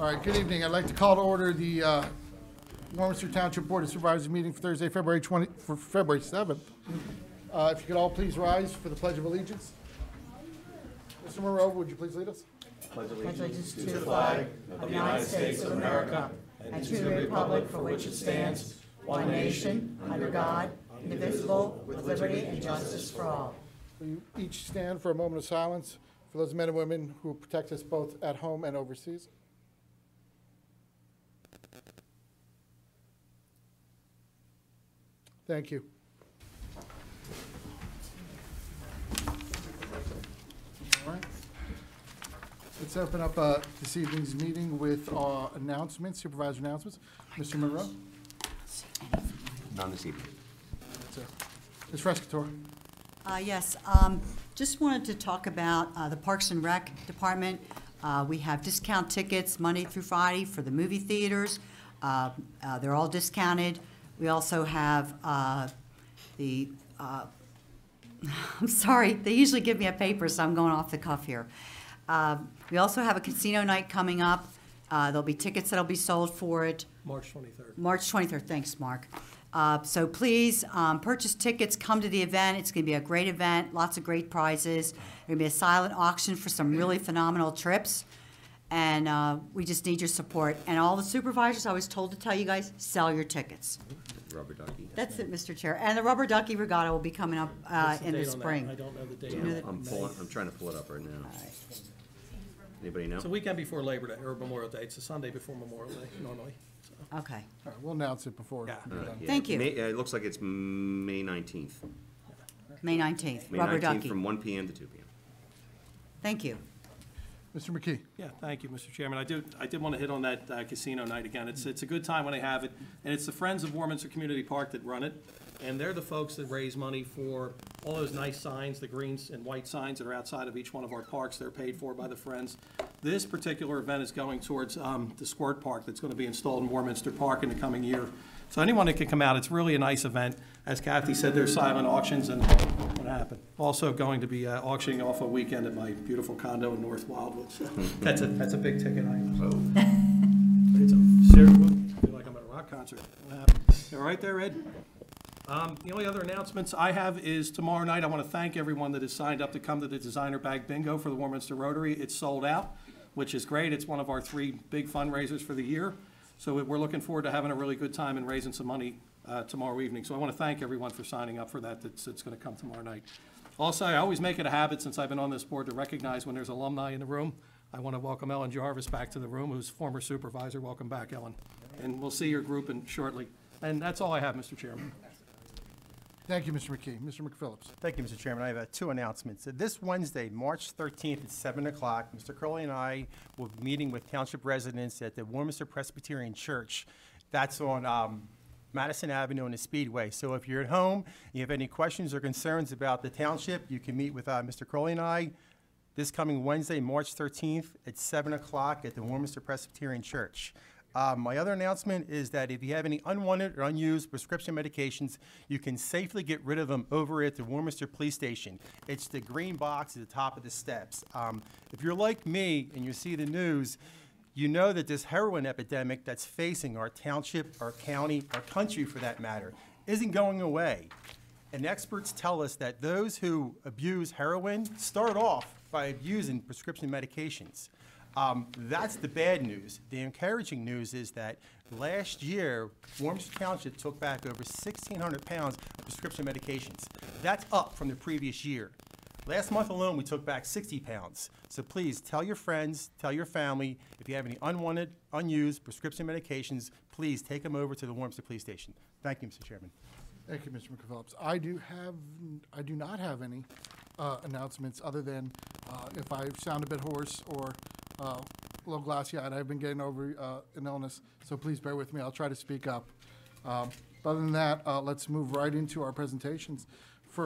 All right, good evening. I'd like to call to order the Warminster Township Board of Supervisors meeting for Thursday, February 7th. If you could all please rise for the Pledge of Allegiance. Mr. Monroe, would you please lead us? Pledge allegiance to the flag of the United States of America and to the republic for which it stands, one nation, under God, indivisible, with liberty and justice for all. Will you each stand for a moment of silence for those men and women who protect us both at home and overseas? Thank you. All right. Let's open up this evening's meeting with announcements, supervisor announcements. Mr. Monroe? None this evening. Ms. Frescatore? Yes, just wanted to talk about the Parks and Rec Department. We have discount tickets Monday through Friday for the movie theaters. They're all discounted. We also have I'm sorry, they usually give me a paper, so I'm going off the cuff here. We also have a casino night coming up. There'll be tickets that'll be sold for it. March 23rd. March 23rd, thanks, Mark. So please purchase tickets, come to the event. It's going to be a great event, lots of great prizes. There's going to be a silent auction for some really phenomenal trips. And we just need your support. And all the supervisors, I was told to tell you guys, sell your tickets. Rubber ducky. That's it, Mr. Chair. And the Rubber Ducky Regatta will be coming up in the spring. I don't know the date. Do you know that? I'm trying to pull it up right now. All right. Anybody know? It's a weekend before Labor Day, or Memorial Day. It's a Sunday before Memorial Day, normally. So. Okay. All right, we'll announce it before. Yeah. we're done. Thank you. It looks like it's May 19th. May 19th, May Rubber 19th Ducky. from 1 p.m. to 2 p.m. Thank you. Mr. McKee? Yeah, thank you, Mr. Chairman. I did want to hit on that casino night again. It's a good time when they have it, and it's the Friends of Warminster Community Park that run it, and they're the folks that raise money for all those nice signs, the greens and white signs that are outside of each one of our parks. They're paid for by the Friends. This particular event is going towards the Squirt Park that's going to be installed in Warminster Park in the coming year. So anyone that can come out, it's really a nice event. As Kathy said, there's silent auctions, and what happened? Also going to be auctioning off a weekend at my beautiful condo in North Wildwood. So that's a big ticket item. It's a serious one. I feel like I'm at a rock concert. What happened? You all right there, Ed? The only other announcements I have is tomorrow night. I want to thank everyone that has signed up to come to the designer bag bingo for the Warminster Rotary. It's sold out, which is great. It's one of our 3 big fundraisers for the year. So we're looking forward to having a really good time and raising some money tomorrow evening. So I want to thank everyone for signing up for that. That's going to come tomorrow night. Also, I always make it a habit since I've been on this board to recognize when there's alumni in the room. I want to welcome Ellen Jarvis back to the room, who's former supervisor. Welcome back, Ellen. And we'll see your group shortly. And that's all I have, Mr. Chairman. Thank you, Mr. McKee. Mr. McPhillips? Thank you, Mr. Chairman. I have 2 announcements. This Wednesday, March 13th at 7 o'clock, Mr. Curley and I will be meeting with Township residents at the Warminster Presbyterian Church. That's on Madison Avenue and the Speedway. So if you're at home, you have any questions or concerns about the Township, you can meet with Mr. Curley and I this coming Wednesday, March 13th at 7 o'clock at the Warminster Presbyterian Church. My other announcement is that if you have any unwanted or unused prescription medications, you can safely get rid of them over at the Warminster Police Station. It's the green box at the top of the steps. If you're like me and you see the news, you know that this heroin epidemic that's facing our township, our county, our country for that matter, isn't going away. And experts tell us that those who abuse heroin start off by abusing prescription medications. That's the bad news. The encouraging news is that last year, Warminster Township took back over 1,600 pounds of prescription medications. That's up from the previous year. Last month alone, we took back 60 pounds. So please tell your friends, tell your family, if you have any unwanted, unused prescription medications, please take them over to the Warminster Police Station. Thank you, Mr. Chairman. Thank you, Mr. McPhillips. I do not have any announcements other than if I sound a bit hoarse or a little glassy-eyed, I've been getting over an illness, so please bear with me. I'll try to speak up. Other than that, let's move right into our presentations. We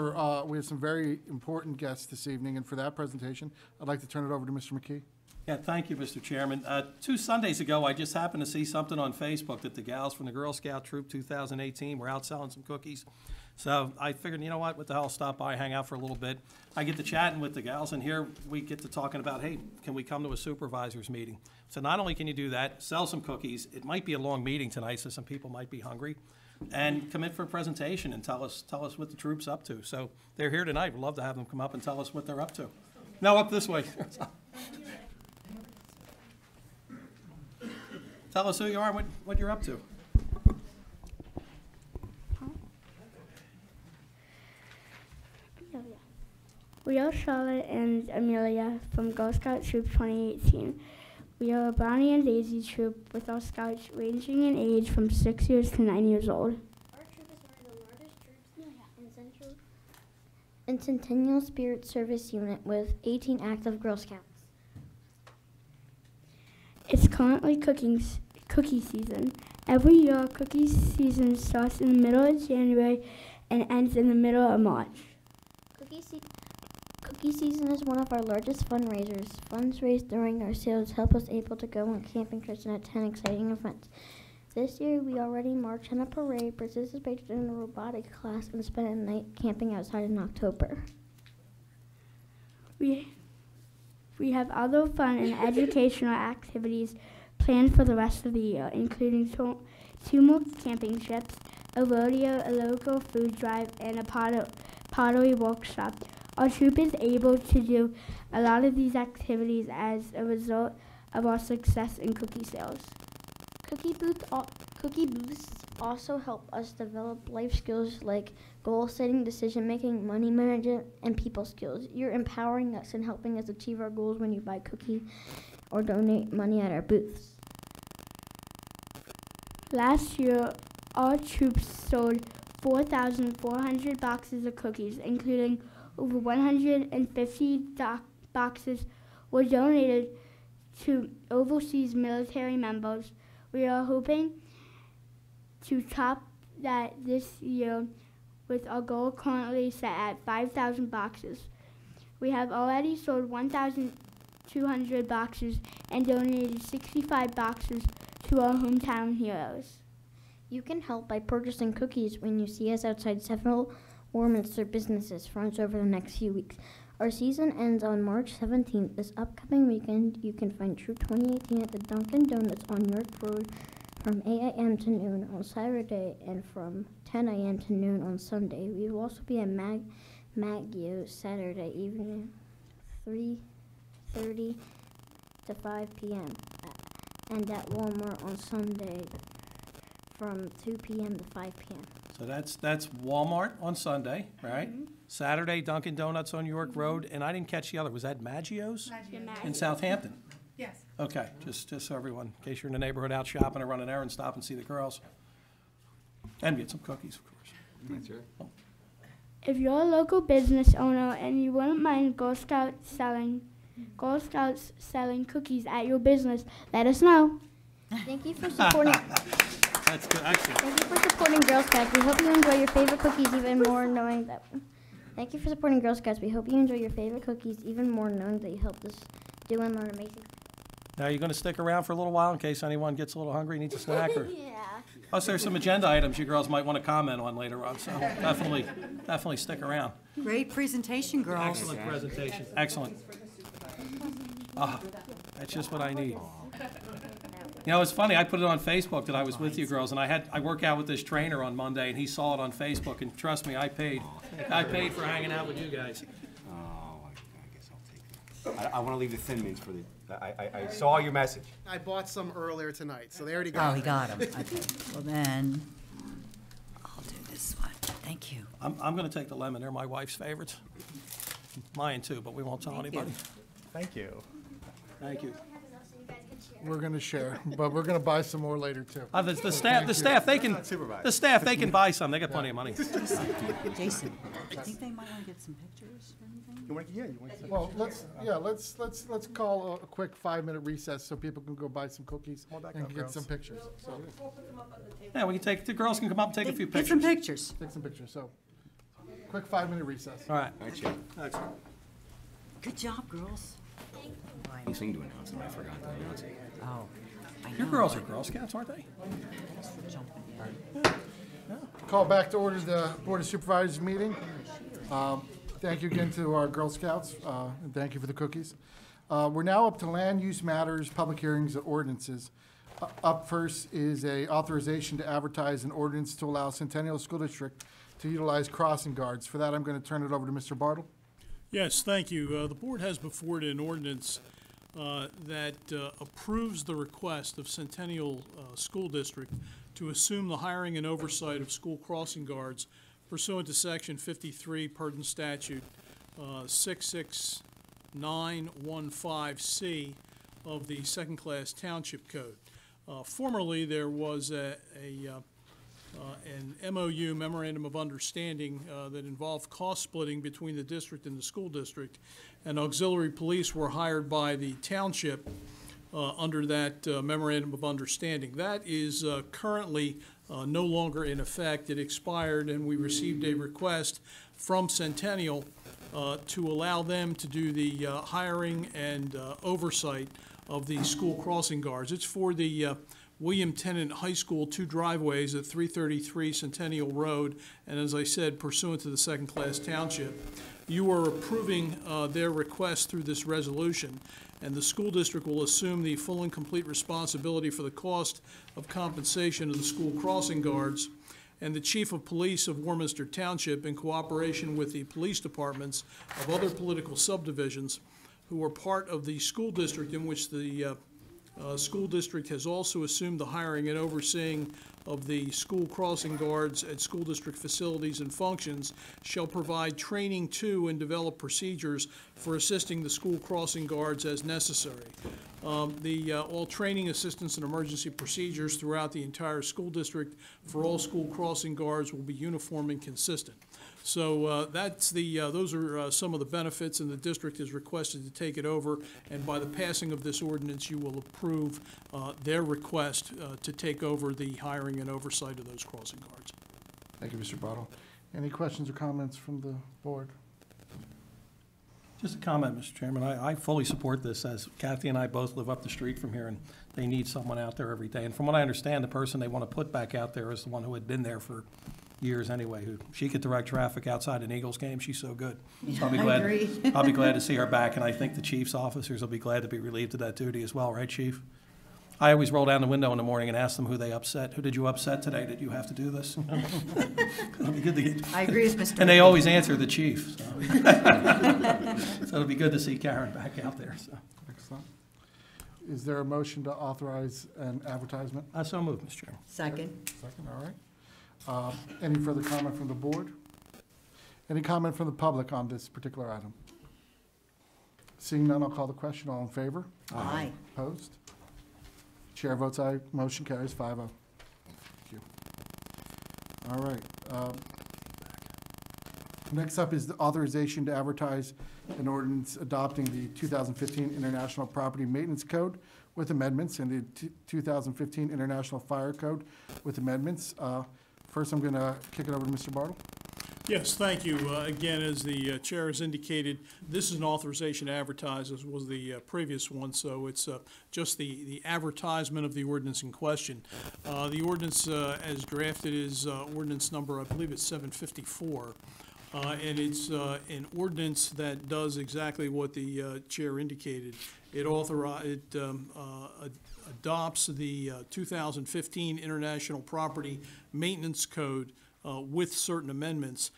have some very important guests this evening, and for that presentation, I'd like to turn it over to Mr. McKee. Yeah, thank you, Mr. Chairman. 2 Sundays ago, I just happened to see something on Facebook that the gals from the Girl Scout Troop 2018 were out selling some cookies. So I figured, you know what the hell, stop by, hang out for a little bit. I get to chatting with the gals, and here we get to talking about, hey, can we come to a supervisors meeting? So not only can you do that, sell some cookies, it might be a long meeting tonight, so some people might be hungry, and come in for a presentation and tell us what the troop's up to. So they're here tonight. We'd love to have them come up and tell us what they're up to. No, up this way. Tell us who you are, what you're up to. We are Charlotte and Amelia from Girl Scout Troop 2018. We are a Brownie and Daisy troop with our scouts ranging in age from 6 years to 9 years old. Our troop is one of the largest troops in Centennial Spirit Service Unit with 18 active Girl Scouts. It's currently cookie season. Every year, cookie season starts in the middle of January and ends in the middle of March. Cookie season is one of our largest fundraisers. Funds raised during our sales help us able to go on camping trips and attend exciting events. This year, we already marched in a parade, participated in a robotics class, and spent a night camping outside in October. We have other fun and educational activities planned for the rest of the year, including two more camping trips, a rodeo, a local food drive, and a pottery workshop. Our troop is able to do a lot of these activities as a result of our success in cookie sales. Cookie booths also help us develop life skills like goal setting, decision making, money management, and people skills. You're empowering us and helping us achieve our goals when you buy cookie or donate money at our booths. Last year, our troops sold 4,400 boxes of cookies, including over 150 boxes were donated to overseas military members. We are hoping to top that this year with our goal currently set at 5,000 boxes. We have already sold 1,200 boxes and donated 65 boxes to our hometown heroes. You can help by purchasing cookies when you see us outside several Warminster businesses fronts over the next few weeks. Our season ends on March 17th. This upcoming weekend, you can find Troop 2018 at the Dunkin' Donuts on York Road from 8 a.m. to noon on Saturday and from 10 a.m. to noon on Sunday. We will also be at Maggio Saturday evening, 3:30 to 5 p.m. and at Walmart on Sunday from 2 p.m. to 5 p.m. So that's Walmart on Sunday, right? Saturday, Dunkin' Donuts on York Road, and I didn't catch the other. Was that Maggio's? In Southampton? Yes. Okay, just so everyone, in case you're in the neighborhood out shopping or running errands, stop and see the girls. And get some cookies, of course. That's right. If you're a local business owner and you wouldn't mind Girl Scouts selling cookies at your business, let us know. Thank you for supporting. That's good, excellent. Thank you for supporting Girl Scouts. We hope you enjoy your favorite cookies even more knowing that. Thank you for supporting Girl Scouts. We hope you enjoy your favorite cookies even more knowing that you helped us do and learn amazing. Now, you're going to stick around for a little while in case anyone gets a little hungry, needs a snack, or? Yeah. Plus, there's some agenda items you girls might want to comment on later on, so definitely stick around. Great presentation, girls. Excellent presentation, excellent. Ah, that's just what I need. You know, it's funny, I put it on Facebook that I was with you girls, and I work out with this trainer on Monday, and he saw it on Facebook, and trust me, I paid for hanging out with you guys. Oh, I guess I'll take that. I want to leave the Thin Mints for the, I saw your message. I bought some earlier tonight, so they already Oh, got he it. got him. Okay. Well, then, I'll do this one. Thank you. I'm going to take the lemon, they're my wife's favorites. Mine too, but we won't tell Thank anybody. Thank you. Thank you. We're gonna share, but we're gonna buy some more later too. The staff, they can, they can buy some, they got plenty of money. Jason, I think they might want to get some pictures or anything. You want to? Well, let's call a quick 5-minute recess so people can go buy some cookies back and up, get girls. some pictures. So, Yeah, we can take, the girls can come up and take a few Get some pictures. pictures. take some pictures, so, quick 5-minute recess. All right. All right, Chip. Excellent. Good job, girls. Bye. You seem to announce it, I forgot to announce it. Oh, I Your know. girls are Girl Scouts, aren't they? Call back to order the Board of Supervisors meeting. Thank you again to our Girl Scouts, and thank you for the cookies. We're now up to land use matters, public hearings, and ordinances. Up first is a authorization to advertise an ordinance to allow Centennial School District to utilize crossing guards. For that, I'm going to turn it over to Mr. Bartle. Yes, thank you. The board has before it an ordinance that approves the request of Centennial School District to assume the hiring and oversight of school crossing guards pursuant to Section 53 Pardon Statute 66915C of the second-class Township Code. Formerly, there was an MOU, Memorandum of Understanding, that involved cost splitting between the district and the school district, and auxiliary police were hired by the township under that Memorandum of Understanding. That is currently no longer in effect. It expired, and we received a request from Centennial to allow them to do the hiring and oversight of the school crossing guards. It's for the William Tennant High School, 2 driveways at 333 Centennial Road, and as I said, pursuant to the second-class township. You are approving their request through this resolution, and the school district will assume the full and complete responsibility for the cost of compensation of the school crossing guards, and the chief of police of Warminster Township, in cooperation with the police departments of other political subdivisions who are part of the school district, in which the school district has also assumed the hiring and overseeing of the school crossing guards at school district facilities and functions, shall provide training to and develop procedures for assisting the school crossing guards as necessary. All training, assistance, and emergency procedures throughout the entire school district for all school crossing guards will be uniform and consistent. So those are some of the benefits, and the district is requested to take it over, and by the passing of this ordinance, you will approve their request to take over the hiring and oversight of those crossing guards. Thank you, Mr. Bartle. Any questions or comments from the board? Just a comment, Mr. Chairman. I fully support this, as Kathy and I both live up the street from here, and they need someone out there every day. And from what I understand, the person they want to put back out there is the one who had been there for years anyway. She could direct traffic outside an Eagles game. She's so good. So I agree. I'll be glad to see her back, and I think the chief's officers will be glad to be relieved of that duty as well, right, Chief? I always roll down the window in the morning and ask them who they upset. Who did you upset today? Did you have to do this? It'll be good to get. I agree with Mr. And they always answer the chief. So, so it'll be good to see Karen back out there. So. Excellent. Is there a motion to authorize an advertisement? So moved, Mr. Chairman. Second. Second, all right. Any further comment from the board? Any comment from the public on this particular item? Seeing none, I'll call the question. All in favor? Aye. Opposed? Chair votes aye. Motion carries 5-0. Thank you. All right. Next up is the authorization to advertise an ordinance adopting the 2015 International Property Maintenance Code with amendments and the 2015 International Fire Code with amendments. First, I'm going to kick it over to Mr. Bartle. Yes, thank you. Again, as the chair has indicated, this is an authorization to advertise, as was the previous one, so it's just the advertisement of the ordinance in question. The ordinance as drafted is ordinance number, I believe it's 754, and it's an ordinance that does exactly what the chair indicated. It adopts the 2015 International Property Maintenance Code with certain amendments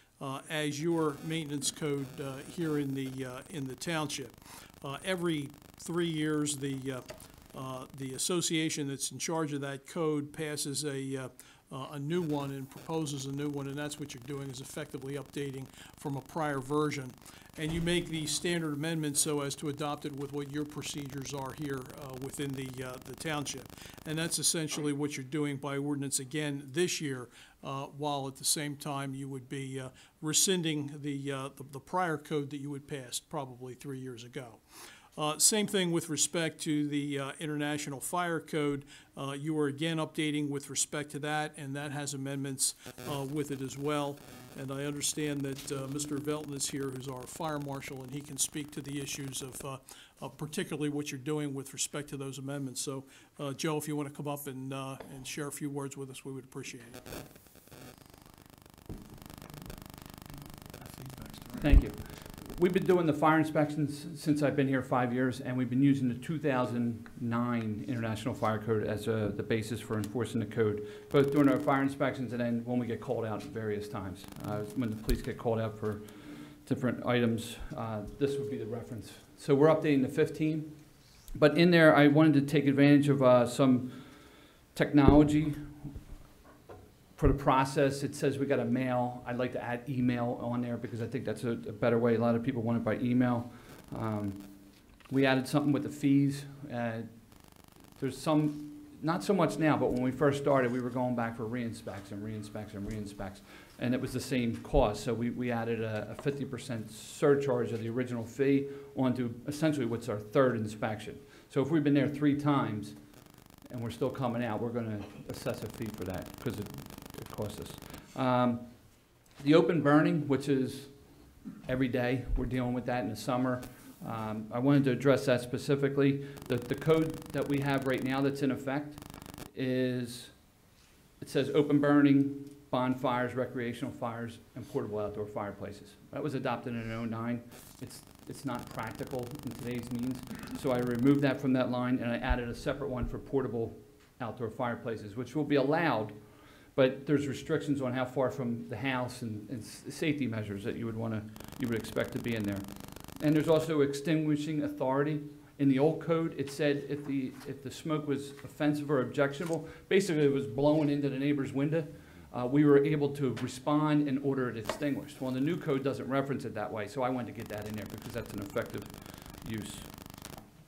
as your maintenance code here in the township. Every 3 years, the association that's in charge of that code passes a new one and proposes a new one, and that's what you're doing, is effectively updating from a prior version. And you make the standard amendments so as to adopt it with what your procedures are here within the township. And that's essentially what you're doing by ordinance again this year, while at the same time you would be rescinding the prior code that you had passed probably 3 years ago. Same thing with respect to the International Fire Code. You are again updating with respect to that, and that has amendments with it as well. And I understand that Mr. Velton is here, who's our fire marshal, and he can speak to the issues of particularly what you're doing with respect to those amendments. So, Joe, if you want to come up and share a few words with us, we would appreciate it. Thank you. We've been doing the fire inspections since I've been here 5 years, and we've been using the 2009 International Fire Code as the basis for enforcing the code, both during our fire inspections and then when we get called out at various times. When the police get called out for different items, this would be the reference. So we're updating the 15, but in there I wanted to take advantage of some technology for the process. It says we got a mail. I'd like to add email on there because I think that's a better way. A lot of people want it by email. We added something with the fees. There's some, not so much now, but when we first started, we were going back for re-inspects and re-inspects and re-inspects, and it was the same cost. So we added a 50% surcharge of the original fee onto essentially what's our third inspection. So if we've been there 3 times and we're still coming out, we're going to assess a fee for that because it costs us. The open burning, which is every day, we're dealing with that in the summer. I wanted to address that specifically. The code that we have right now that's in effect is, it says open burning, bonfires, recreational fires, and portable outdoor fireplaces. That was adopted in '09. It's not practical in today's means, so I removed that from that line and I added a separate one for portable outdoor fireplaces, which will be allowed, but there's restrictions on how far from the house and safety measures that you would expect to be in there. And there's also extinguishing authority. In the old code, it said if the smoke was offensive or objectionable, basically it was blowing into the neighbor's window, we were able to respond and order it extinguished. Well, the new code doesn't reference it that way, so I wanted to get that in there because that's an effective use.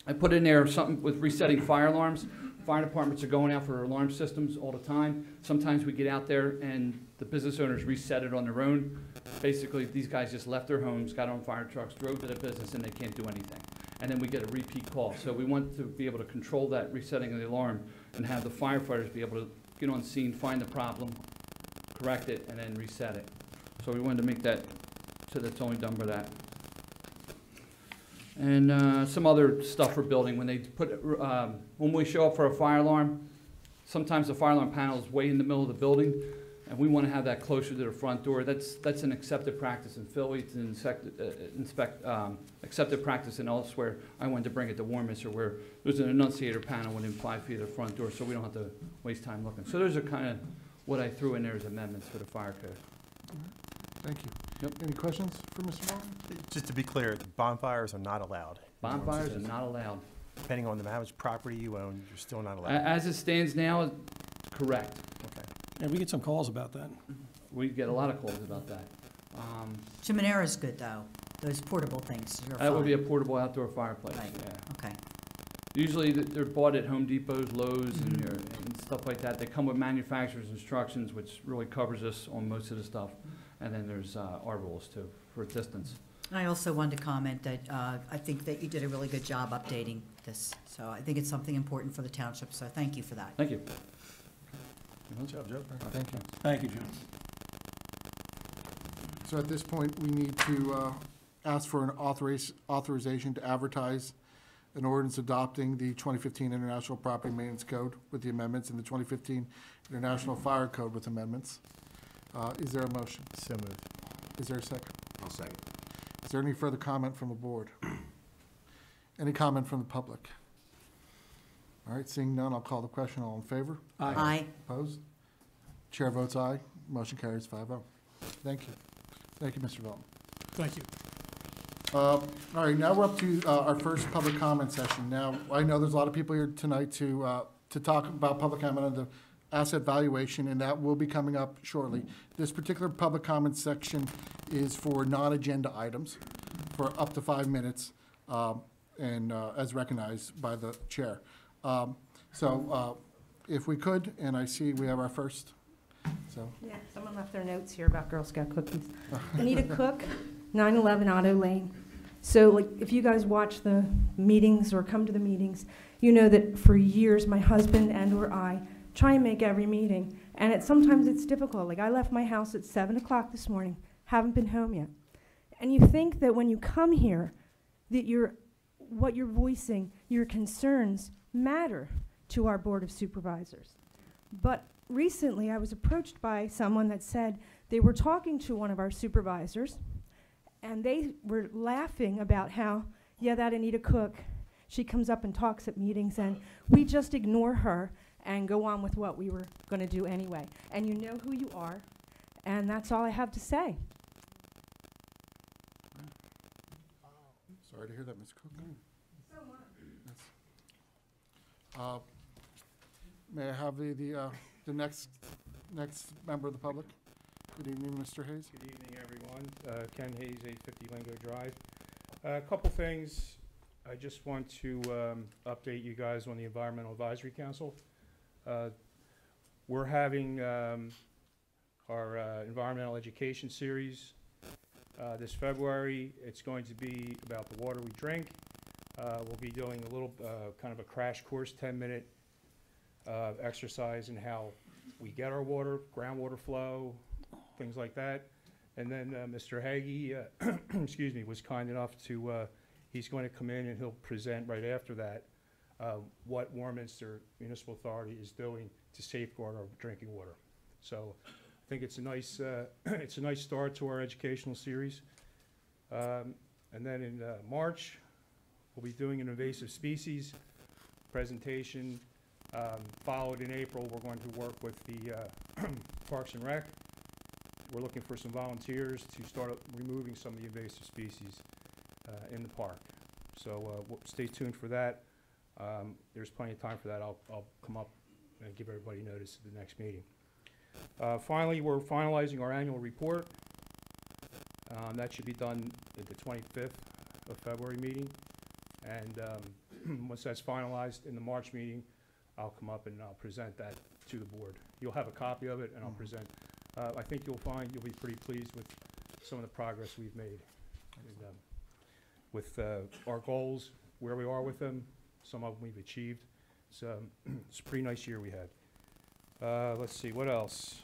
I put in there something with resetting fire alarms. Fire departments are going out for alarm systems all the time. Sometimes we get out there and the business owners reset it on their own. Basically, these guys just left their homes, got on fire trucks, drove to the business, and they can't do anything. And then we get a repeat call. So we want to be able to control that resetting of the alarm and have the firefighters be able to get on scene, find the problem, correct it, and then reset it. So we wanted to make that so that's only done by that. And some other stuff we're building. When they put, when we show up for a fire alarm, sometimes the fire alarm panel is way in the middle of the building, and we want to have that closer to the front door. That's an accepted practice in Philly. It's an accepted practice in elsewhere. I wanted to bring it to Warminster, where there's an annunciator panel within 5 feet of the front door, so we don't have to waste time looking. So those are kind of what I threw in there as amendments for the fire code. Thank you. Yep. Any questions for Mr. Martin? Just to be clear, bonfires are not allowed. Bonfires are not allowed. Depending on how much property you own, you're still not allowed. As it stands now, correct. Okay. Yeah, we get some calls about that. We get a lot of calls about that. Chimenera's good, though. Those portable things are That would be a fine. portable outdoor fireplace, Right. yeah. Okay. Usually they're bought at Home Depots, Lowe's, and stuff like that. They come with manufacturer's instructions, which really covers us on most of the stuff. And then there's our rules too, for distance. I also wanted to comment that I think that you did a really good job updating this. So I think it's something important for the township, so thank you for that. Thank you. Good job, Joe. Thank you. Thank you, John. So at this point, we need to ask for an authorization to advertise an ordinance adopting the 2015 International Property Maintenance Code with the amendments and the 2015 International Fire Code with amendments. Is there a motion? So moved. Is there a second? I'll second. Is there any further comment from the board? Any comment from the public? All right, seeing none, I'll call the question. All in favor? Aye. Opposed? Chair votes aye. Motion carries 5-0. Thank you. Thank you, Mr. Velton. Thank you. All right, now we're up to our first public comment session. Now, I know there's a lot of people here tonight to talk about public comment on the asset valuation, and that will be coming up shortly. This particular public comment section is for non-agenda items for up to 5 minutes, and as recognized by the chair. So if we could, and I see we have our first, so. Yeah, someone left their notes here about Girl Scout cookies. Anita Cook, 911 Otto Lane. So like, if you guys watch the meetings or come to the meetings, you know that for years my husband and or I try and make every meeting, and sometimes it's difficult. Like I left my house at 7 o'clock this morning, haven't been home yet. And you think that when you come here, that what you're voicing, your concerns matter to our Board of Supervisors. But recently I was approached by someone that said they were talking to one of our supervisors, and they were laughing about how, yeah, that Anita Cook, she comes up and talks at meetings, and we just ignore her and go on with what we were going to do anyway. And you know who you are, and that's all I have to say. Sorry to hear that, Ms. Cook. So much. Yes. May I have the next member of the public? Good evening, Mr. Hayes. Good evening, everyone. Ken Hayes, 850 Lingo Drive. A couple things. I just want to update you guys on the Environmental Advisory Council. We're having our environmental education series this February. It's going to be about the water we drink. We'll be doing a little kind of a crash course, 10-minute exercise in how we get our water, groundwater flow, things like that. And then Mr. Hagee, excuse me, was kind enough to, he's going to come in and he'll present right after that what Warminster Municipal Authority is doing to safeguard our drinking water. So I think it's a nice, it's a nice start to our educational series. And then in March, we'll be doing an invasive species presentation. Followed in April, we're going to work with the Parks and Rec. We're looking for some volunteers to start removing some of the invasive species in the park. So stay tuned for that. There's plenty of time for that. I'll come up and give everybody notice at the next meeting. Finally, we're finalizing our annual report. That should be done at the 25th of February meeting. And once that's finalized in the March meeting, I'll come up and I'll present that to the board. You'll have a copy of it, and I'll present. I think you'll find you'll be pretty pleased with some of the progress we've made. And, with our goals, where we are with them, some of them we've achieved. It's a pretty nice year we had. Let's see, what else?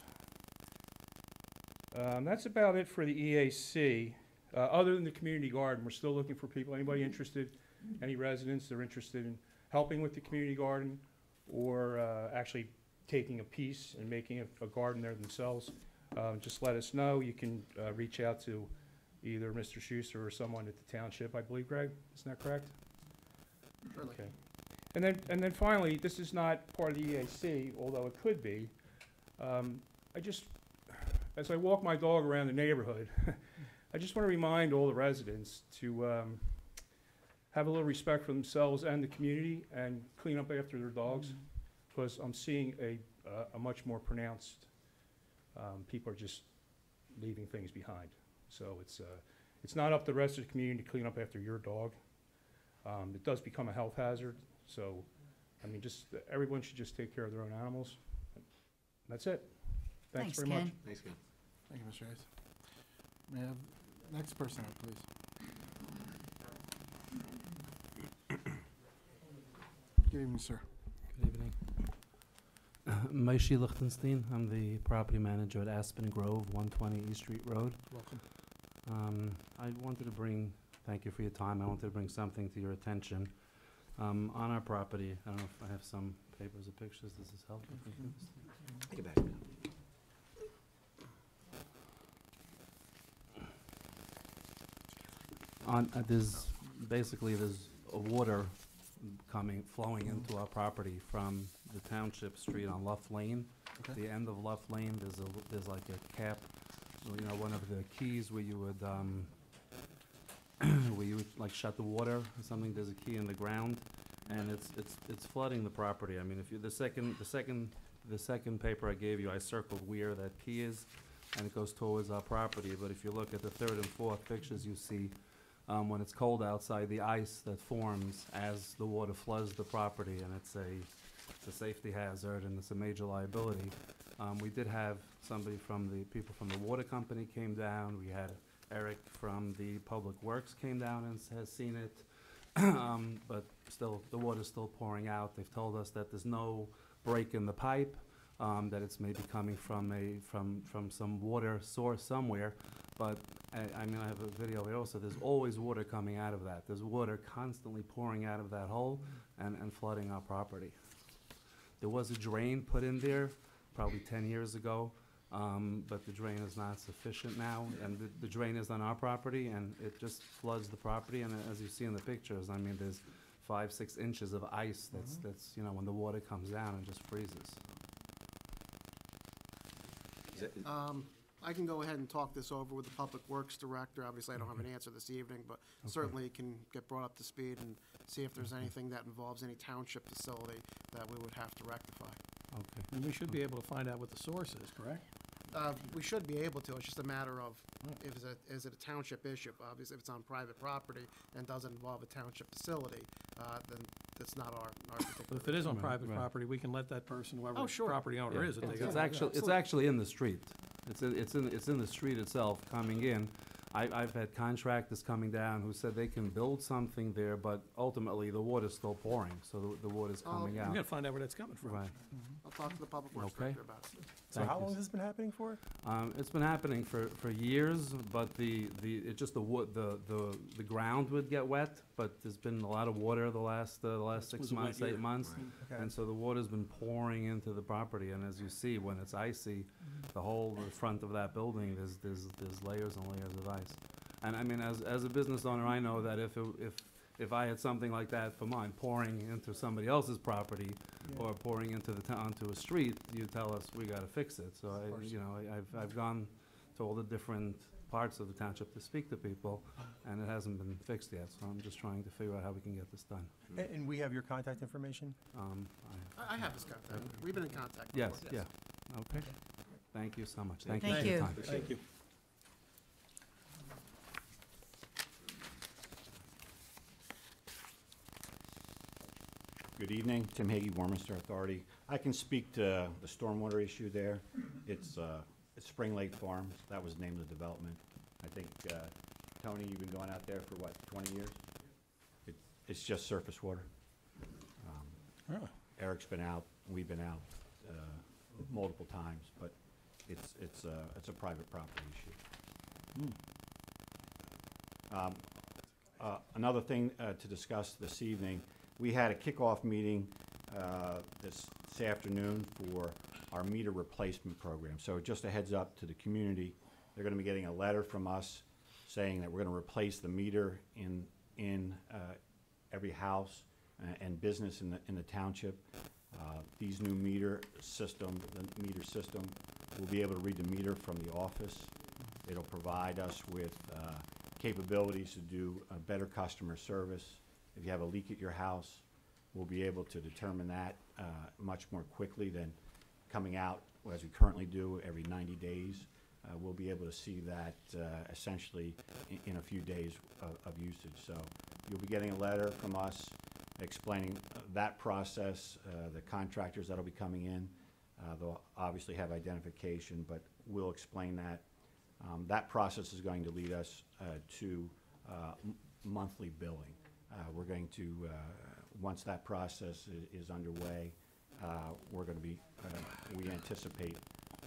That's about it for the EAC. Other than the community garden, we're still looking for people, anybody interested, any residents that are interested in helping with the community garden or actually taking a piece and making a garden there themselves. Just let us know. You can reach out to either Mr. Schuster or someone at the township, I believe, Greg. Isn't that correct? Surely. Okay. And then finally, this is not part of the EAC, although it could be. As I walk my dog around the neighborhood, I just want to remind all the residents to have a little respect for themselves and the community and clean up after their dogs, because I'm seeing a much more pronounced, people are just leaving things behind. So it's not up to the rest of the community to clean up after your dog. It does become a health hazard. So, I mean, everyone should just take care of their own animals. That's it. Thanks very much. Thanks, Ken. Thank you, Mr. Hayes. May I have next person up, please? Good evening, sir. Good evening. Maishi Lichtenstein. I'm the property manager at Aspen Grove, 120 East Street Road. Welcome. I wanted to thank you for your time. I wanted to bring something to your attention. On our property, I don't know if I have some papers or pictures. Does this help? Take it back. There's a water flowing into our property from the Township Street on Luff Lane. Okay. The end of Luff Lane, there's like a cap, one of the keys where you would like shut the water or something. There's a key in the ground, and it's flooding the property. I mean, if you the second paper I gave you, I circled where that key is, and it goes towards our property. But if you look at the third and fourth pictures, you see when it's cold outside, the ice that forms as the water floods the property, and it's a safety hazard and it's a major liability. We did have people from the water company came down. We had Eric from the Public Works came down and has seen it. But still, the water's still pouring out. They've told us that there's no break in the pipe, that it's maybe coming from some water source somewhere. But I mean, I have a video here also. There's always water coming out of that. There's water constantly pouring out of that hole and flooding our property. There was a drain put in there probably 10 years ago, but the drain is not sufficient now, and the drain is on our property, and it just floods the property, and as you see in the pictures, I mean, there's 5-6 inches of ice that's, you know, when the water comes down and just freezes. I can go ahead and talk this over with the Public Works Director. Obviously, I don't have an answer this evening, but certainly it can get brought up to speed and see if there's anything that involves any township facility that we would have to rectify. Okay. And we should be able to find out what the source is, correct? We should be able to. It's just a matter of is it a township issue? Obviously, if it's on private property and doesn't involve a township facility, then that's not our particular. But if it is on Right, private right. property, we can let that person, whoever Oh, the sure. property owner is, take it. It's actually in the street. It's in the street itself coming in. I've had contractors coming down who said they can build something there, but ultimately the water's still pouring, so the water's coming We out. gotta find out where that's coming from. Right. I'll talk to the Public Works Okay. Director about it. So Thank how you. long has this been happening for? It's been happening for years, but it's just the ground would get wet, but there's been a lot of water the last 6 was a wet months, year. 8 months. Okay. And so the water's been pouring into the property, and as you see, when it's icy, the whole front of that building, there's layers and layers of ice. And I mean, as a business owner, I know that if I had something like that for mine, pouring into somebody else's property, or pouring into onto a street, you tell us we gotta fix it. So I've gone to all the different parts of the township to speak to people, and it hasn't been fixed yet. So I'm just trying to figure out how we can get this done. And we have your contact information? I have his contact. We've been in contact Yes, before. yeah, okay. Thank you so much. Thank you Thank for your you. time. Thank you. Good evening, Tim Hagee, Warminster Authority. I can speak to the stormwater issue there. It's Spring Lake Farms. That was the name of the development. I think, Tony, you've been going out there for what, 20 years? It's just surface water. Eric's been out, we've been out multiple times, but it's a private property issue. Another thing to discuss this evening, we had a kickoff meeting this afternoon for our meter replacement program. So just a heads up to the community, they're going to be getting a letter from us saying that we're going to replace the meter in every house and business in the township. These new meter system will be able to read the meter from the office. It'll provide us with capabilities to do a better customer service. If you have a leak at your house, we'll be able to determine that much more quickly than coming out, as we currently do, every 90 days. We'll be able to see that essentially in a few days of usage. So you'll be getting a letter from us explaining that process, the contractors that'll be coming in. They'll obviously have identification, but we'll explain that. That process is going to lead us to monthly billing. We're going to, once that process is underway, we're going to be, we anticipate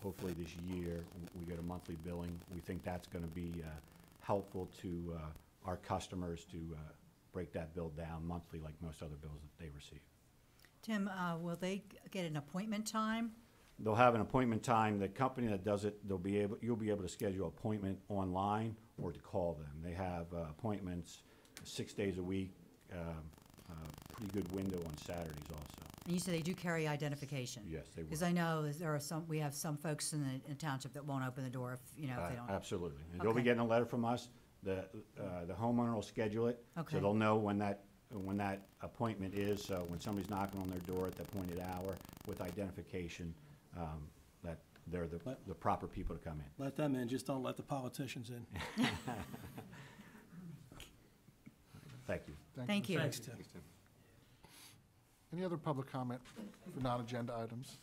hopefully this year we get a monthly billing. We think that's going to be helpful to our customers to break that bill down monthly like most other bills that they receive. Tim, will they get an appointment time? They'll have an appointment time. The company that does it, you'll be able to schedule an appointment online or to call them. They have appointments 6 days a week, pretty good window on Saturdays also. And you said they do carry identification? Yes, they will. Because I know there are we have some folks in the township that won't open the door if they don't. Absolutely. And they'll Okay. be getting a letter from us. The homeowner will schedule it. Okay. So they'll know when that appointment is. So when somebody's knocking on their door at the appointed hour with identification, that they're the proper people to come in. Let them in, just don't let the politicians in. Thank you. Thank you. Thanks, Tim. Any other public comment for non-agenda items?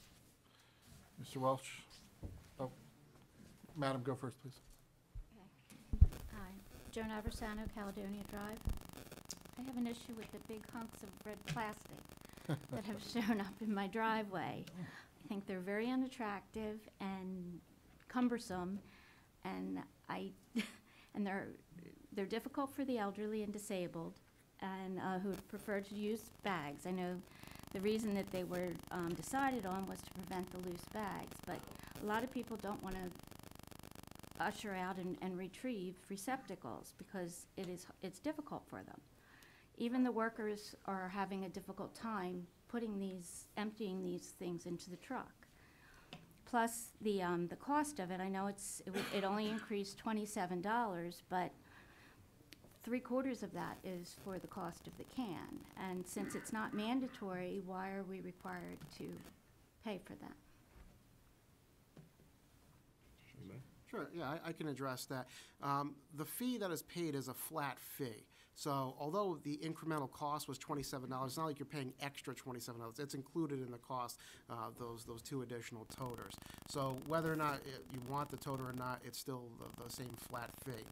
Mr. Welch? Oh, Madam, go first, please. Joan Aversano, Caledonia Drive. I have an issue with the big hunks of red plastic that have shown up in my driveway. I think they're very unattractive and cumbersome, and and they're difficult for the elderly and disabled, and who prefer to use bags. I know the reason that they were decided on was to prevent the loose bags, but a lot of people don't want to usher out and retrieve receptacles because it's difficult for them. Even the workers are having a difficult time emptying these things into the truck. Plus the cost of it. I know it only increased $27, but 3/4 of that is for the cost of the can. And since it's not mandatory, why are we required to pay for that? Sure, yeah, I can address that. The fee that is paid is a flat fee. So although the incremental cost was $27, it's not like you're paying extra $27. It's included in the cost, those 2 additional toters. So whether or not you want the toter or not, it's still the same flat fee.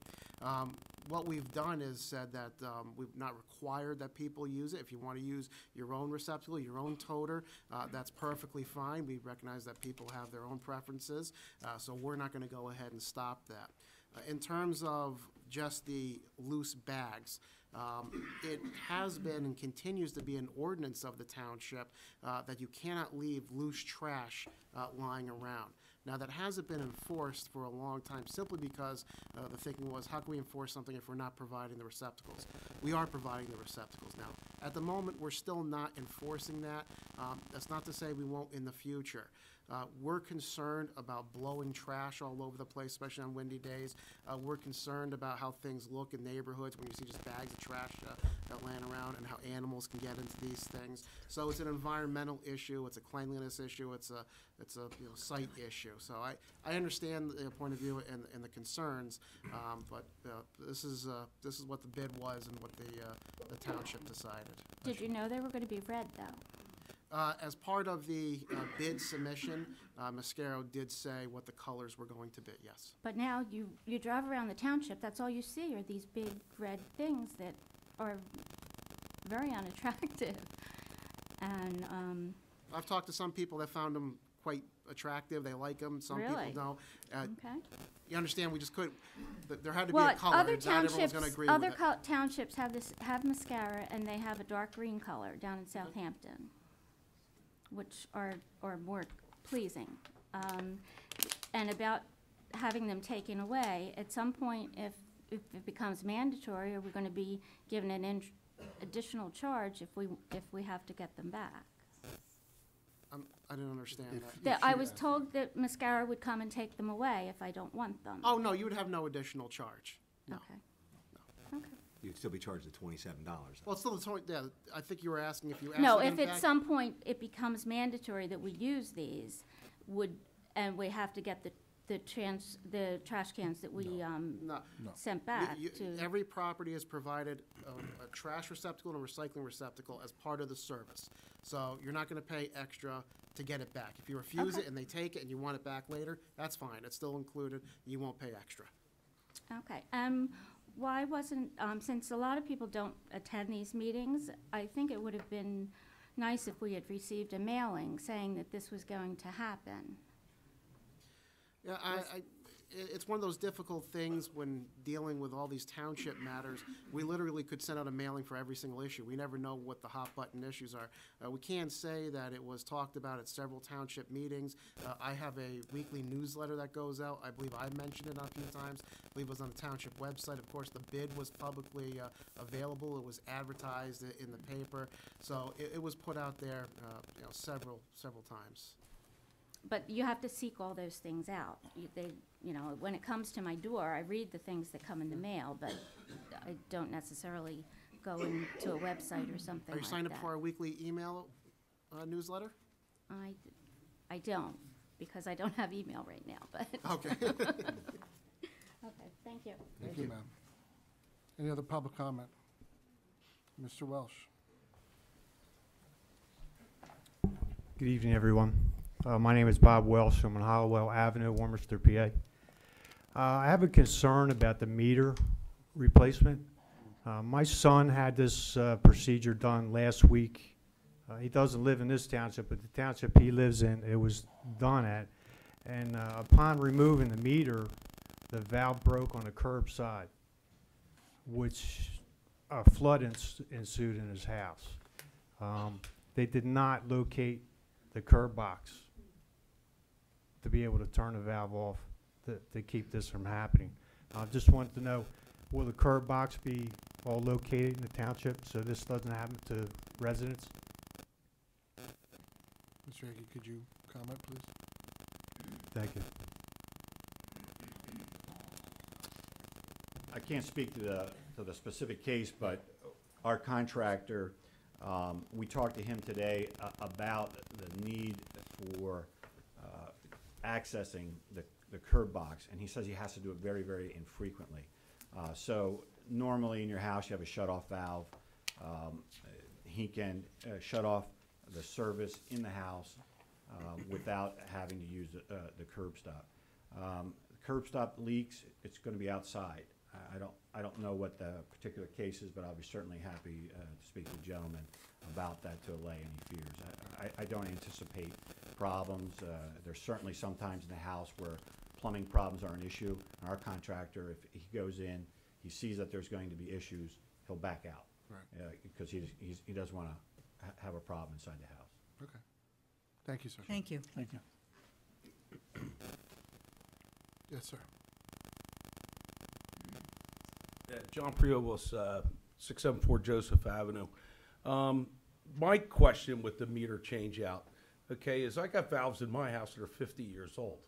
What we've done is said that we've not required that people use it. If you want to use your own receptacle, your own toter, that's perfectly fine. We recognize that people have their own preferences, so we're not going to go ahead and stop that. In terms of just the loose bags, it has been and continues to be an ordinance of the township that you cannot leave loose trash lying around. Now, that hasn't been enforced for a long time simply because the thinking was, how can we enforce something if we're not providing the receptacles? We are providing the receptacles now. At the moment, we're still not enforcing that. That's not to say we won't in the future. We're concerned about blowing trash all over the place, especially on windy days. We're concerned about how things look in neighborhoods when you see just bags of trash that land around and how animals can get into these things. So it's an environmental issue, it's a cleanliness issue, it's a site issue. So I understand the point of view and the concerns, but this is what the bid was and what the township decided. Did you know they were going to be red, though? As part of the bid submission, Mascaro did say what the colors were going to be, yes. But now you drive around the township, that's all you see are these big red things that are very unattractive. And I've talked to some people that found them quite attractive. They like them. Some Really? people don't. Okay. You understand? We just couldn't. There had to be a color. Other and not everyone's going to agree with it. townships have mascara, and they have a dark green color down in Southampton, which are more pleasing. And about having them taken away, at some point, if it becomes mandatory, are we going to be given an additional charge if we have to get them back? I didn't understand that. I was told that mascara would come and take them away if I don't want them. Oh, no, you would have no additional charge. No. Okay. Okay. You'd still be charged the $27. Well, it's still the total, yeah, I think you were asking if you asked No, to get if them at back. some point it becomes mandatory that we use these, and we have to get the trash cans that we No. sent back to. Every property is provided a trash receptacle and a recycling receptacle as part of the service. So you're not going to pay extra to get it back. If you refuse Okay. it and they take it and you want it back later, that's fine. It's still included. You won't pay extra. Okay. Why wasn't, since a lot of people don't attend these meetings, I think it would have been nice if we had received a mailing saying that this was going to happen. Yeah, it's one of those difficult things when dealing with all these township matters. We literally could send out a mailing for every single issue. We never know what the hot button issues are. We can say that it was talked about at several township meetings. I have a weekly newsletter that goes out. I believe I mentioned it a few times. I believe it was on the township website. Of course, the bid was publicly available. It was advertised in the paper. So it was put out there, several times. But you have to seek all those things out. When it comes to my door, I read the things that come in the mail, but I don't necessarily go into a website or something Are you like signed up that. for our weekly email newsletter? I don't, because I don't have email right now, but. Okay. Okay, thank you. Thank you, ma'am. Any other public comment? Mr. Welsh? Good evening, everyone. My name is Bob Welsh. I'm on Hollowell Avenue, Warminster, PA. I have a concern about the meter replacement. My son had this procedure done last week. He doesn't live in this township, but the township he lives in, it was done at. And upon removing the meter, the valve broke on the curb side, which a flood ensued in his house. They did not locate the curb box to be able to turn the valve off to keep this from happening. I just wanted to know, will the curb box be all located in the township so this doesn't happen to residents? Mr. Hickey, could you comment, please? Thank you. I can't speak to the specific case, but our contractor, we talked to him today about the need for accessing the curb box, and he says he has to do it very, very infrequently. So normally in your house you have a shut-off valve. He can shut off the service in the house without having to use the curb stop. Curb stop leaks, it's going to be outside. I don't know what the particular case is, but I'll be certainly happy to speak to the gentleman about that to allay any fears. I don't anticipate problems. There's certainly sometimes in the house where plumbing problems are an issue. And our contractor, if he goes in, he sees that there's going to be issues, he'll back out. Right. Because he doesn't want to have a problem inside the house. Okay. Thank you, sir. Thank you. Thank you. Yes, sir. John Priobos, 674 Joseph Avenue. My question with the meter change out, okay, is I got valves in my house that are 50 years old.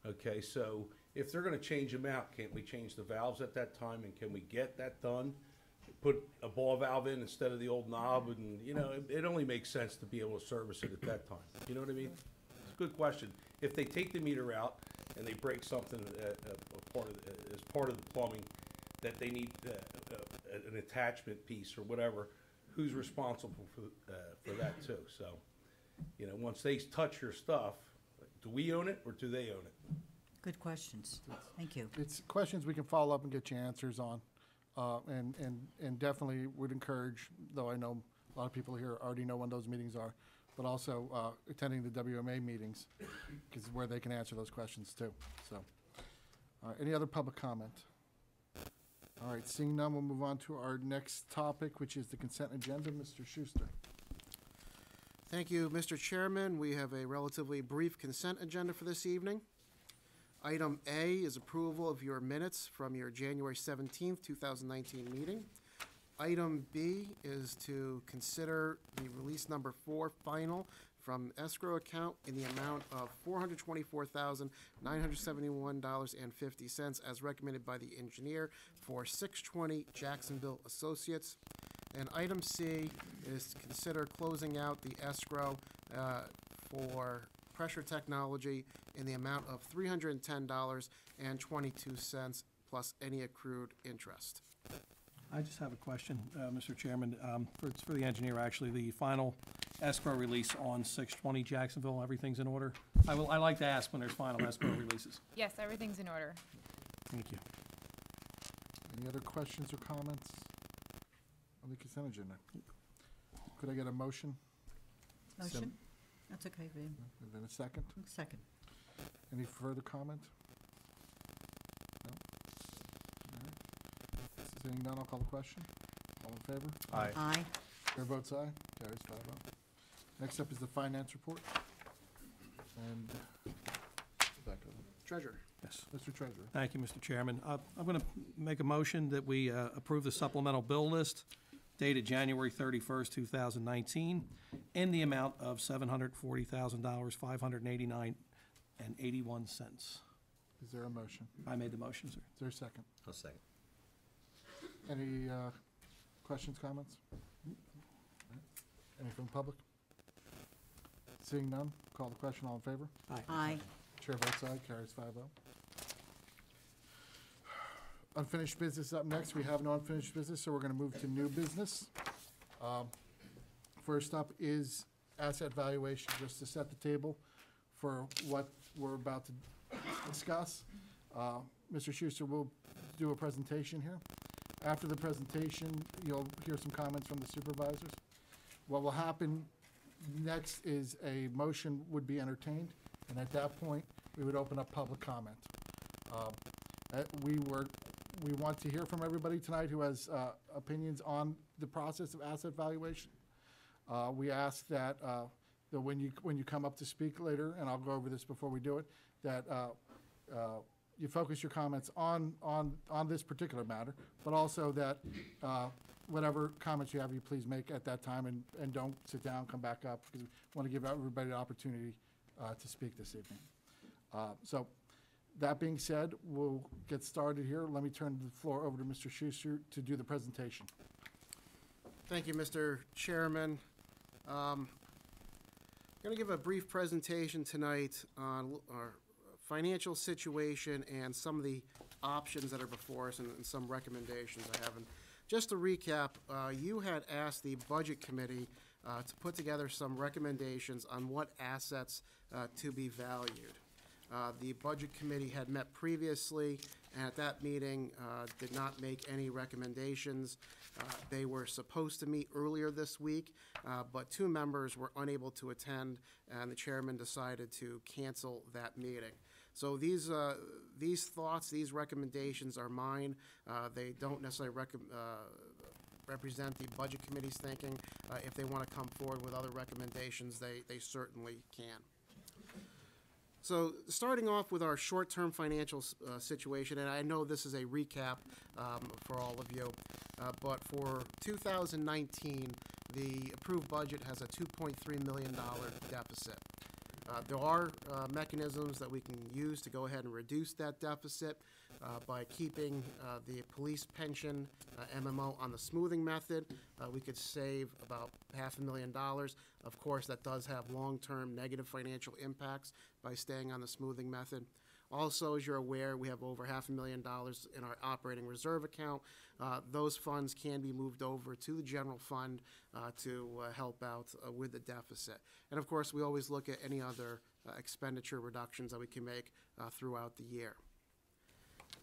Okay, so if they're going to change them out, can't we change the valves at that time, and can we get that done? Put a ball valve in instead of the old knob, and you know, it only makes sense to be able to service it at that time. You know what I mean? It's a good question. If they take the meter out and they break something as part of the plumbing that they need an attachment piece or whatever, who's responsible for that too? So, you know, once they touch your stuff, do we own it or do they own it? Good questions. Thank you. It's questions we can follow up and get you answers on. And definitely would encourage, though I know a lot of people here already know when those meetings are, but also attending the WMA meetings, because where they can answer those questions too. So, any other public comment? All right, seeing none, we'll move on to our next topic, which is the consent agenda. Mr. Schuster. Thank you, Mr. Chairman. We have a relatively brief consent agenda for this evening. Item A is approval of your minutes from your January 17th, 2019 meeting. Item B is to consider the release number 4 final from escrow account in the amount of $424,971.50 as recommended by the engineer for 620 Jacksonville Associates. And item C is to consider closing out the escrow for Pressure Technology in the amount of $310.22 plus any accrued interest. I just have a question, Mr. Chairman. It's for the engineer, actually. The final escrow release on 620 Jacksonville, everything's in order? I like to ask when there's final escrow releases. Yes, everything's in order. Thank you. Any other questions or comments on the consent agenda? Could I get a motion? Motion? That's okay, Vin. And then a second? Second. Any further comment? No? All right. Seeing none, I'll call the question. All in favor? Aye. Aye. Chair votes aye. Carries 5-0. Next up is the finance report. And back over. Treasurer. Yes. Mr. Treasurer. Thank you, Mr. Chairman. I'm going to make a motion that we approve the supplemental bill list dated January 31st, 2019, in the amount of $740,589.81. Is there a motion? I made the motion, sir. Is there a second? I'll second. Any questions, comments? Any from the public? Seeing none, call the question. All in favor? Aye. Aye. Chair votes aye. Carries 5-0. Unfinished business up next. We have no unfinished business, so we're going to move to new business. First up is asset valuation, just to set the table for what we're about to discuss. Mr. Schuster will do a presentation here, After the presentation, you'll hear some comments from the supervisors. What will happen next is a motion would be entertained, and at that point, we would open up public comment. We want to hear from everybody tonight who has opinions on the process of asset valuation. We ask that when you come up to speak later, and I'll go over this before we do it, that you focus your comments on this particular matter, but also that whatever comments you have, you please make at that time, and don't sit down, come back up, because we want to give everybody the opportunity to speak this evening. So that being said, we'll get started here. Let me turn the floor over to Mr. Schuster to do the presentation. Thank you, Mr. Chairman. I'm going to give a brief presentation tonight on our financial situation and some of the options that are before us and some recommendations I have. And just to recap, you had asked the Budget Committee to put together some recommendations on what assets to be valued. The Budget Committee had met previously, and at that meeting did not make any recommendations. They were supposed to meet earlier this week, but 2 members were unable to attend, and the chairman decided to cancel that meeting. So these thoughts, these recommendations are mine. They don't necessarily represent the Budget Committee's thinking. If they want to come forward with other recommendations, they certainly can. So starting off with our short-term financial situation, and I know this is a recap for all of you, but for 2019, the approved budget has a $2.3 million deficit. There are mechanisms that we can use to go ahead and reduce that deficit by keeping the police pension MMO on the smoothing method. We could save about $500,000. Of course, that does have long-term negative financial impacts by staying on the smoothing method. Also, as you're aware, we have over $500,000 in our operating reserve account. Those funds can be moved over to the general fund to help out with the deficit. And of course, we always look at any other expenditure reductions that we can make throughout the year.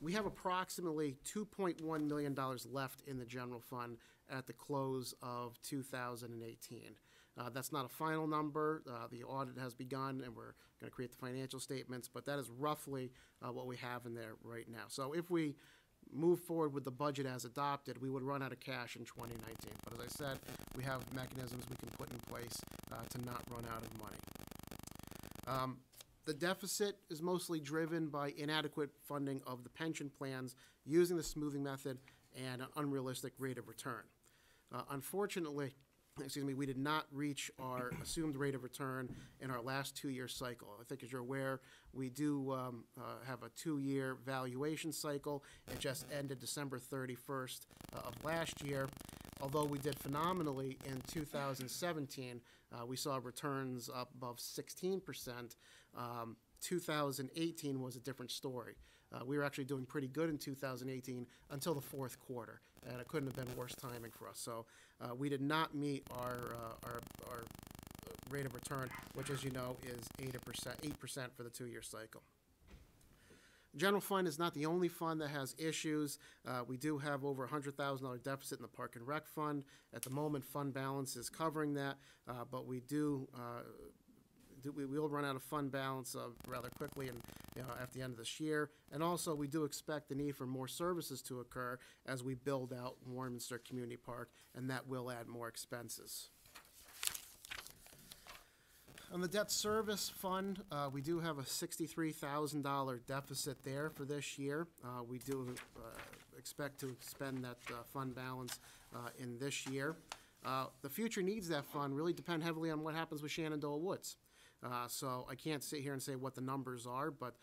We have approximately $2.1 million left in the general fund at the close of 2018. That's not a final number. The audit has begun, and we're going to create the financial statements, but that is roughly what we have in there right now. So if we move forward with the budget as adopted, we would run out of cash in 2019. But as I said, we have mechanisms we can put in place to not run out of money. The deficit is mostly driven by inadequate funding of the pension plans using the smoothing method and an unrealistic rate of return. Unfortunately, we did not reach our assumed rate of return in our last 2-year cycle. I think as you're aware, we do have a 2-year valuation cycle. It just ended December 31st of last year. Although we did phenomenally in 2017, we saw returns up above 16%. 2018 was a different story. We were actually doing pretty good in 2018 until the 4th quarter, and it couldn't have been worse timing for us. So we did not meet our rate of return, which, as you know, is 8% for the 2-year cycle. General fund is not the only fund that has issues. We do have over $100,000 deficit in the Park and Rec fund. At the moment, fund balance is covering that, but we will run out of fund balance rather quickly and at the end of this year. And also, we do expect the need for more services to occur as we build out Warminster Community Park, and that will add more expenses. On the debt service fund, we do have a $63,000 deficit there for this year. We do expect to spend that fund balance in this year. The future needs of that fund really depend heavily on what happens with Shenandoah Woods. So I can't sit here and say what the numbers are, but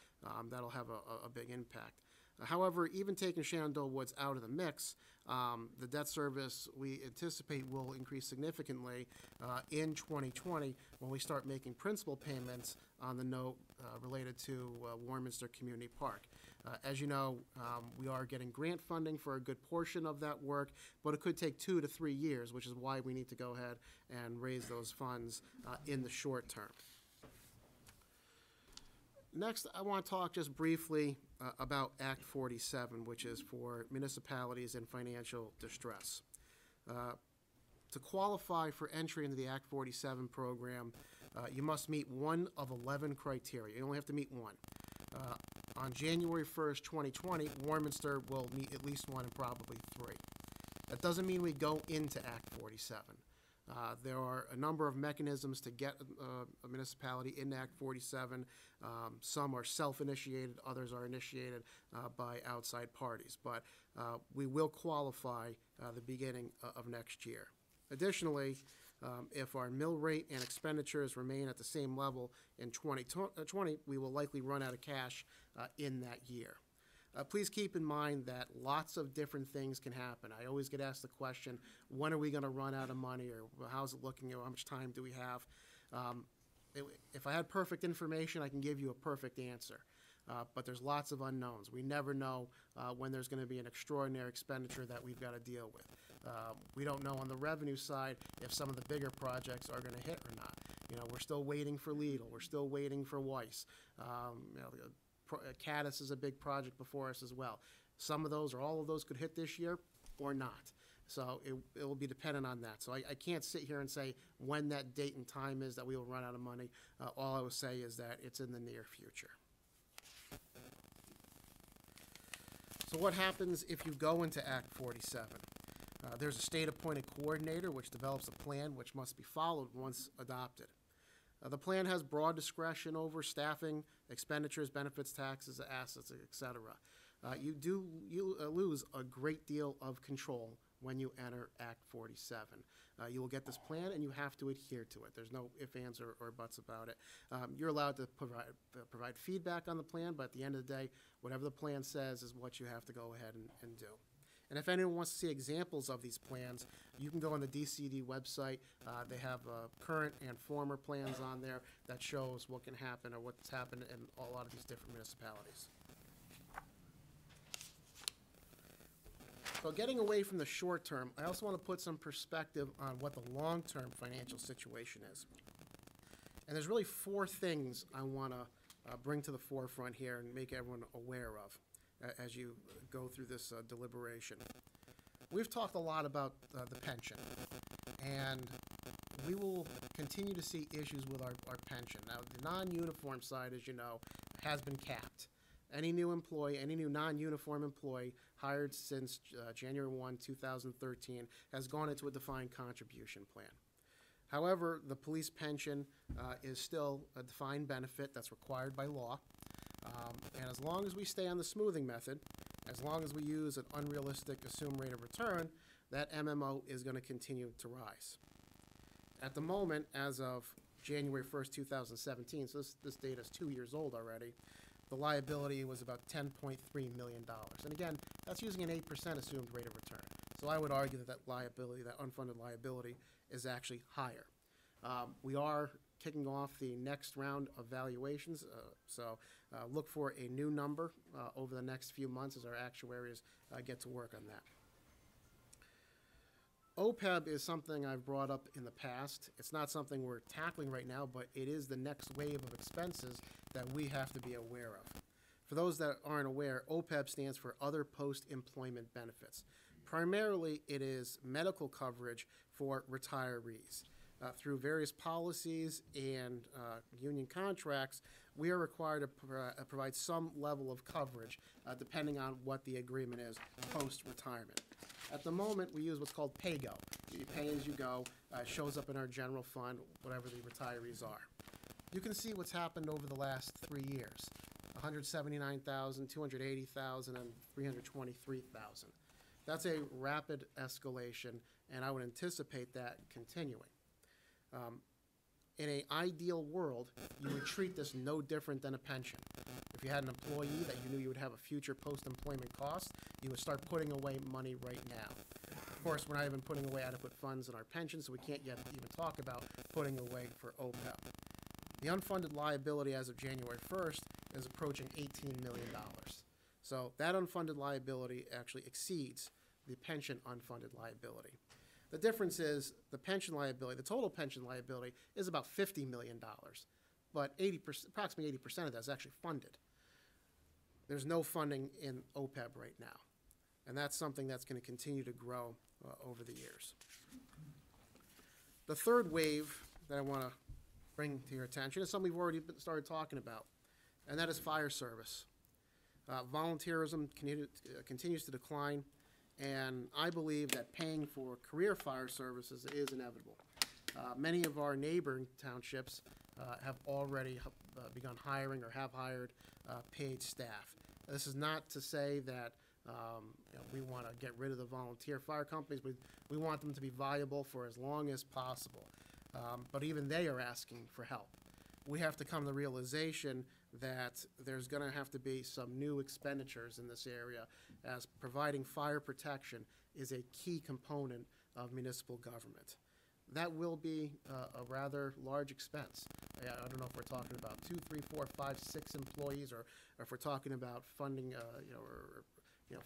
that'll have a big impact. However, even taking Shenandoah Woods out of the mix, the debt service we anticipate will increase significantly in 2020 when we start making principal payments on the note related to Warminster Community Park. As you know, we are getting grant funding for a good portion of that work, but it could take 2 to 3 years, which is why we need to go ahead and raise those funds in the short term. Next, I want to talk just briefly about Act 47, which is for municipalities in financial distress. To qualify for entry into the Act 47 program, you must meet one of 11 criteria. You only have to meet one. On January 1st, 2020, Warminster will meet at least one and probably three. That doesn't mean we go into Act 47. There are a number of mechanisms to get a municipality in Act 47. Some are self-initiated, others are initiated by outside parties. But we will qualify the beginning of next year. Additionally, if our mill rate and expenditures remain at the same level in 2020, we will likely run out of cash in that year. Please keep in mind that lots of different things can happen. I always get asked the question, when are we going to run out of money, or how's it looking, how much time do we have? If I had perfect information, I can give you a perfect answer. But there's lots of unknowns. We never know when there's going to be an extraordinary expenditure that we've got to deal with. We don't know on the revenue side if some of the bigger projects are going to hit or not. You know, we're still waiting for Lidl. We're still waiting for Weiss. Caddis is a big project before us as well. Some of those or all of those could hit this year or not. So it will be dependent on that. So I can't sit here and say when that date and time is that we will run out of money. All I will say is that it's in the near future. So what happens if you go into Act 47? There's a state-appointed coordinator which develops a plan which must be followed once adopted. The plan has broad discretion over staffing, expenditures, benefits, taxes, assets, etc. You lose a great deal of control when you enter Act 47. You will get this plan and you have to adhere to it. There's no ifs, ands, or buts about it. You're allowed to provide feedback on the plan, but at the end of the day, whatever the plan says is what you have to go ahead and do. And if anyone wants to see examples of these plans, you can go on the DCD website. They have current and former plans on there that shows what can happen or what's happened in a lot of these different municipalities. So getting away from the short term, I also want to put some perspective on what the long-term financial situation is. And there's really four things I want to bring to the forefront here and make everyone aware of as you go through this deliberation. We've talked a lot about the pension, and we will continue to see issues with our pension. Now, the non-uniform side, as you know, has been capped. Any new employee, any new non-uniform employee hired since January 1, 2013 has gone into a defined contribution plan. However, the police pension is still a defined benefit that's required by law. And as long as we stay on the smoothing method, as long as we use an unrealistic assumed rate of return, that MMO is going to continue to rise. At the moment, as of January 1st, 2017, so this data is 2 years old already, the liability was about $10.3 million. And again, that's using an 8% assumed rate of return. So I would argue that that liability, that unfunded liability, is actually higher. We are kicking off the next round of valuations, so look for a new number over the next few months as our actuaries get to work on that. OPEB is something I've brought up in the past. It's not something we're tackling right now, but it is the next wave of expenses that we have to be aware of. For those that aren't aware, OPEB stands for Other Post-Employment Benefits. Primarily, it is medical coverage for retirees. Through various policies and union contracts, we are required to provide some level of coverage depending on what the agreement is post-retirement. At the moment, we use what's called pay-go. You pay as you go, shows up in our general fund, whatever the retirees are. You can see what's happened over the last 3 years, 179,000, 280,000, and 323,000. That's a rapid escalation, and I would anticipate that continuing. In an ideal world, you would treat this no different than a pension. If you had an employee that you knew you would have a future post-employment cost, you would start putting away money right now. Of course, we're not even putting away adequate funds in our pension, so we can't yet even talk about putting away for OPEB. The unfunded liability as of January 1st is approaching $18 million. So that unfunded liability actually exceeds the pension unfunded liability. The difference is the pension liability, the total pension liability is about $50 million. but approximately 80% of that is actually funded. There's no funding in OPEB right now, and that's something that's going to continue to grow over the years. The third wave that I want to bring to your attention is something we've already started talking about, and that is fire service. Volunteerism continues to decline, and I believe that paying for career fire services is inevitable. Many of our neighboring townships have already begun hiring or have hired paid staff. This is not to say that we want to get rid of the volunteer fire companies. We want them to be viable for as long as possible. But even they are asking for help. We have to come to the realization that there's going to have to be some new expenditures in this area, as providing fire protection is a key component of municipal government. That will be a rather large expense. I don't know if we're talking about 2, 3, 4, 5, 6 employees, or if we're talking about funding,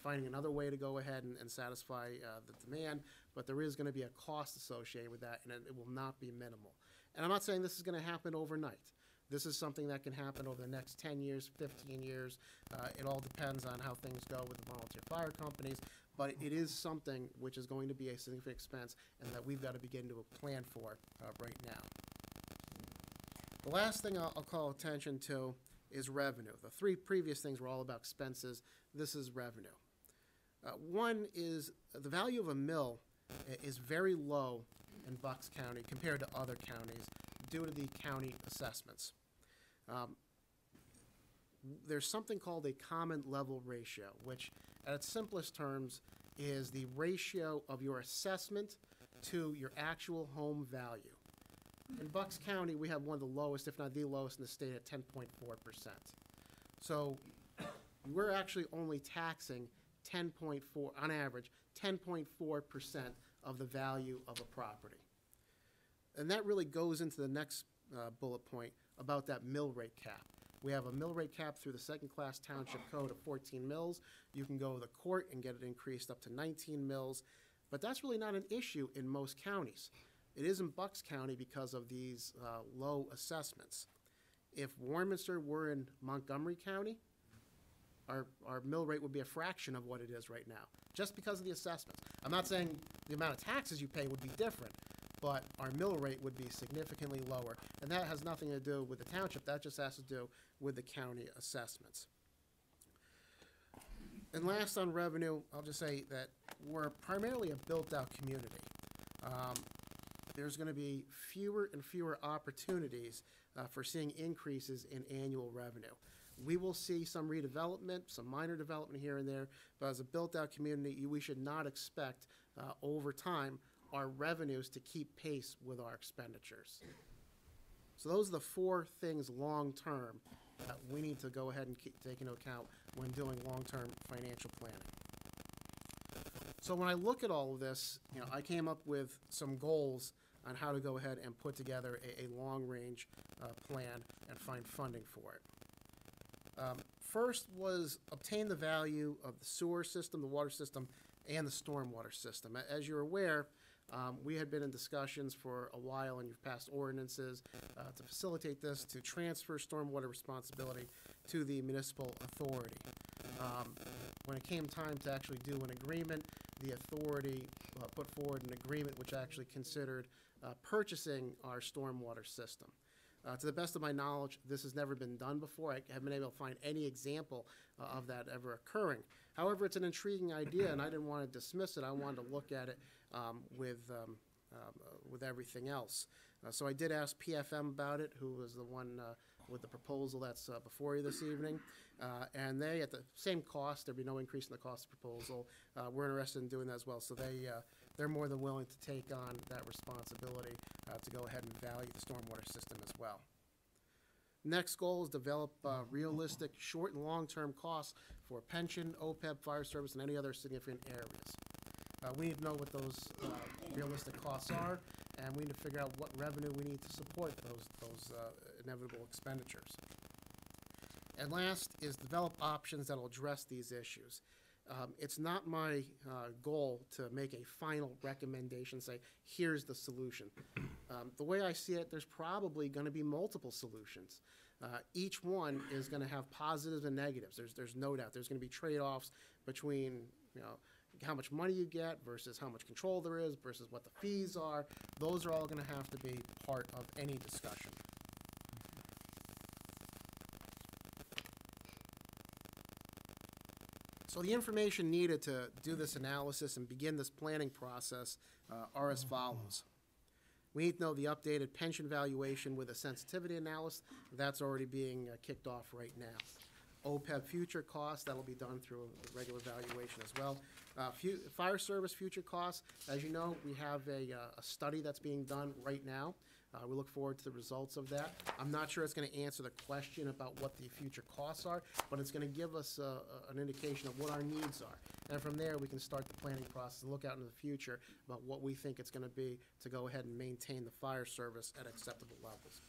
finding another way to go ahead and satisfy the demand. But there is going to be a cost associated with that, and it will not be minimal. And I'm not saying this is going to happen overnight. This is something that can happen over the next 10 years, 15 years. It all depends on how things go with the volunteer fire companies. But it is something which is going to be a significant expense and that we've got to begin to plan for right now. The last thing I'll call attention to is revenue. The three previous things were all about expenses. This is revenue. One is the value of a mill is very low in Bucks County compared to other counties due to the county assessments. There's something called a common level ratio, which at its simplest terms is the ratio of your assessment to your actual home value. In Bucks County, we have one of the lowest, if not the lowest in the state, at 10.4%. So we're actually only taxing 10.4, on average, 10.4% of the value of a property. And that really goes into the next bullet point about that mill rate cap. We have a mill rate cap through the second-class township code of 14 mills. You can go to the court and get it increased up to 19 mills, but that's really not an issue in most counties. It is in Bucks County because of these low assessments. If Warminster were in Montgomery County, our mill rate would be a fraction of what it is right now, just because of the assessments. I'm not saying the amount of taxes you pay would be different, but our mill rate would be significantly lower. And that has nothing to do with the township. That just has to do with the county assessments. And last on revenue, I'll just say that we're primarily a built-out community. There's going to be fewer and fewer opportunities for seeing increases in annual revenue. We will see some redevelopment, some minor development here and there, but as a built-out community, we should not expect over time our revenues to keep pace with our expenditures. So those are the four things long-term that we need to go ahead and take into account when doing long-term financial planning. So when I look at all of this, I came up with some goals on how to go ahead and put together a long-range plan and find funding for it. First was obtain the value of the sewer system, the water system, and the stormwater system. As you're aware, we had been in discussions for a while, and you've passed ordinances to facilitate this, to transfer stormwater responsibility to the municipal authority. When it came time to actually do an agreement, the authority put forward an agreement which actually considered purchasing our stormwater system. To the best of my knowledge, this has never been done before. I haven't been able to find any example of that ever occurring. However, it's an intriguing idea, and I didn't want to dismiss it. I wanted to look at it with everything else. So I did ask PFM about it, who was the one with the proposal that's before you this evening. And they, at the same cost, there'd be no increase in the cost of the proposal. We're interested in doing that as well. So they're more than willing to take on that responsibility to go ahead and value the stormwater system as well. Next goal is develop realistic short and long-term costs for pension, OPEB, fire service, and any other significant areas. We need to know what those realistic costs are, and we need to figure out what revenue we need to support those inevitable expenditures. And last is develop options that will address these issues. It's not my goal to make a final recommendation, say, here's the solution. The way I see it, there's probably going to be multiple solutions. Each one is going to have positives and negatives. There's no doubt. There's going to be trade-offs between, how much money you get versus how much control there is versus what the fees are. Those are all going to have to be part of any discussion. So the information needed to do this analysis and begin this planning process are as follows. We need to know the updated pension valuation with a sensitivity analysis. That's already being kicked off right now. OPEB future costs, that'll be done through a regular valuation as well. Fire service future costs, as you know, we have a study that's being done right now. We look forward to the results of that. I'm not sure it's going to answer the question about what the future costs are, but it's going to give us an indication of what our needs are. And from there, we can start the planning process and look out into the future about what we think it's going to be to go ahead and maintain the fire service at acceptable levels.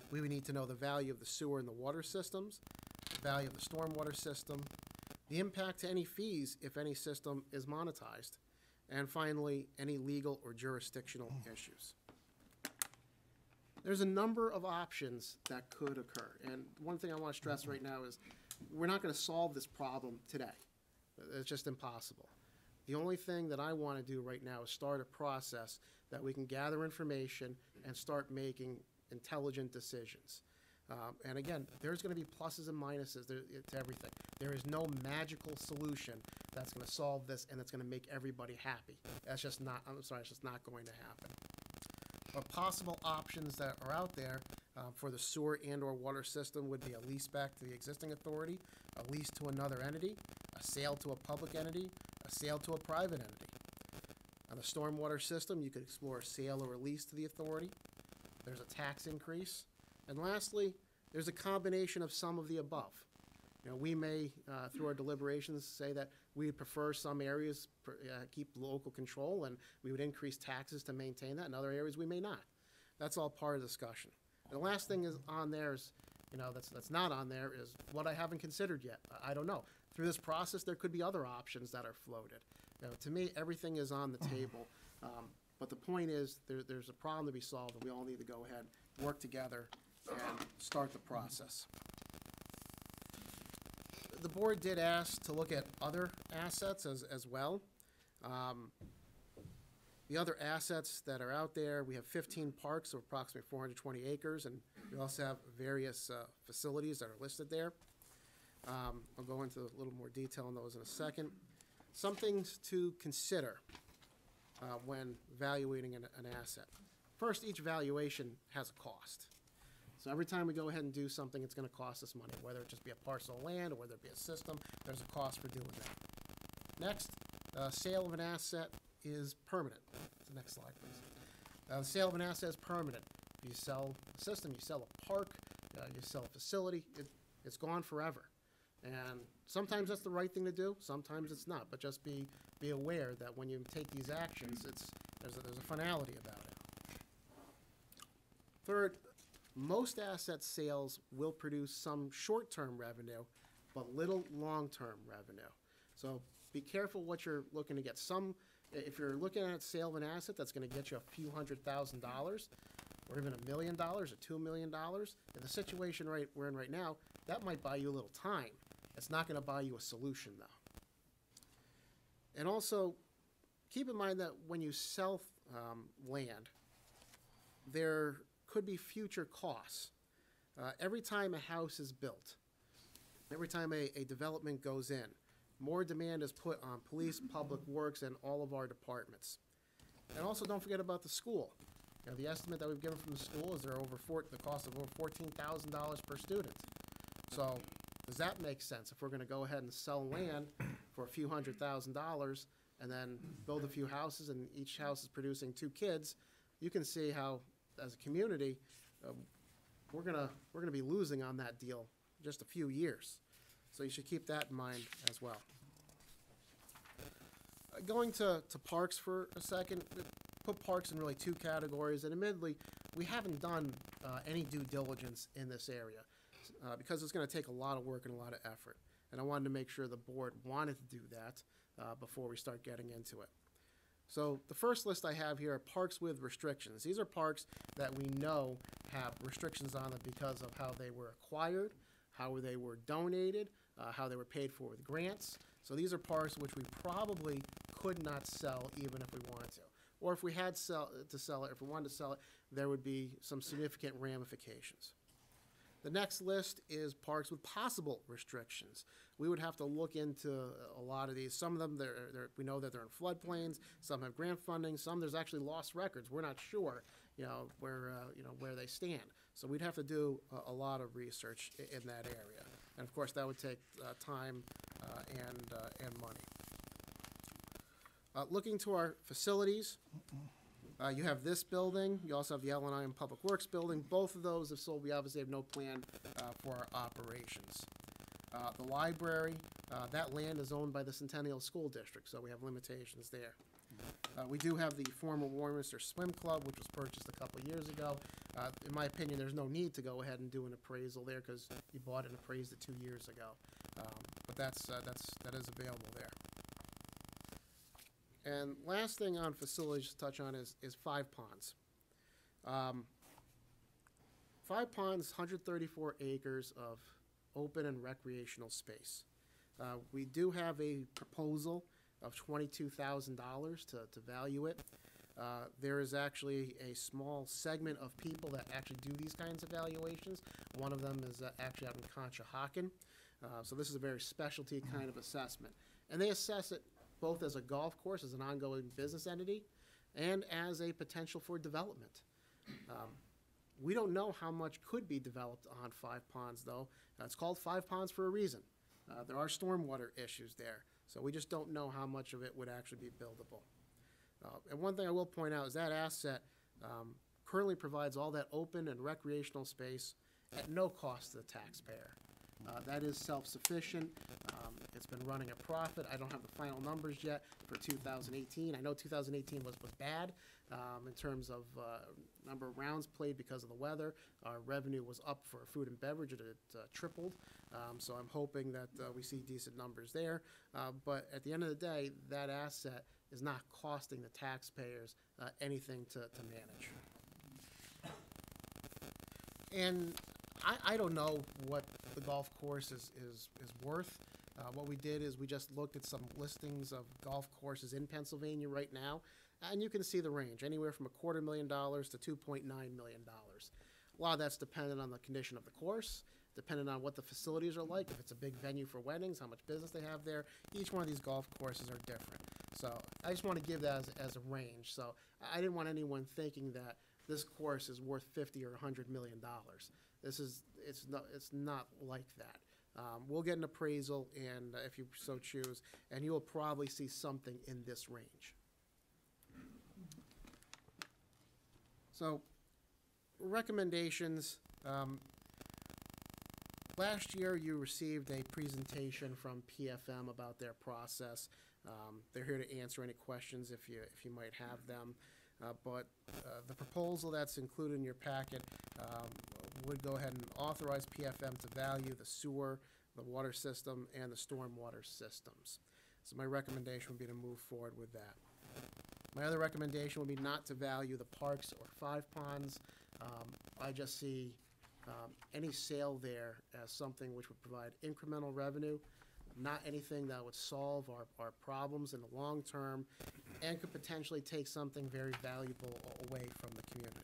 We would need to know the value of the sewer and the water systems, the value of the stormwater system, the impact to any fees if any system is monetized, and finally, any legal or jurisdictional issues. There's a number of options that could occur, and one thing I want to stress right now is we're not going to solve this problem today. It's just impossible. The only thing that I want to do right now is start a process that we can gather information and start making intelligent decisions. And again, there's going to be pluses and minuses to everything. There is no magical solution that's going to solve this and that's going to make everybody happy. That's just not, I'm sorry, it's just not going to happen. But possible options that are out there for the sewer and or water system would be a lease back to the existing authority, a lease to another entity, a sale to a public entity, a sale to a private entity. On the stormwater system, you could explore a sale or a lease to the authority. There's a tax increase. And lastly, there's a combination of some of the above. We may, through our deliberations, say that we would prefer some areas keep local control and we would increase taxes to maintain that. In other areas, we may not. That's all part of the discussion. And the last thing is on there is, that's not on there is what I haven't considered yet. I don't know. Through this process, there could be other options that are floated. To me, everything is on the table. But the point is, there's a problem to be solved, and we all need to go ahead, work together, and start the process. The board did ask to look at other assets as well. The other assets that are out there, we have 15 parks of approximately 420 acres, and we also have various facilities that are listed there. I'll go into a little more detail on those in a second. Some things to consider when evaluating an asset. First, each valuation has a cost. So every time we go ahead and do something, it's going to cost us money, whether it just be a parcel of land or whether it be a system, there's a cost for doing that. Next, sale of an asset is permanent. The next slide, please. The sale of an asset is permanent. If you sell a system, you sell a park, you sell a facility, it's gone forever. And sometimes that's the right thing to do, sometimes it's not, but just be aware that when you take these actions, there's a finality about it. Third, most asset sales will produce some short-term revenue, but little long-term revenue. So be careful what you're looking to get. If you're looking at a sale of an asset that's going to get you a few $100,000, or even $1 million or $2 million, in the situation we're in right now, that might buy you a little time. It's not going to buy you a solution, though. And also, keep in mind that when you sell land, there could be future costs. Every time a house is built, every time a development goes in, more demand is put on police, public works, and all of our departments. And also, don't forget about the school. The estimate that we've given from the school is the cost of over $14,000 per student. So, does that make sense? If we're going to go ahead and sell land for a few $100,000 and then build a few houses, and each house is producing 2 kids, you can see how, as a community, we're gonna be losing on that deal in just a few years. So you should keep that in mind as well. Going to parks for a second, put parks in really 2 categories, and admittedly, we haven't done any due diligence in this area because it's going to take a lot of work and a lot of effort. And I wanted to make sure the board wanted to do that before we start getting into it. So the first list I have here are parks with restrictions. These are parks that we know have restrictions on them because of how they were acquired, how they were donated, how they were paid for with grants. So these are parks which we probably could not sell even if we wanted to. Or if we had to sell it, if we wanted to sell it, there would be some significant ramifications. The next list is parks with possible restrictions. We would have to look into a lot of these. Some of them, we know that they're in floodplains. Some have grant funding. Some there's actually lost records. We're not sure, where they stand. So we'd have to do a lot of research in that area, and of course that would take time and money. Looking to our facilities. You have this building. You also have the L&I and Public Works building. Both of those, if sold, we obviously have no plan for our operations. The library, that land is owned by the Centennial School District, so we have limitations there. We do have the former Warminster Swim Club, which was purchased a couple years ago. In my opinion, there's no need to go ahead and do an appraisal there because you bought it and appraised it 2 years ago. But that is available there. And last thing on facilities to touch on is Five Ponds. Five Ponds, 134 acres of open and recreational space. We do have a proposal of $22,000 to value it. There is actually a small segment of people that actually do these kinds of valuations. One of them is actually out in Conshohocken. So this is a very specialty kind of assessment. And they assess it both as a golf course, as an ongoing business entity, and as a potential for development. We don't know how much could be developed on Five Ponds, though. It's called Five Ponds for a reason. There are stormwater issues there, so we just don't know how much of it would actually be buildable. And one thing I will point out is that asset currently provides all that open and recreational space at no cost to the taxpayer. That is self-sufficient. It's been running a profit. I don't have the final numbers yet for 2018. I know 2018 was bad in terms of number of rounds played because of the weather. Our revenue was up for food and beverage. It tripled. So I'm hoping that we see decent numbers there. But at the end of the day, that asset is not costing the taxpayers anything to manage. And I don't know what the golf course is worth. What we did is we just looked at some listings of golf courses in Pennsylvania right now, and you can see the range, anywhere from $250,000 to $2.9 million. A lot of that's dependent on the condition of the course, dependent on what the facilities are like, if it's a big venue for weddings, how much business they have there. Each one of these golf courses are different. So I just want to give that as a range. So I didn't want anyone thinking that this course is worth $50 or $100 million. It's not like that. We'll get an appraisal, and if you so choose, and you will probably see something in this range. So, recommendations. Last year, you received a presentation from PFM about their process. They're here to answer any questions if you might have them. But the proposal that's included in your packet would go ahead and authorize PFM to value the sewer, the water system, and the stormwater systems. So my recommendation would be to move forward with that. My other recommendation would be not to value the parks or Five Ponds. I just see any sale there as something which would provide incremental revenue, not anything that would solve our problems in the long term, and could potentially take something very valuable away from the community.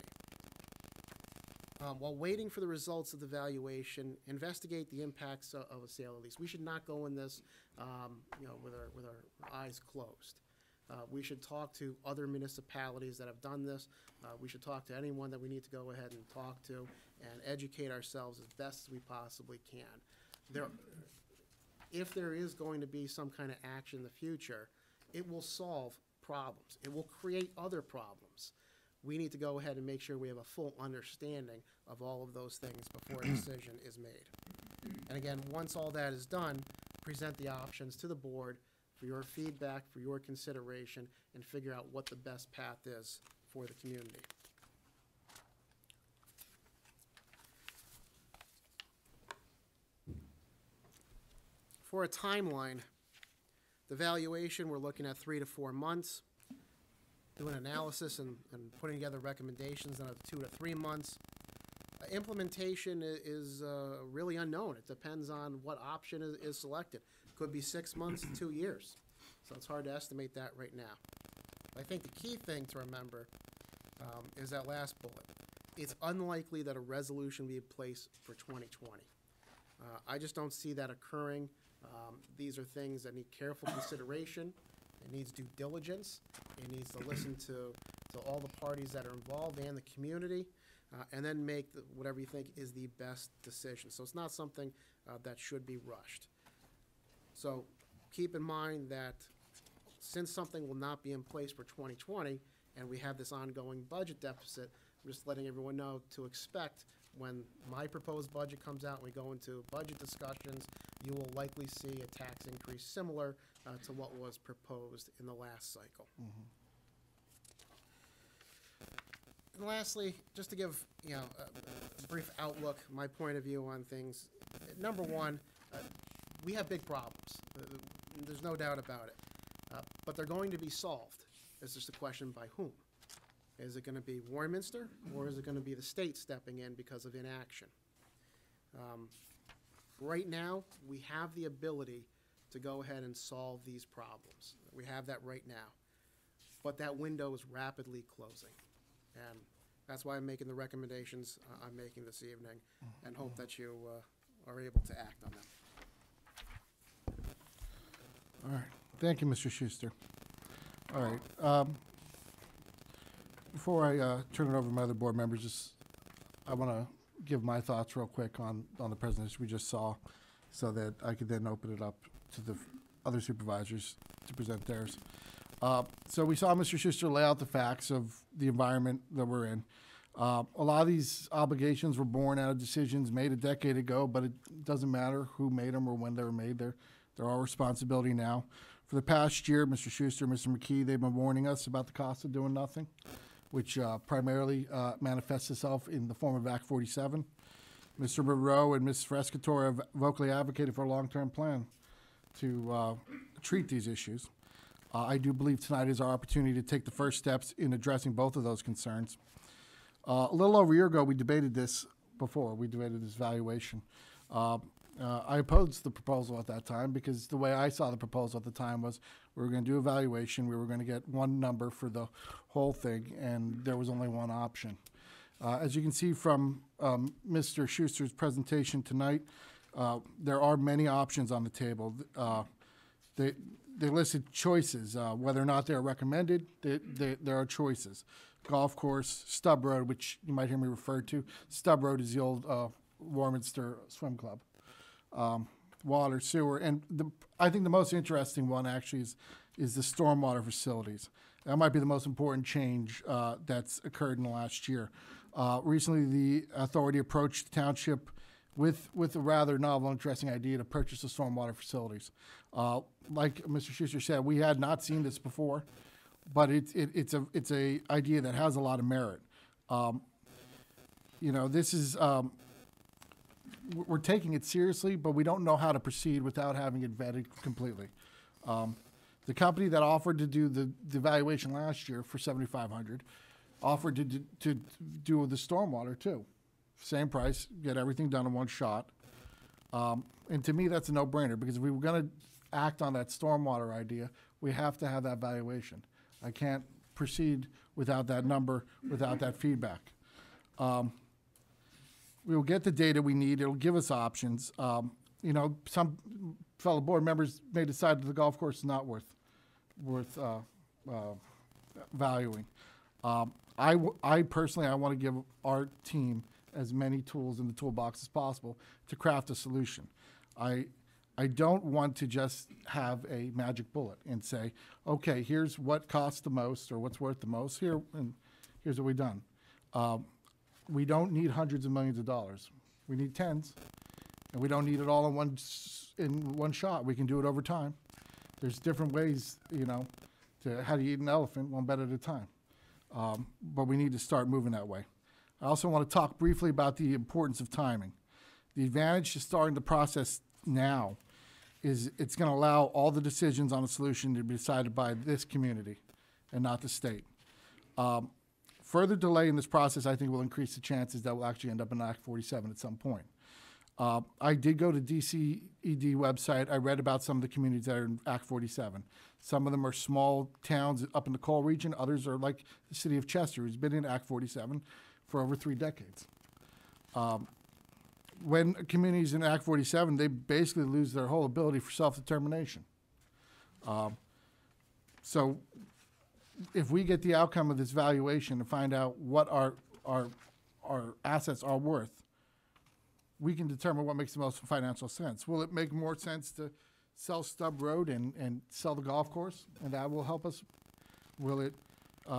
While waiting for the results of the valuation, investigate the impacts of a sale lease. We should not go in this, with our eyes closed. We should talk to other municipalities that have done this. We should talk to anyone that we need to go ahead and talk to and educate ourselves as best as we possibly can. If there is going to be some kind of action in the future, it will solve problems. It will create other problems. We need to go ahead and make sure we have a full understanding of all of those things before a decision is made. And again, once all that is done, present the options to the board for your feedback, for your consideration, and figure out what the best path is for the community. For a timeline, the valuation, we're looking at 3 to 4 months. Doing analysis and putting together recommendations, another 2 to 3 months. Implementation is really unknown. It depends on what option is selected. Could be 6 months to 2 years. So it's hard to estimate that right now. I think the key thing to remember is that last bullet. It's unlikely that a resolution will be in place for 2020. I just don't see that occurring. These are things that need careful consideration. It needs due diligence. It needs to listen to all the parties that are involved and the community, and then make whatever you think is the best decision. So it's not something that should be rushed. So keep in mind that since something will not be in place for 2020, and we have this ongoing budget deficit, I'm just letting everyone know to expect when my proposed budget comes out and we go into budget discussions, you will likely see a tax increase similar to what was proposed in the last cycle. And lastly, just to give a brief outlook, my point of view on things. Number one, we have big problems. There's no doubt about it. But they're going to be solved. It's just a question by whom. Is it going to be Warminster, or is it going to be the state stepping in because of inaction? Right now, we have the ability to go ahead and solve these problems. We have that right now. But that window is rapidly closing. And that's why I'm making the recommendations I'm making this evening, and hope that you are able to act on them. All right. Thank you, Mr. Schuster. All right. Before I turn it over to my other board members, I want to give my thoughts real quick on the presentation we just saw, so that I could then open it up to the other supervisors to present theirs. So we saw Mr. Schuster lay out the facts of the environment that we're in. A lot of these obligations were born out of decisions made a decade ago, but it doesn't matter who made them or when they were made. They're our responsibility now. For the past year, Mr. Schuster, Mr. McKee, they've been warning us about the cost of doing nothing, which primarily manifests itself in the form of Act 47. Mr. Monroe and Ms. Frescatore have vocally advocated for a long-term plan to treat these issues. I do believe tonight is our opportunity to take the first steps in addressing both of those concerns. A little over a year ago, we debated this before. We debated this valuation. I opposed the proposal at that time because the way I saw the proposal at the time was we were going to do a valuation, we were going to get one number for the whole thing, and there was only one option. As you can see from Mr. Schuster's presentation tonight, there are many options on the table. They listed choices. Whether or not they're recommended, there are choices. Golf course, Stub Road, which you might hear me refer to. Stub Road is the old Warminster Swim Club. Water, sewer, and I think the most interesting one actually is the stormwater facilities. That might be the most important change that's occurred in the last year. Recently, the authority approached the township with a rather novel and interesting idea to purchase the stormwater facilities. Like Mr. Schuster said, we had not seen this before, but it's a idea that has a lot of merit. This is we're taking it seriously, but we don't know how to proceed without having it vetted completely. The company that offered to do the valuation last year for $7,500 offered to do the stormwater too. Same price, get everything done in one shot. And to me, that's a no-brainer, because if we were going to act on that stormwater idea, we have to have that valuation. I can't proceed without that number, without that feedback. We will get the data we need. It'll give us options. Some fellow board members may decide that the golf course is not worth valuing. I personally, I want to give our team as many tools in the toolbox as possible to craft a solution. I don't want to just have a magic bullet and say, okay, here's what costs the most or what's worth the most here, and here's what we've done. We don't need hundreds of millions of dollars. We need tens, and we don't need it all in one shot. We can do it over time. There's different ways, to how do you eat an elephant, one bite at a time. But we need to start moving that way. I also want to talk briefly about the importance of timing. The advantage to starting the process now is it's going to allow all the decisions on a solution to be decided by this community and not the state. Further delay in this process, I think, will increase the chances that we'll actually end up in Act 47 at some point. I did go to DCED website. I read about some of the communities that are in Act 47. Some of them are small towns up in the coal region. Others are like the city of Chester, who's been in Act 47 for over 3 decades. When communities in Act 47, they basically lose their whole ability for self-determination. So if we get the outcome of this valuation and find out what our assets are worth, we can determine what makes the most financial sense. Will it make more sense to sell Stubb Road and sell the golf course, and that will help us? Will it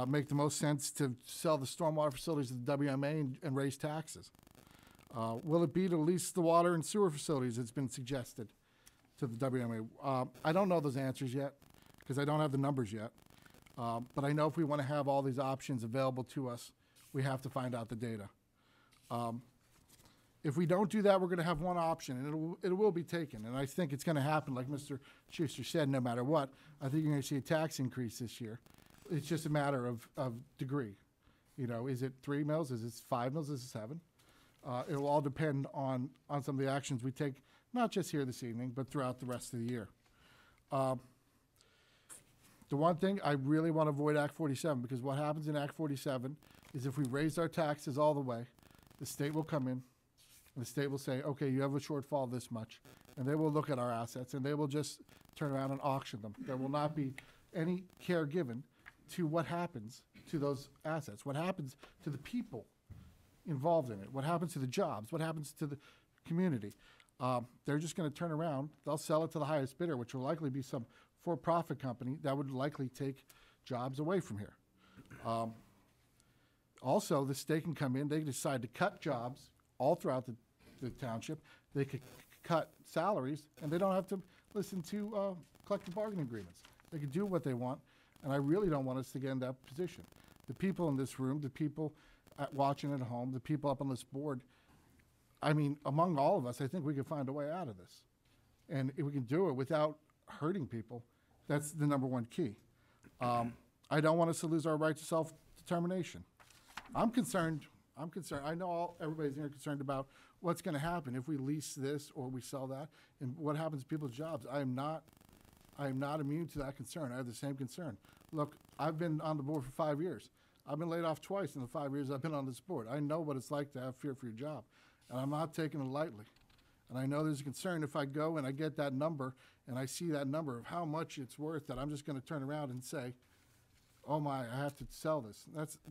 make the most sense to sell the stormwater facilities to the WMA and raise taxes? Will it be to lease the water and sewer facilities that's been suggested to the WMA? I don't know those answers yet because I don't have the numbers yet. But I know if we want to have all these options available to us, we have to find out the data. If we don't do that, we're going to have one option, and it will be taken. And I think it's going to happen, like Mr. Schuster said, no matter what. I think you're going to see a tax increase this year. It's just a matter of degree. You know, is it 3 mils? Is it 5 mils? Is it 7? It will all depend on some of the actions we take, not just here this evening, but throughout the rest of the year. The one thing, I really want to avoid Act 47, because what happens in Act 47 is if we raise our taxes all the way, the state will come in, and the state will say, okay, you have a shortfall of this much. And they will look at our assets, and they will just turn around and auction them. There will not be any care given to what happens to those assets, what happens to the people involved in it, what happens to the jobs, what happens to the community. They're just going to turn around, they'll sell it to the highest bidder, which will likely be some for-profit company that would likely take jobs away from here. Also, the state can come in, they can decide to cut jobs all throughout the township. They could cut salaries, and they don't have to listen to collective bargaining agreements. They can do what they want, and I really don't want us to get in that position. The people in this room, the people watching at home, the people up on this board, I mean, among all of us, I think we can find a way out of this. And if we can do it without hurting people, that's the #1 key. I don't want us to lose our right to self-determination. I'm concerned. I know everybody's here concerned about what's going to happen if we lease this or we sell that, and what happens to people's jobs. I am not immune to that concern. I have the same concern. Look, I've been on the board for 5 years. I've been laid off twice in the 5 years I've been on this board. I know what it's like to have fear for your job, and I'm not taking it lightly. And I know there's a concern if I go and I get that number and I see that number of how much it's worth, that I'm just going to turn around and say, oh my, I have to sell this.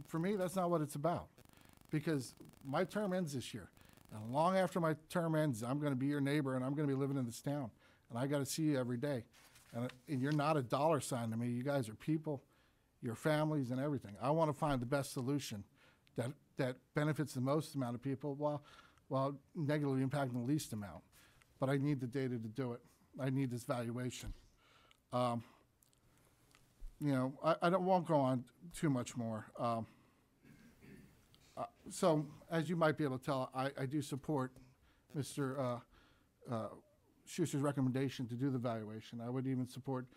For me, that's not what it's about, because my term ends this year. And long after my term ends, I'm going to be your neighbor, and I'm going to be living in this town, and I got to see you every day. And you're not a dollar sign to me. You guys are people, your families, and everything. I want to find the best solution that benefits the most amount of people while negatively impacting the least amount. But I need the data to do it. I need this valuation. I won't go on too much more. So, as you might be able to tell, I do support Mr. Schuster's recommendation to do the valuation. I would even support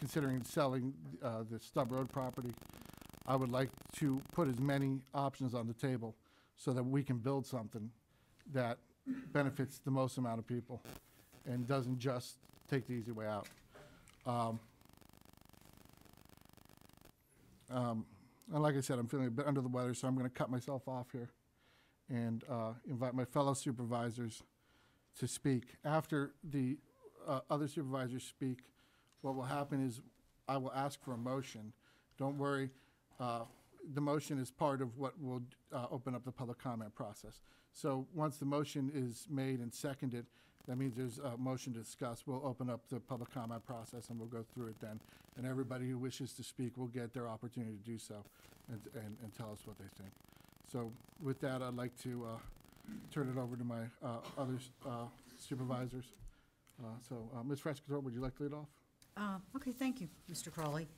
considering selling the Stubb Road property. I would like to put as many options on the table so that we can build something that benefits the most amount of people and doesn't just take the easy way out. And like I said, I'm feeling a bit under the weather, so I'm going to cut myself off here and invite my fellow supervisors to speak. After the other supervisors speak, what will happen is I will ask for a motion. Don't worry, the motion is part of what will open up the public comment process. So once the motion is made and seconded, that means there's a motion to discuss. We'll open up the public comment process and we'll go through it then. And everybody who wishes to speak will get their opportunity to do so and tell us what they think. So with that, I'd like to turn it over to my other supervisors. Ms. Frescatore, would you like to lead off? Okay, thank you, Mr. Crowley.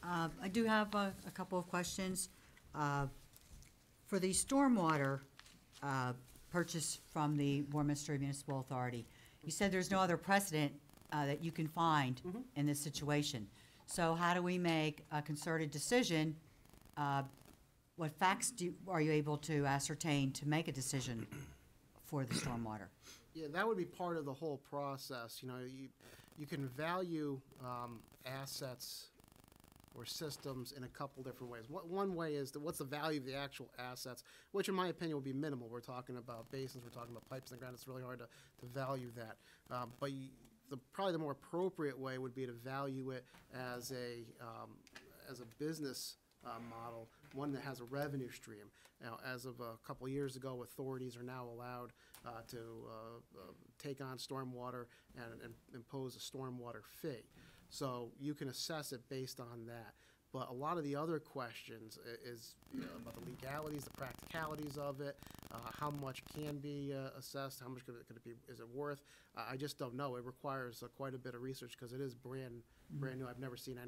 I do have a couple of questions. For the stormwater purchase from the Warminster Municipal Authority, You said there's no other precedent that you can find in this situation. So how do we make a concerted decision? What facts are you able to ascertain to make a decision for the stormwater? Yeah, that would be part of the whole process. You know, you can value assets or systems in a couple different ways. One way is what's the value of the actual assets, which in my opinion will be minimal. We're talking about basins, we're talking about pipes in the ground. It's really hard to value that. But probably the more appropriate way would be to value it as a business model, one that has a revenue stream. Now, as of a couple of years ago, authorities are now allowed to take on stormwater and impose a stormwater fee. So you can assess it based on that. But a lot of the other questions is about the legalities, the practicalities of it, how much can be assessed, how much could it be, is it worth? I just don't know. It requires quite a bit of research because it is brand new. I've never seen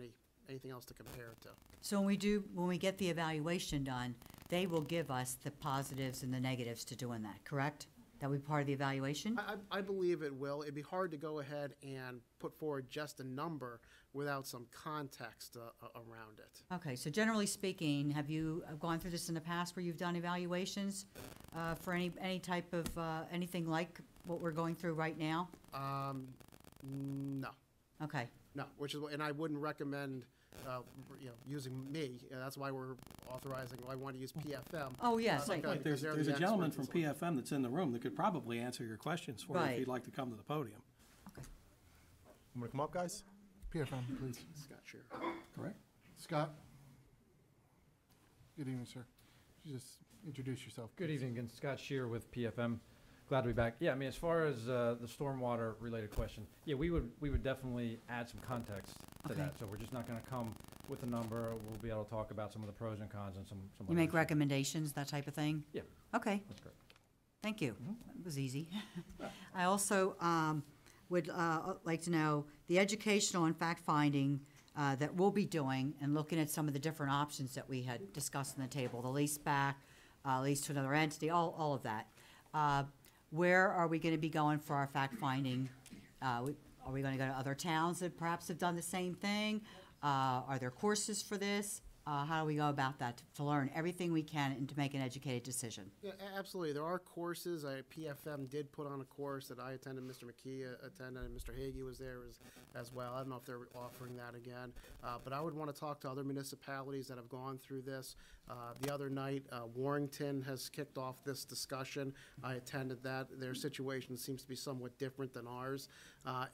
anything else to compare it to. So when we get the evaluation done, they will give us the positives and the negatives to doing that, correct? That would be part of the evaluation? I believe it will. It'd be hard to go ahead and put forward just a number without some context around it. Okay, so generally speaking, have you gone through this in the past where you've done evaluations for any type of, anything like what we're going through right now? No. Okay. No, and I wouldn't recommend using me. That's why we're authorizing. I want to use PFM. Oh, yes. There's a gentleman from PFM that's in the room that could probably answer your questions for you if you'd like to come to the podium. You want to come up, guys? PFM, please. Scott Shearer. Correct. Scott? Good evening, sir. Just introduce yourself. Good evening, again, Scott Shearer with PFM. Glad to be back. Yeah, I mean, as far as the stormwater related question, yeah, we would definitely add some context to that. So we're just not going to come with a number. We'll be able to talk about some of the pros and cons and some. You make recommendations, that type of thing? Yeah. Okay. That's great. Thank you. That was easy. I also would like to know the educational and fact-finding that we'll be doing and looking at some of the different options that we had discussed on the table, the lease back, lease to another entity, all of that. Where are we going to be going for our fact-finding? Are we going to go to other towns that perhaps have done the same thing? Are there courses for this? How do we go about that to learn everything we can and to make an educated decision? Yeah, absolutely. There are courses. PFM did put on a course that I attended, Mr. McKee attended, and Mr. Hagee was there as well. I don't know if they're offering that again. But I would want to talk to other municipalities that have gone through this. The other night, Warrington has kicked off this discussion. I attended that. Their situation seems to be somewhat different than ours.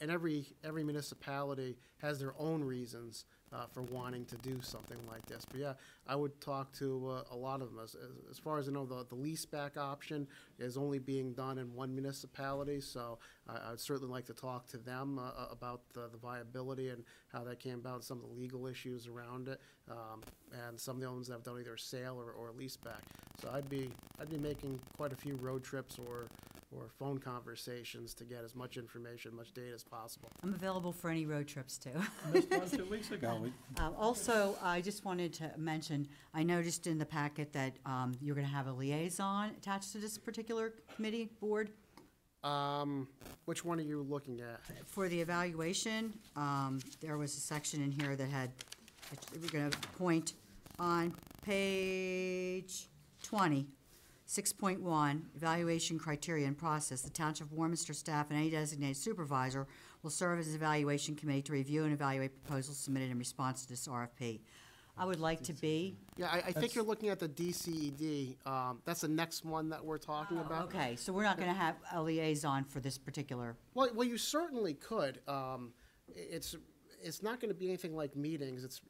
And every municipality has their own reasons for wanting to do something like this. But yeah, I would talk to a lot of them. As far as I know, the lease back option is only being done in one municipality, so I would certainly like to talk to them about the viability and how that came about, some of the legal issues around it, and some of the ones that have done either sale or lease back. So I'd be making quite a few road trips or phone conversations to get as much information, much data as possible. I'm available for any road trips, too. Missed one 2 weeks ago. Also, I just wanted to mention, I noticed in the packet that you're going to have a liaison attached to this particular committee board. Which one are you looking at? For the evaluation, there was a section in here that had, we're going to appoint on page 20. 6.1, evaluation criteria and process. The Township of Warminster staff and any designated supervisor will serve as an evaluation committee to review and evaluate proposals submitted in response to this RFP. I would like to be. Yeah, I think you're looking at the DCED. That's the next one that we're talking about. Okay, so we're not going to have a liaison for this particular. Well, you certainly could. It's not going to be anything like meetings.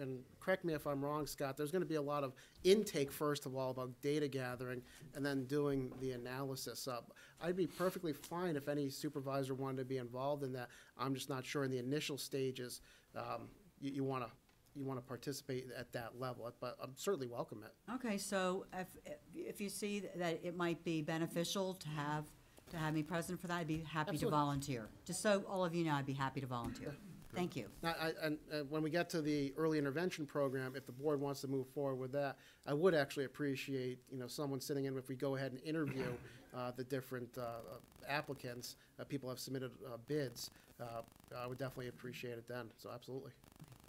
And correct me if I'm wrong, Scott, there's going to be a lot of intake, first of all, about data gathering, and then doing the analysis up. I'd be perfectly fine if any supervisor wanted to be involved in that. I'm just not sure in the initial stages you want to participate at that level, but I'm certainly welcome it. Okay, so if you see that it might be beneficial to have me present for that, I'd be happy to volunteer. Just so all of you know, I'd be happy to volunteer. Thank you. Now, and when we get to the early intervention program, if the board wants to move forward with that, I would actually appreciate, someone sitting in, if we go ahead and interview the different applicants, people have submitted bids, I would definitely appreciate it then, so absolutely.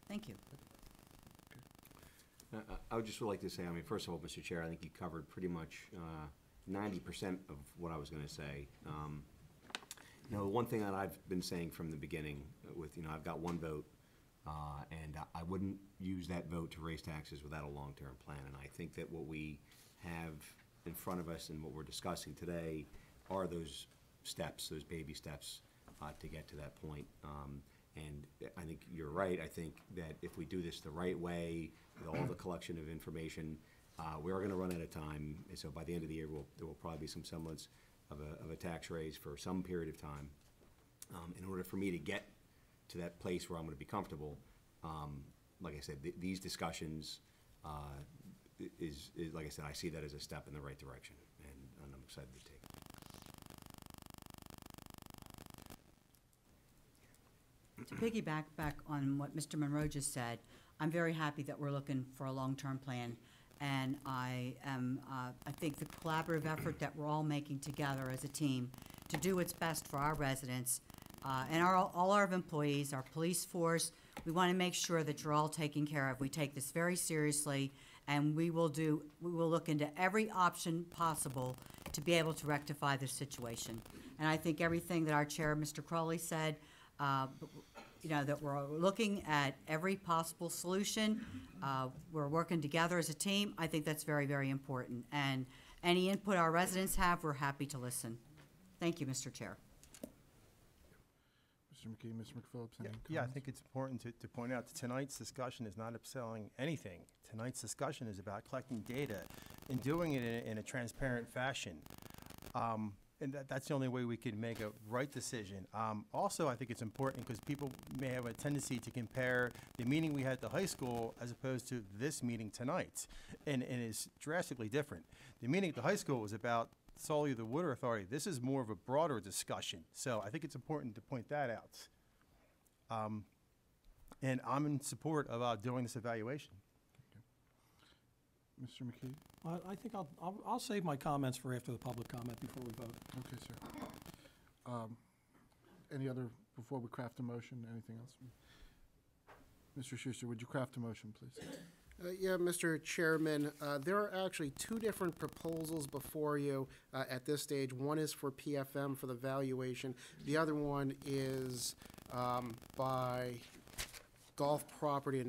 Thank you. I would just like to say, first of all, Mr. Chair, I think you covered pretty much 90% of what I was going to say. One thing that I've been saying from the beginning with, I've got one vote, and I wouldn't use that vote to raise taxes without a long-term plan. And I think that what we have in front of us and what we're discussing today are those steps, those baby steps to get to that point. And I think you're right. I think that if we do this the right way, with all the collection of information, we are going to run out of time. And so by the end of the year, there will probably be some semblance of a tax raise for some period of time. In order for me to get to that place where I'm going to be comfortable, like I said, these discussions is like I said, I see that as a step in the right direction, and I'm excited to take it. To piggyback back on what Mr. Monroe just said, I'm very happy that we're looking for a long-term plan, and I think the collaborative effort that we're all making together as a team to do what's best for our residents and all our employees, our police force, we want to make sure that you're all taken care of. We take this very seriously, and we will look into every option possible to be able to rectify this situation. And I think everything that our chair, Mr. Crowley, said, that we're looking at every possible solution. We're working together as a team. I think that's very, very important. And any input our residents have, we're happy to listen. Thank you, Mr. Chair. Mr. McKee, Mr. McPhillips, any Yeah, I comments? think it's important to point out that tonight's discussion is not upselling anything. Tonight's discussion is about collecting data and doing it in a transparent fashion. And that's the only way we can make a right decision. Also, I think it's important because people may have a tendency to compare the meeting we had at the high school as opposed to this meeting tonight, and it's drastically different. The meeting at the high school was about solely the Water Authority. This is more of a broader discussion, so I think it's important to point that out. And I'm in support of doing this evaluation. Mr. McKee? I think I'll save my comments for after the public comment before we vote. Okay, sir. Any other, before we craft a motion, anything else? Mr. Schuster, would you craft a motion, please? Yeah, Mr. Chairman, there are actually two different proposals before you at this stage. One is for PFM for the valuation. The other one is by golf property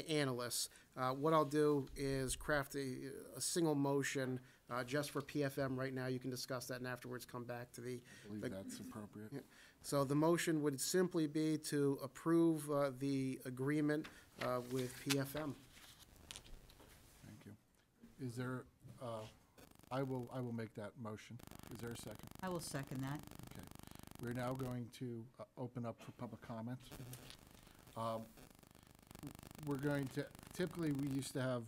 analysts. What I'll do is craft a single motion just for PFM right now. You can discuss that and afterwards come back to the... I believe that's appropriate. Yeah. So the motion would simply be to approve the agreement with PFM. Thank you. Is there, I will make that motion. Is there a second? I will second that. Okay. We're now going to open up for public comment. We're going to, typically we used to have,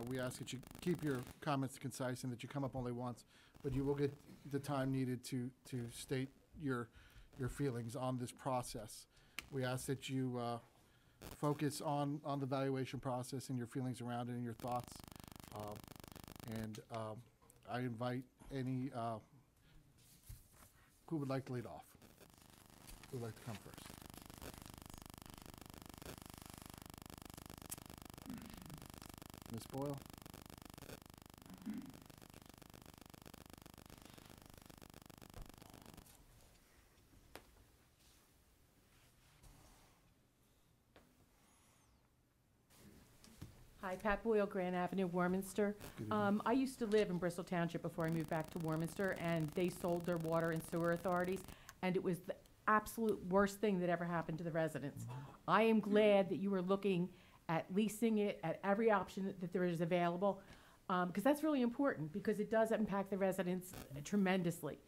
we ask that you keep your comments concise and that you come up only once, but you will get the time needed to state your feelings on this process. We ask that you focus on the valuation process and your feelings around it and your thoughts. I invite any, who would like to lead off? Who would like to come first? Ms. Boyle? Hi, Pat Boyle, Grand Avenue, Warminster. I used to live in Bristol Township before I moved back to Warminster, and they sold their water and sewer authorities, and it was the absolute worst thing that ever happened to the residents. I am glad that you are looking at leasing it, at every option that there is available, because that's really important, because it does impact the residents tremendously.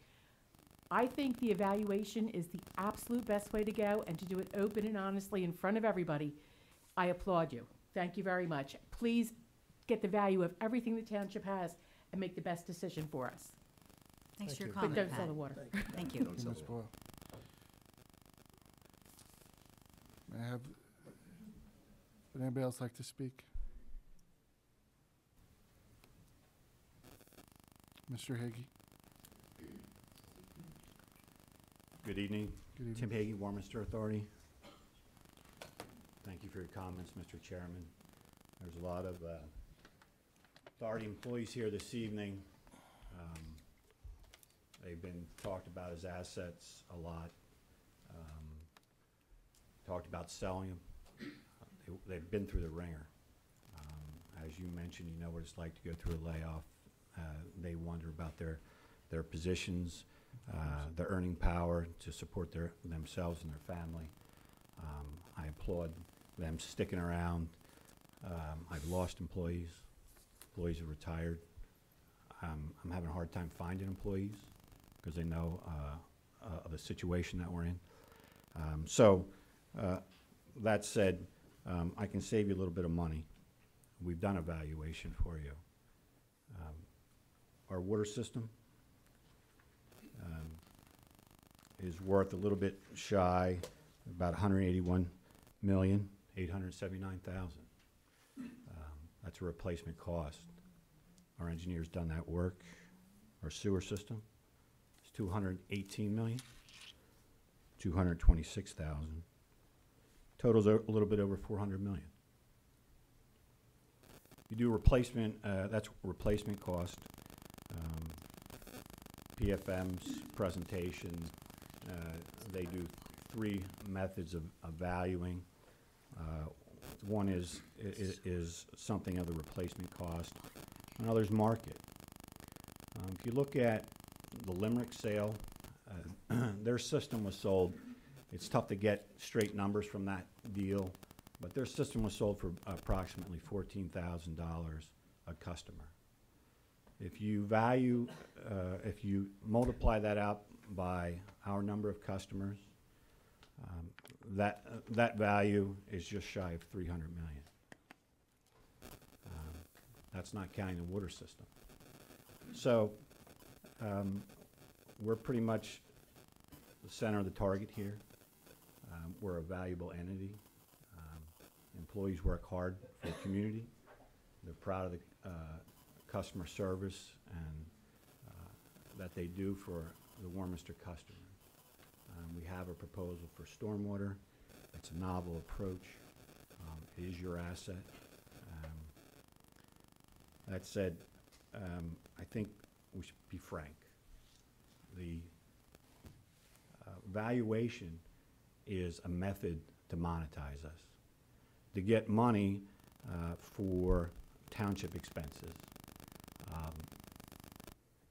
I think the evaluation is the absolute best way to go, and to do it open and honestly in front of everybody. I applaud you. Thank you very much. Please get the value of everything the township has and make the best decision for us. Thanks for your But comment, don't Pat. sell the water. Thank you. Ms. Boyle. May I have would anybody else like to speak? Mr. Hagee? Good evening. Good Tim Hagee, Warminster Authority. Thank you for your comments, Mr. Chairman. There's a lot of authority employees here this evening. They've been talked about as assets a lot. Talked about selling them. They've been through the ringer. As you mentioned, you know what it's like to go through a layoff. They wonder about their positions, their earning power to support themselves and their family. I applaud them sticking around. I've lost employees. Employees have retired. I'm having a hard time finding employees because they know of the situation that we're in. That said, I can save you a little bit of money. We've done a valuation for you. Our water system is worth a little bit shy, about $181,879,000. That's a replacement cost. Our engineer's done that work. Our sewer system is $218,226,000. Total's a little bit over $400 million. You do replacement, that's replacement cost. PFM's presentation, they do 3 methods of valuing. One is something of the replacement cost. Another's market. If you look at the Limerick sale, their system was sold. It's tough to get straight numbers from that deal, but their system was sold for approximately $14,000 a customer. If you value, if you multiply that out by our number of customers, that value is just shy of $300 million. That's not counting the water system. So we're pretty much the center of the target here. We're a valuable entity. Employees work hard for the community. They're proud of the customer service and that they do for the Warminster customer. We have a proposal for stormwater. It's a novel approach. It is your asset. That said, I think we should be frank. The valuation is a method to monetize us, to get money for township expenses.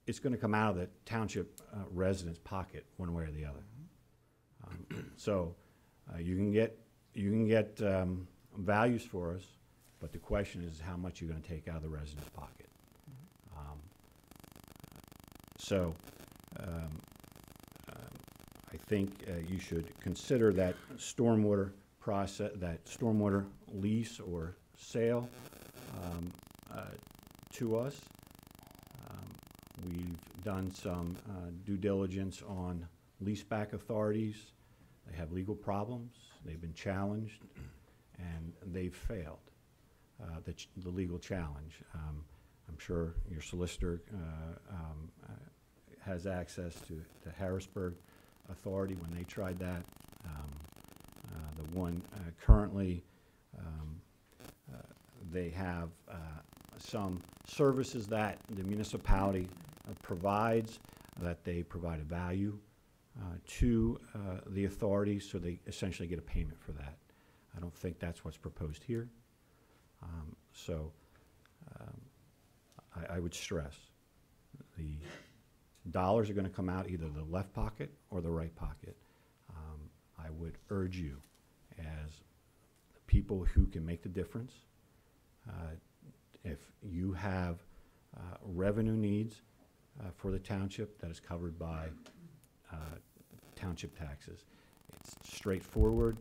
It's going to come out of the township residents' pocket one way or the other. You can get values for us, but the question is how much you're going to take out of the residents' pocket. I think you should consider that stormwater process, that stormwater lease or sale to us. We've done some due diligence on leaseback authorities. They have legal problems. They've been challenged, and they've failed the legal challenge. I'm sure your solicitor has access to Harrisburg Authority when they tried that. The one currently, they have some services that the municipality provides, that they provide a value to the authority, so they essentially get a payment for that. I don't think that's what's proposed here. I would stress the dollars are going to come out either the left pocket or the right pocket. I would urge you, as people who can make the difference, if you have revenue needs for the township that is covered by township taxes. It's straightforward.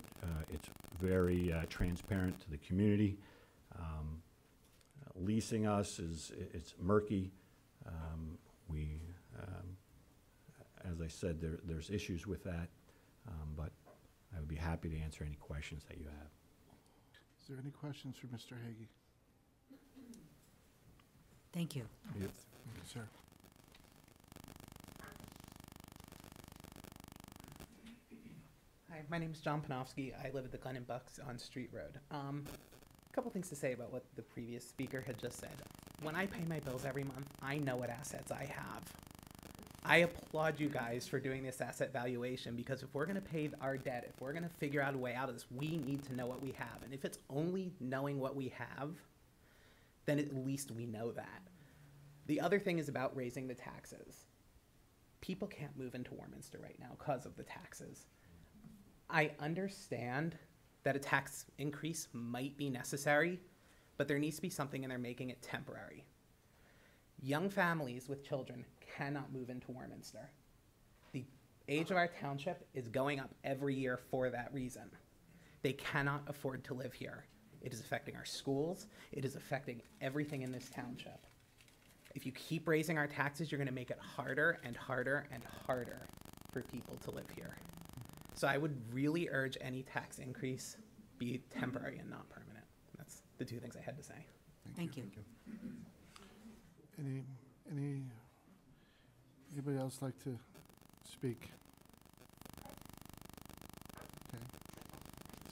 It's very transparent to the community. Leasing us it's murky. As I said, there's issues with that, but I would be happy to answer any questions that you have. Is there any questions for Mr. Hagee? Thank you. Thank you, sir. Hi, my name is John Panofsky. I live at the Glen and Bucks on Street Road. A couple things to say about what the previous speaker had just said. When I pay my bills every month, I know what assets I have. I applaud you guys for doing this asset valuation, because if we're going to pay our debt, if we're going to figure out a way out of this, we need to know what we have. And if it's only knowing what we have, then at least we know that. The other thing is about raising the taxes. People can't move into Warminster right now because of the taxes. I understand that a tax increase might be necessary, but there needs to be something in there making it temporary. Young families with children cannot move into Warminster. The age of our township is going up every year for that reason. They cannot afford to live here. It is affecting our schools. It is affecting everything in this township. If you keep raising our taxes, you're going to make it harder and harder and harder for people to live here. So I would really urge any tax increase be temporary and not permanent. That's the two things I had to say. Thank you. Anybody else like to speak? Okay.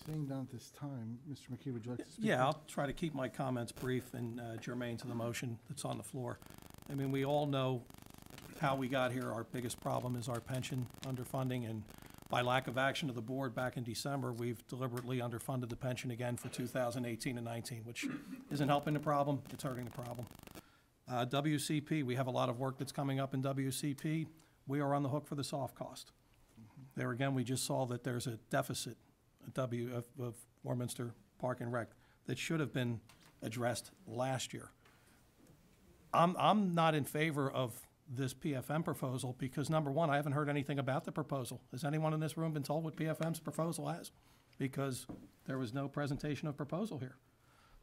Seeing none at this time, Mr. McKee, would you like to speak? Yeah, I'll try to keep my comments brief and germane to the motion that's on the floor. I mean, we all know how we got here. Our biggest problem is our pension underfunding, and by lack of action of the board back in December, we've deliberately underfunded the pension again for 2018 and 19, which isn't helping the problem, it's hurting the problem. WCP, we have a lot of work that's coming up in WCP. We are on the hook for the soft cost. There again, we just saw that there's a deficit of Warminster Park and Rec that should have been addressed last year. I'm not in favor of this PFM proposal because, number one, I haven't heard anything about the proposal. Has anyone in this room been told what PFM's proposal has? Because there was no presentation of proposal here.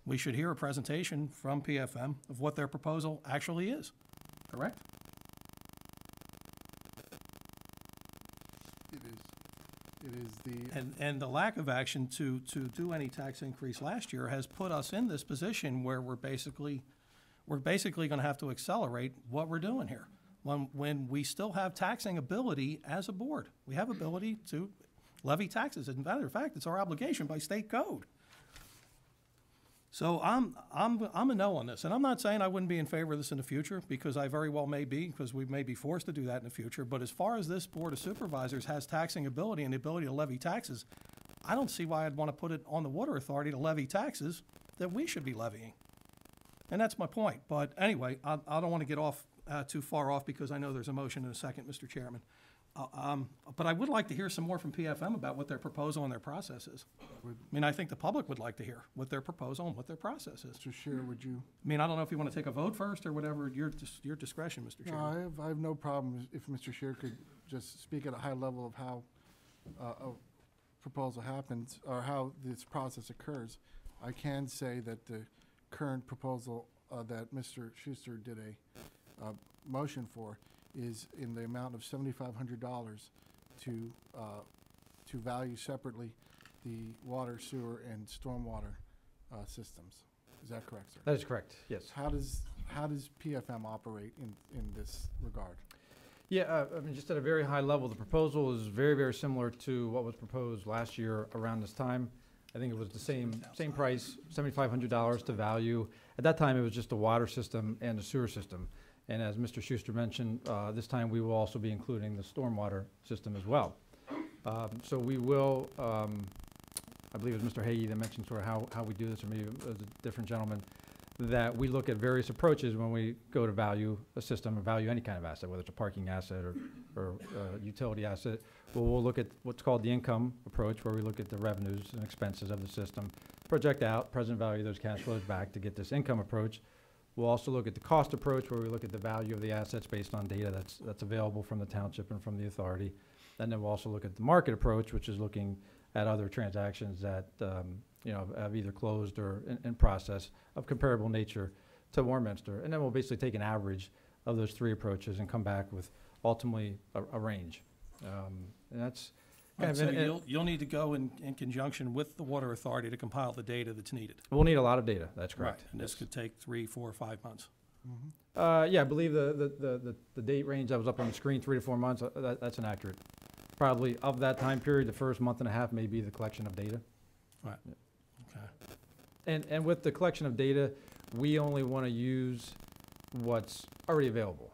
We should hear a presentation from PFM of what their proposal actually is, correct? It is the... And the lack of action to do any tax increase last year has put us in this position where we're basically going to have to accelerate what we're doing here. When we still have taxing ability as a board. We have ability to levy taxes. As a matter of fact, it's our obligation by state code. So I'm a no on this. And I'm not saying I wouldn't be in favor of this in the future, because I very well may be, because we may be forced to do that in the future. But as far as this Board of Supervisors has taxing ability and the ability to levy taxes, I don't see why I'd want to put it on the Water Authority to levy taxes that we should be levying. And that's my point. But anyway, I don't want to get off too far off, because I know there's a motion in a second, Mr. Chairman. But I would like to hear some more from PFM about what their proposal and their process is. I mean, I think the public would like to hear what their proposal and what their process is. Mr. Scheer, would you? I mean, I don't know if you want to take a vote first or whatever, your discretion, Mr. Chairman. No, I have no problem if Mr. Scheer could just speak at a high level of how a proposal happens, or how this process occurs. I can say that the current proposal that Mr. Schuster did a motion for is in the amount of $7,500 to value separately the water, sewer, and stormwater systems. Is that correct, sir? That is correct, yes. How does PFM operate in this regard? Yeah, I mean, just at a very high level, the proposal is very, very similar to what was proposed last year around this time. I think it was the same price, $7,500 to value. At that time, it was just the water system and the sewer system. And as Mr. Schuster mentioned, this time we will also be including the stormwater system as well. So we will, I believe it was Mr. Hagee that mentioned sort of how we do this, or maybe it was a different gentleman, that we look at various approaches when we go to value a system or value any kind of asset, whether it's a parking asset or utility asset. Well, we'll look at what's called the income approach, where we look at the revenues and expenses of the system, project out, present value those cash flows back to get this income approach. We'll also look at the cost approach, where we look at the value of the assets based on data that's available from the township and from the authority. And then we'll also look at the market approach, which is looking at other transactions that have either closed or in process of comparable nature to Warminster. And then we'll basically take an average of those three approaches and come back with ultimately a range. And that's, Right, so and you'll need to go in conjunction with the water authority to compile the data that's needed. we'll need a lot of data, that's correct. Right, and this could take 3, 4, 5 months. Yeah, I believe the date range that was up on the screen, 3 to 4 months, that's inaccurate. Probably of that time period, the first month and a half may be the collection of data. Right, okay. And with the collection of data, we only want to use what's already available.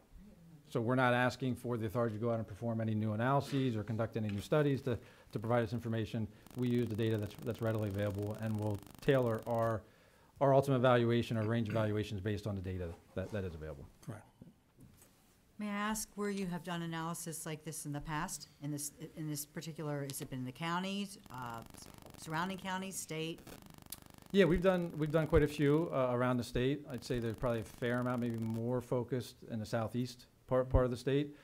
So we're not asking for the authority to go out and perform any new analyses or conduct any new studies to provide us information. We use the data that's readily available, and we'll tailor our ultimate evaluation or range evaluations based on the data that is available. Correct. May I ask where you have done analysis like this in the past? In this particular, has it been in the counties, surrounding counties, state? Yeah, we've done quite a few around the state. I'd say there's probably a fair amount, maybe more focused in the southeast part of the state.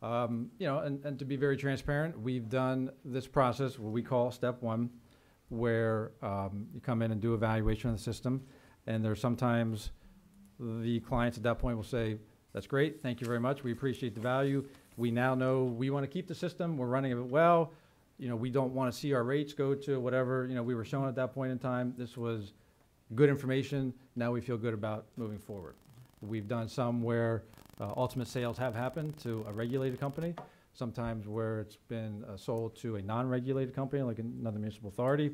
You know, and to be very transparent, we've done this process, what we call step one, where you come in and do evaluation of the system, and there's sometimes the clients at that point will say, that's great, thank you very much, we appreciate the value. We now know we want to keep the system, we're running it well, you know, we don't want to see our rates go to whatever, you know, we were shown at that point in time. This was good information, now we feel good about moving forward. We've done some where ultimate sales have happened to a regulated company, sometimes where it's been sold to a non-regulated company, like another municipal authority,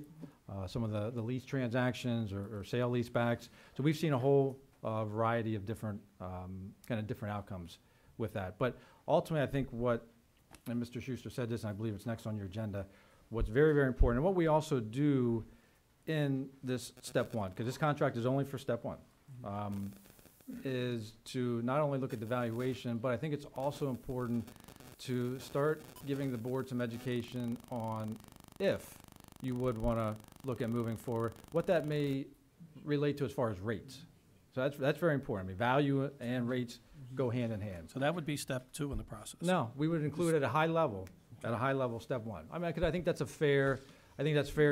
some of the lease transactions or sale leasebacks. So we've seen a whole variety of different, kind of different outcomes with that. But ultimately, I think what, and Mr. Schuster said this, and I believe it's next on your agenda, what's very, very important, and what we also do in this step one, because this contract is only for step one, is to not only look at the valuation, but I think it's also important to start giving the board some education on if you would want to look at moving forward, what that may relate to as far as rates. So that's very important. I mean, value and rates go hand in hand. So that would be step 2 in the process? No, we would include at a high level, step one. I mean, because I think that's fair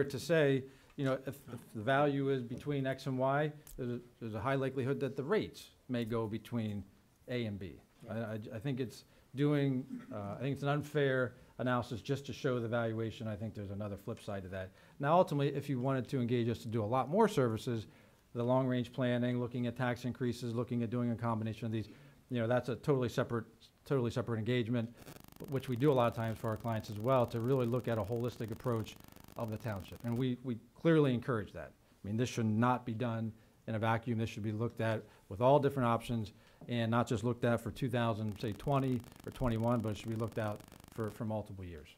to say, you know, if the value is between X and Y, there's a high likelihood that the rates may go between A and B. I think it's doing, I think it's an unfair analysis just to show the valuation. I think there's another flip side to that. Now, ultimately, if you wanted to engage us to do a lot more services, the long-range planning, looking at tax increases, looking at doing a combination of these, you know, that's a totally separate engagement, which we do a lot of times for our clients as well, to really look at a holistic approach of the township. And we clearly encourage that. I mean, this should not be done in a vacuum. This should be looked at with all different options, and not just looked at for 2020 or 21, but it should be looked at for multiple years.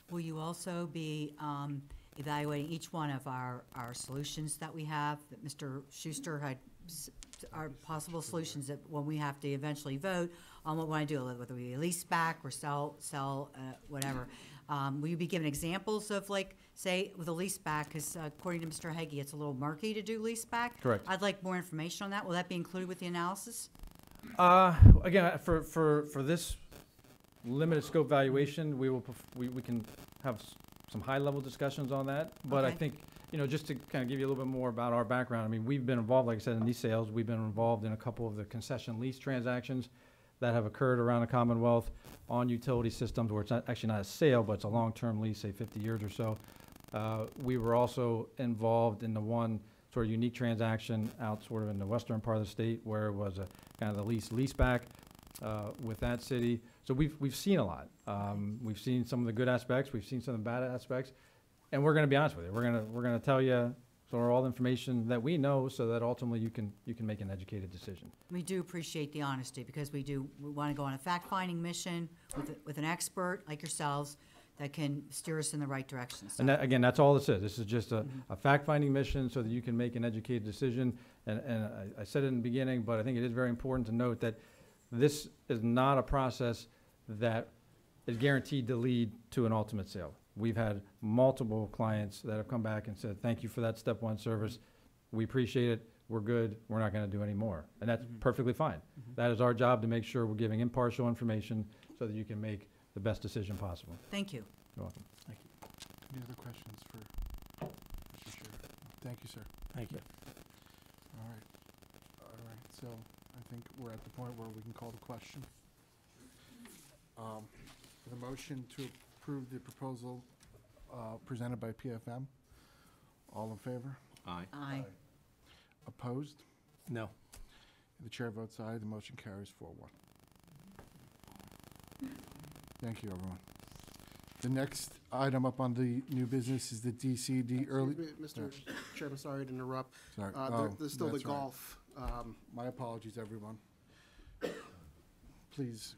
Will you also be evaluating each one of our solutions that we have, that Mr. Schuster had, our possible solutions that when we have to eventually vote on what we want to do, whether we lease back or sell, whatever. Will you be giving examples of, like, say, with a lease back, because according to Mr. Heggie, it's a little murky to do lease back? Correct. I'd like more information on that. Will that be included with the analysis? Again, for this limited scope valuation, we can have some high-level discussions on that. But Okay. I think, you know, just to kind of give you a little bit more about our background, I mean, we've been involved, like I said, in these sales. We've been involved in a couple of the concession lease transactions that have occurred around the Commonwealth on utility systems where it's actually not a sale, but it's a long-term lease, say 50 years or so. We were also involved in the one sort of unique transaction out sort of in the western part of the state where it was a kind of the leaseback with that city. So we've seen a lot. We've seen some of the good aspects. We've seen some of the bad aspects, and we're going to be honest with you. We're going to tell you sort of all the information that we know, so that ultimately you can make an educated decision. We do appreciate the honesty, because we want to go on a fact-finding mission with an expert like yourselves that can steer us in the right direction. So. And that, again, that's all this is. This is just a fact-finding mission so that you can make an educated decision. And I said it in the beginning, but I think it is very important to note that this is not a process that is guaranteed to lead to an ultimate sale. We've had multiple clients that have come back and said, thank you for that step one service. We appreciate it. We're good. We're not going to do any more. And that's perfectly fine. That is our job, to make sure we're giving impartial information so that you can make the best decision possible. Thank you. You're welcome. Thank you. Any other questions for Mr. Chair? Thank you, sir. Thank you. All right, so I think we're at the point where we can call the question. The motion to approve the proposal presented by PFM. All in favor? Aye. Aye. Opposed? No. The chair votes aye. The motion carries 4-1. Thank you, everyone. The next item up on the new business is the DCD early. Excuse me, Mr. Chairman, sorry to interrupt. Sorry. There's still the That's right. golf. My apologies, everyone. Please,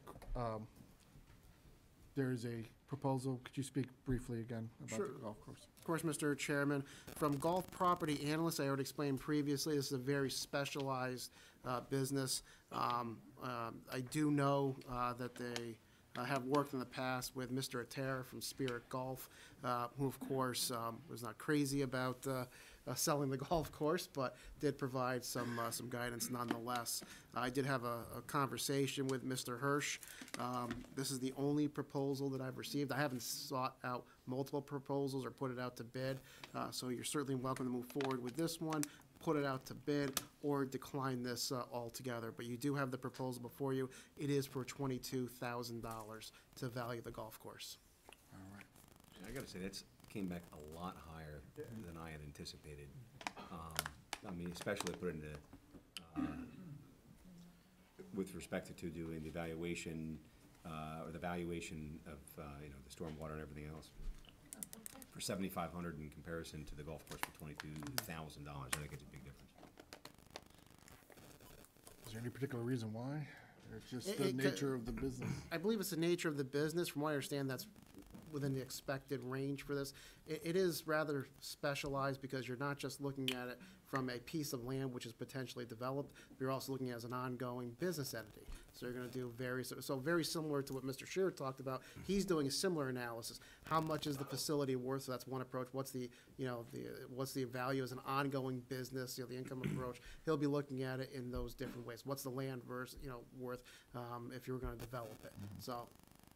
there is a proposal. Could you speak briefly again about Sure. the golf course? Of course, Mr. Chairman. From golf property analysts, I already explained previously, this is a very specialized business. I do know that they have worked in the past with Mr. Ater from Spirit Golf, who, of course, was not crazy about selling the golf course, but did provide some guidance nonetheless. I did have a conversation with Mr. Hirsch. This is the only proposal that I've received. I haven't sought out multiple proposals or put it out to bid, so you're certainly welcome to move forward with this one, put it out to bid, or decline this altogether. But you do have the proposal before you. It is for $22,000 to value the golf course. All right. I gotta say, that's came back a lot higher than I had anticipated. I mean, especially put into, with respect to doing the evaluation, or the valuation of, you know, the stormwater and everything else. For $7,500 in comparison to the golf course for $22,000, I think it's a big difference. Is there any particular reason why? Or it's just the It could- nature of the business? I believe it's the nature of the business. From what I understand, that's within the expected range for this. It is rather specialized because you're not just looking at it from a piece of land which is potentially developed, but you're also looking at it as an ongoing business entity. So you're going to do very similar to what Mr. Shearer talked about. He's doing a similar analysis. How much is the facility worth? So that's one approach. What's the value as an ongoing business? The income approach. He'll be looking at it in those different ways. What's the land versus worth if you were going to develop it? So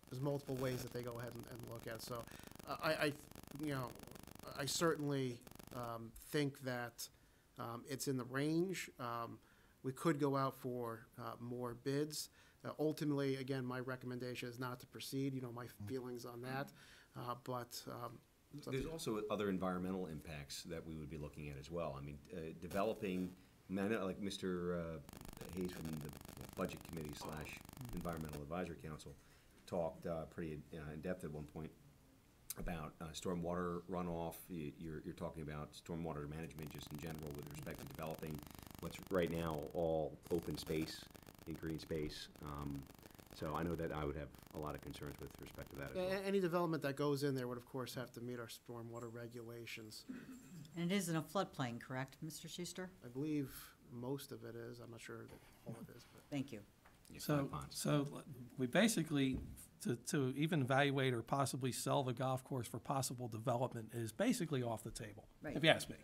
there's multiple ways that they go ahead and look at it. So I certainly think that it's in the range. We could go out for more bids. Ultimately, again, my recommendation is not to proceed. My feelings on that. But There's also other environmental impacts that we would be looking at as well. I mean, developing, I know, like Mr. Hayes from the Budget Committee / Environmental Advisory Council talked pretty in depth at one point about stormwater runoff. You're talking about stormwater management just in general with respect to developing what's right now all open space and green space. So I know that I would have a lot of concerns with respect to that as well. any development that goes in there would, of course, have to meet our stormwater regulations. And it is in a floodplain, correct, Mr. Schuster? I believe most of it is. I'm not sure that all of it is. But. Thank you. So we basically, to even evaluate or possibly sell the golf course for possible development is basically off the table, Right. if you ask me.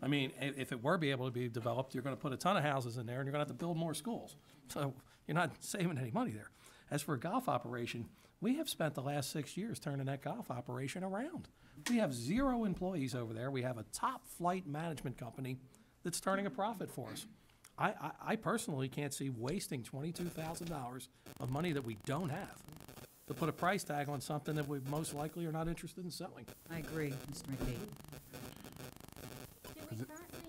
I mean, if it were be able to be developed, you're gonna put a ton of houses in there and you're gonna have to build more schools. So you're not saving any money there. As for a golf operation, we have spent the last 6 years turning that golf operation around. We have 0 employees over there. We have a top flight management company that's turning a profit for us. I personally can't see wasting $22,000 of money that we don't have to put a price tag on something that we most likely are not interested in selling. I agree, Mr. McKee. Do we currently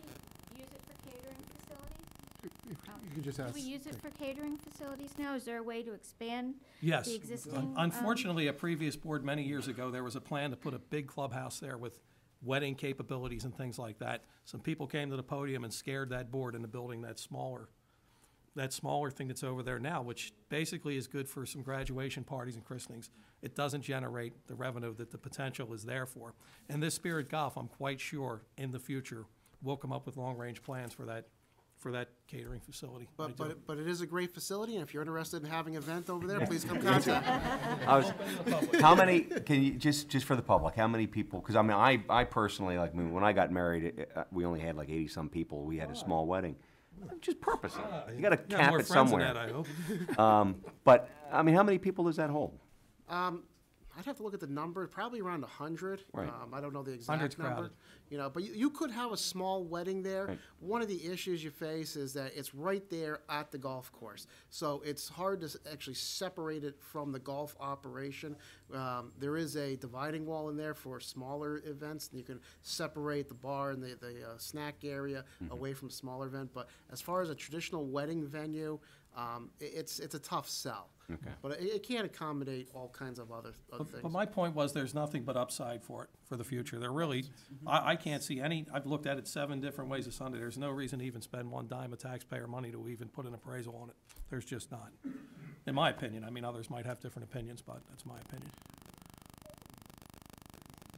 use it for catering facilities? You could just ask. Do we use it for catering facilities now? Is there a way to expand Yes. the existing? Unfortunately, a previous board many years ago, there was a plan to put a big clubhouse there with wedding capabilities and things like that. Some people came to the podium and scared that board into building that smaller thing that's over there now, which basically is good for some graduation parties and christenings. It doesn't generate the revenue that the potential is there for. And this Spirit Golf, I'm quite sure, in the future, will come up with long-range plans for that catering facility. I do. But it is a great facility, and if you're interested in having an event over there, please come contact me. How many, can you, just for the public, how many people, because I mean, I personally, like, when I got married, we only had like 80-some people. We had a small wedding. Just purposely. You got to cap more it friends than somewhere. that, I hope. But, I mean, how many people does that hold? I'd have to look at the number, probably around 100. Right. I don't know the 100's exact number. crowded. You know, but you could have a small wedding there. Right. One of the issues you face is that it's right there at the golf course. So it's hard to actually separate it from the golf operation. There is a dividing wall in there for smaller events. You can separate the bar and the snack area away from smaller event. But as far as a traditional wedding venue, it's a tough sell. Okay. But it can accommodate all kinds of other things. But my point was, there's nothing but upside for it, for the future. There really, I can't see any, I've looked at it 7 different ways of Sunday. There's no reason to even spend one dime of taxpayer money to even put an appraisal on it. There's just not. In my opinion. I mean, others might have different opinions, but that's my opinion.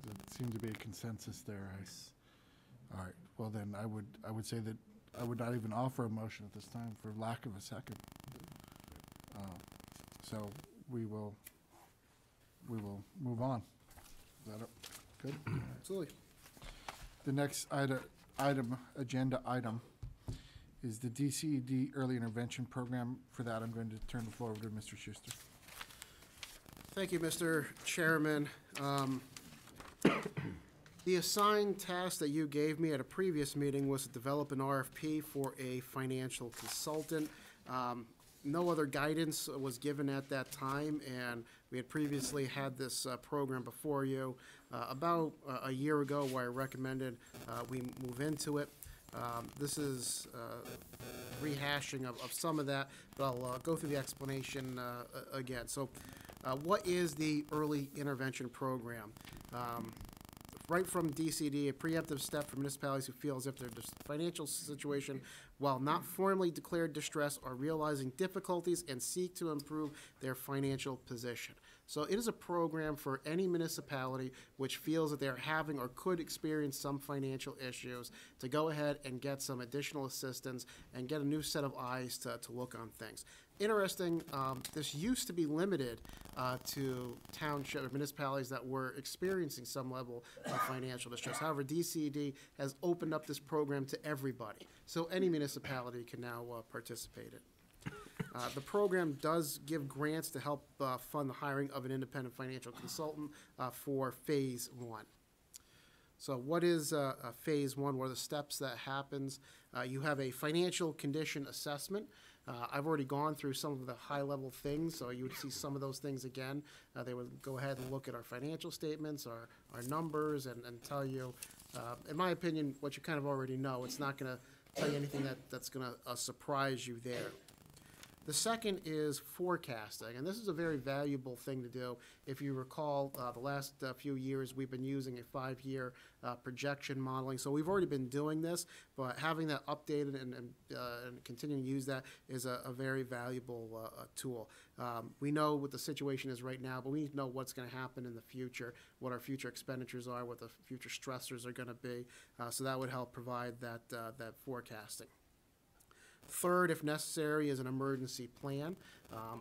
There seemed to be a consensus there. All right, well then, I would say that I would not even offer a motion at this time for lack of a second. So we will move on. Is that good? Absolutely. The next agenda item is the DCED Early Intervention Program. For that, I'm going to turn the floor over to Mr. Schuster. Thank you, Mr. Chairman. The assigned task that you gave me at a previous meeting was to develop an RFP for a financial consultant. No other guidance was given at that time, and we had previously had this program before you about a year ago, where I recommended we move into it. This is rehashing of some of that, but I'll go through the explanation again. So what is the Early Intervention Program? Right from DCD, a preemptive step for municipalities who feel as if their financial situation, while not formally declared distress, are realizing difficulties and seek to improve their financial position. So it is a program for any municipality which feels that they're having or could experience some financial issues to go ahead and get some additional assistance and get a new set of eyes to look on things. Interesting, this used to be limited to township or municipalities that were experiencing some level of financial distress. However, DCD has opened up this program to everybody, so any municipality can now participate in it. The program does give grants to help fund the hiring of an independent financial consultant for Phase 1. So what is Phase 1? What are the steps that happens? You have a financial condition assessment. I've already gone through some of the high-level things, so you would see some of those things again. They would go ahead and look at our financial statements, our numbers, and tell you, in my opinion, what you kind of already know. It's not going to tell you anything that's going to surprise you there. The second is forecasting, and this is a very valuable thing to do. If you recall, the last few years we've been using a 5-year projection modeling, so we've already been doing this, but having that updated and continuing to use that is a very valuable tool. We know what the situation is right now, but we need to know what's going to happen in the future, what our future expenditures are, what the future stressors are going to be, so that would help provide that forecasting. Third, if necessary, is an emergency plan.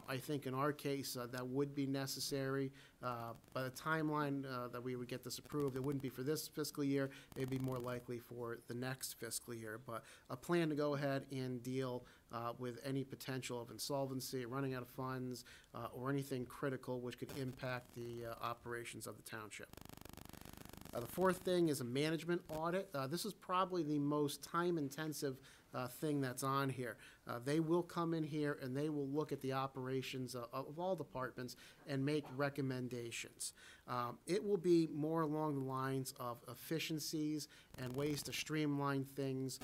I think in our case, that would be necessary. By the timeline that we would get this approved, it wouldn't be for this fiscal year. It'd be more likely for the next fiscal year. But a plan to go ahead and deal with any potential of insolvency, running out of funds, or anything critical which could impact the operations of the township. The fourth thing is a management audit. This is probably the most time-intensive thing that's on here. They will come in here and they will look at the operations of all departments and make recommendations. It will be more along the lines of efficiencies and ways to streamline things.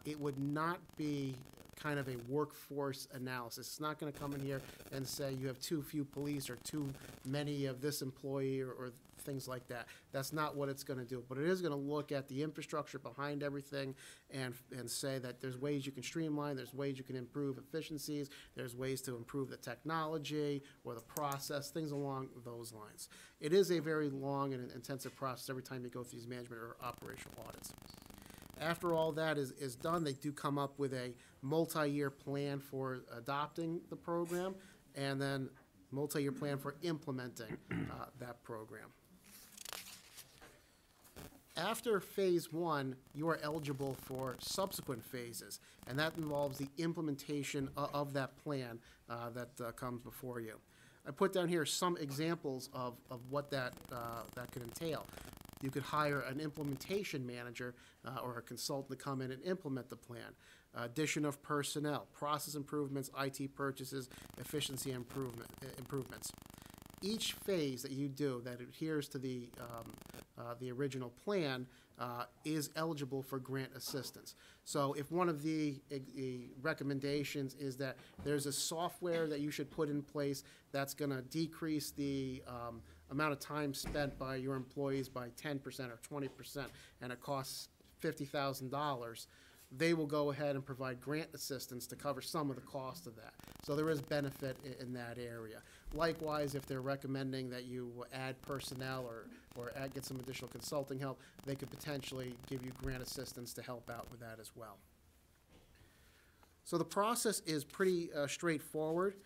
It would not be kind of a workforce analysis. It's not going to come in here and say you have too few police or too many of this employee or things like that. That's not what it's going to do. But it is going to look at the infrastructure behind everything and say that there's ways you can streamline, there's ways you can improve efficiencies, there's ways to improve the technology or the process, things along those lines. It is a very long and intensive process every time you go through these management or operational audits. After all that is done, they do come up with a multi-year plan for adopting the program and then multi-year plan for implementing that program. After Phase 1, you are eligible for subsequent phases, and that involves the implementation of that plan that comes before you. I put down here some examples of what that could entail. You could hire an implementation manager or a consultant to come in and implement the plan. Addition of personnel, process improvements, IT purchases, efficiency improvements. Each phase that you do that adheres to the original plan is eligible for grant assistance. So if one of the recommendations is that there's a software that you should put in place that's going to decrease the amount of time spent by your employees by 10% or 20%, and it costs $50,000, they will go ahead and provide grant assistance to cover some of the cost of that. So there is benefit in that area. Likewise, if they're recommending that you add personnel or get some additional consulting help, they could potentially give you grant assistance to help out with that as well. So the process is pretty straightforward.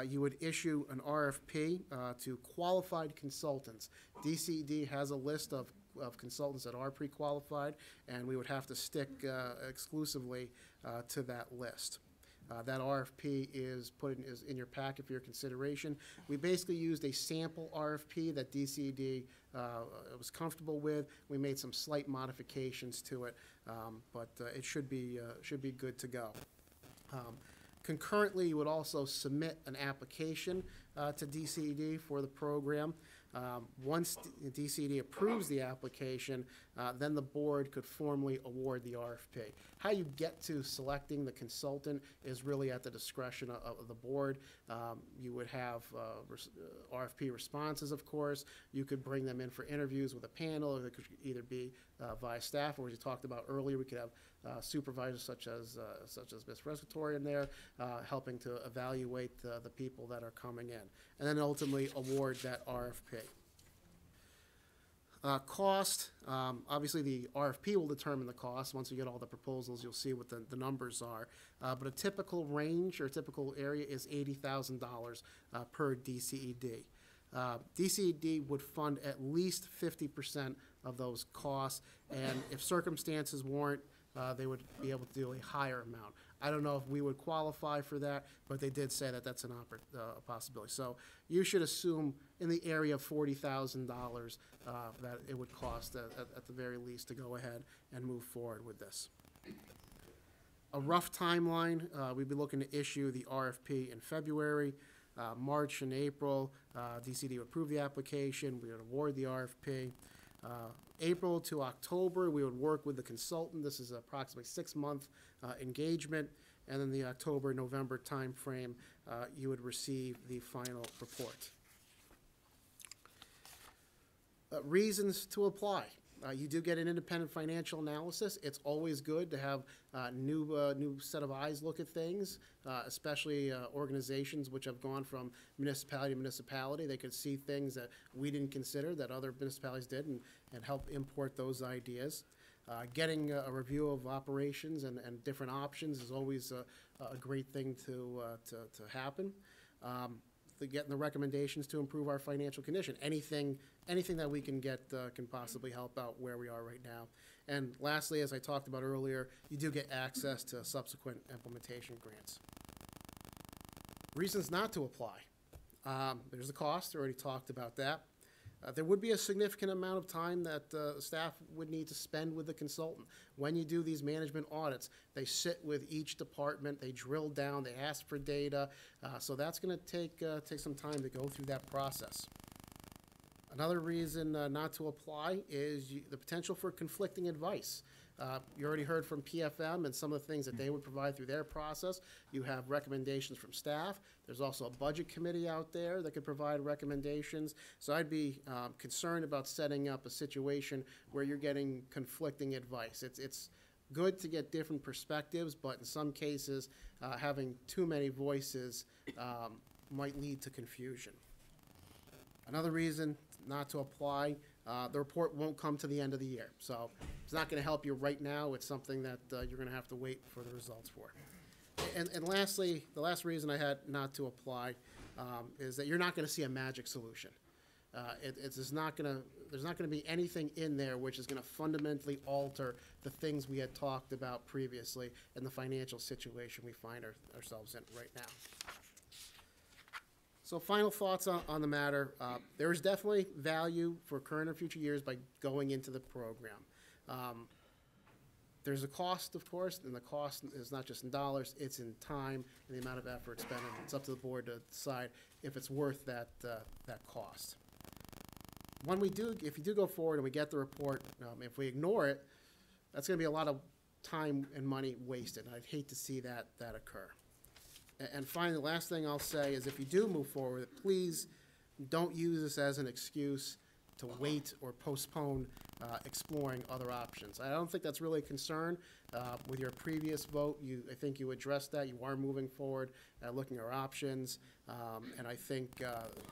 You would issue an RFP to qualified consultants. DCED has a list of consultants that are pre-qualified, and we would have to stick exclusively to that list. That RFP is in your packet for your consideration. We basically used a sample RFP that DCED was comfortable with. We made some slight modifications to it, but it should be good to go. Concurrently, you would also submit an application to DCED for the program. Once DCED approves the application, then the board could formally award the RFP. How you get to selecting the consultant is really at the discretion of the board. You would have RFP responses, of course. You could bring them in for interviews with a panel. It could either be via staff, or as you talked about earlier, we could have supervisors such as Ms. Rescatory in there, helping to evaluate the people that are coming in, and then ultimately award that RFP. Cost, obviously the RFP will determine the cost. Once you get all the proposals, you'll see what the numbers are. But a typical range or typical area is $80,000 per DCED. DCED would fund at least 50% of those costs, and if circumstances warrant, they would be able to do a higher amount. I don't know if we would qualify for that, but they did say that that's a possibility. So you should assume in the area of $40,000 that it would cost at the very least to go ahead and move forward with this. A rough timeline, we'd be looking to issue the RFP in February. March and April, DCD would approve the application. We would award the RFP. April to October, we would work with the consultant. This is approximately 6-month engagement. And then the October-November timeframe, you would receive the final report. Reasons to apply. You do get an independent financial analysis. It's always good to have new set of eyes look at things, especially organizations which have gone from municipality to municipality. They could see things that we didn't consider that other municipalities did, and help import those ideas. Getting a review of operations and different options is always a great thing to happen. Getting the recommendations to improve our financial condition. Anything that we can get can possibly help out where we are right now. And lastly, as I talked about earlier, you do get access to subsequent implementation grants. Reasons not to apply. There's the cost. I already talked about that. There would be a significant amount of time that staff would need to spend with the consultant. When you do these management audits, they sit with each department, they drill down, they ask for data, so that's going to take some time to go through that process. Another reason not to apply is the potential for conflicting advice. You already heard from PFM and some of the things that they would provide through their process. You have recommendations from staff. There's also a budget committee out there that could provide recommendations. So I'd be concerned about setting up a situation where you're getting conflicting advice. It's good to get different perspectives, but in some cases, having too many voices might lead to confusion. Another reason not to apply, the report won't come to the end of the year. So it's not going to help you right now. It's something that you're going to have to wait for the results for. And lastly, the last reason I had not to apply is that you're not going to see a magic solution. There's not going to be anything in there which is going to fundamentally alter the things we had talked about previously and the financial situation we find ourselves in right now. So final thoughts on the matter. There is definitely value for current and future years by going into the program. There's a cost, of course, and the cost is not just in dollars, it's in time and the amount of effort spent. And it's up to the board to decide if it's worth that cost. If you do go forward and we get the report, if we ignore it, that's going to be a lot of time and money wasted. I'd hate to see that occur. And finally, the last thing I'll say is if you do move forward, please don't use this as an excuse to wait or postpone exploring other options. I don't think that's really a concern. With your previous vote, I think you addressed that. You are moving forward, looking at our options, and I think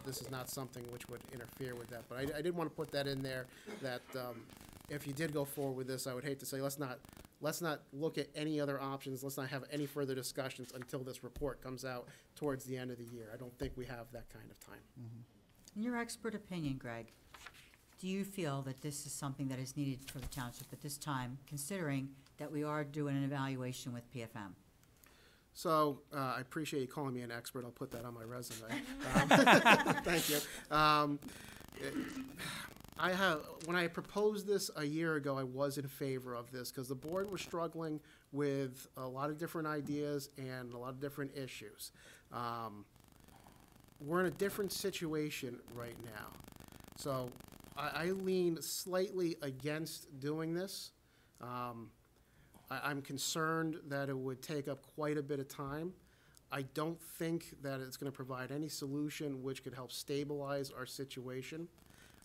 this is not something which would interfere with that. But I did want to put that in there, that if you did go forward with this, I would hate to say let's not look at any other options. Let's not have any further discussions until this report comes out towards the end of the year. I don't think we have that kind of time. In your expert opinion, Greg, do you feel that this is something that is needed for the township at this time, considering that we are doing an evaluation with PFM? So I appreciate you calling me an expert. I'll put that on my resume. Thank you. When I proposed this a year ago, I was in favor of this because the board was struggling with a lot of different ideas and a lot of different issues. We're in a different situation right now. So I lean slightly against doing this. I'm concerned that it would take up quite a bit of time. I don't think that it's going to provide any solution which could help stabilize our situation.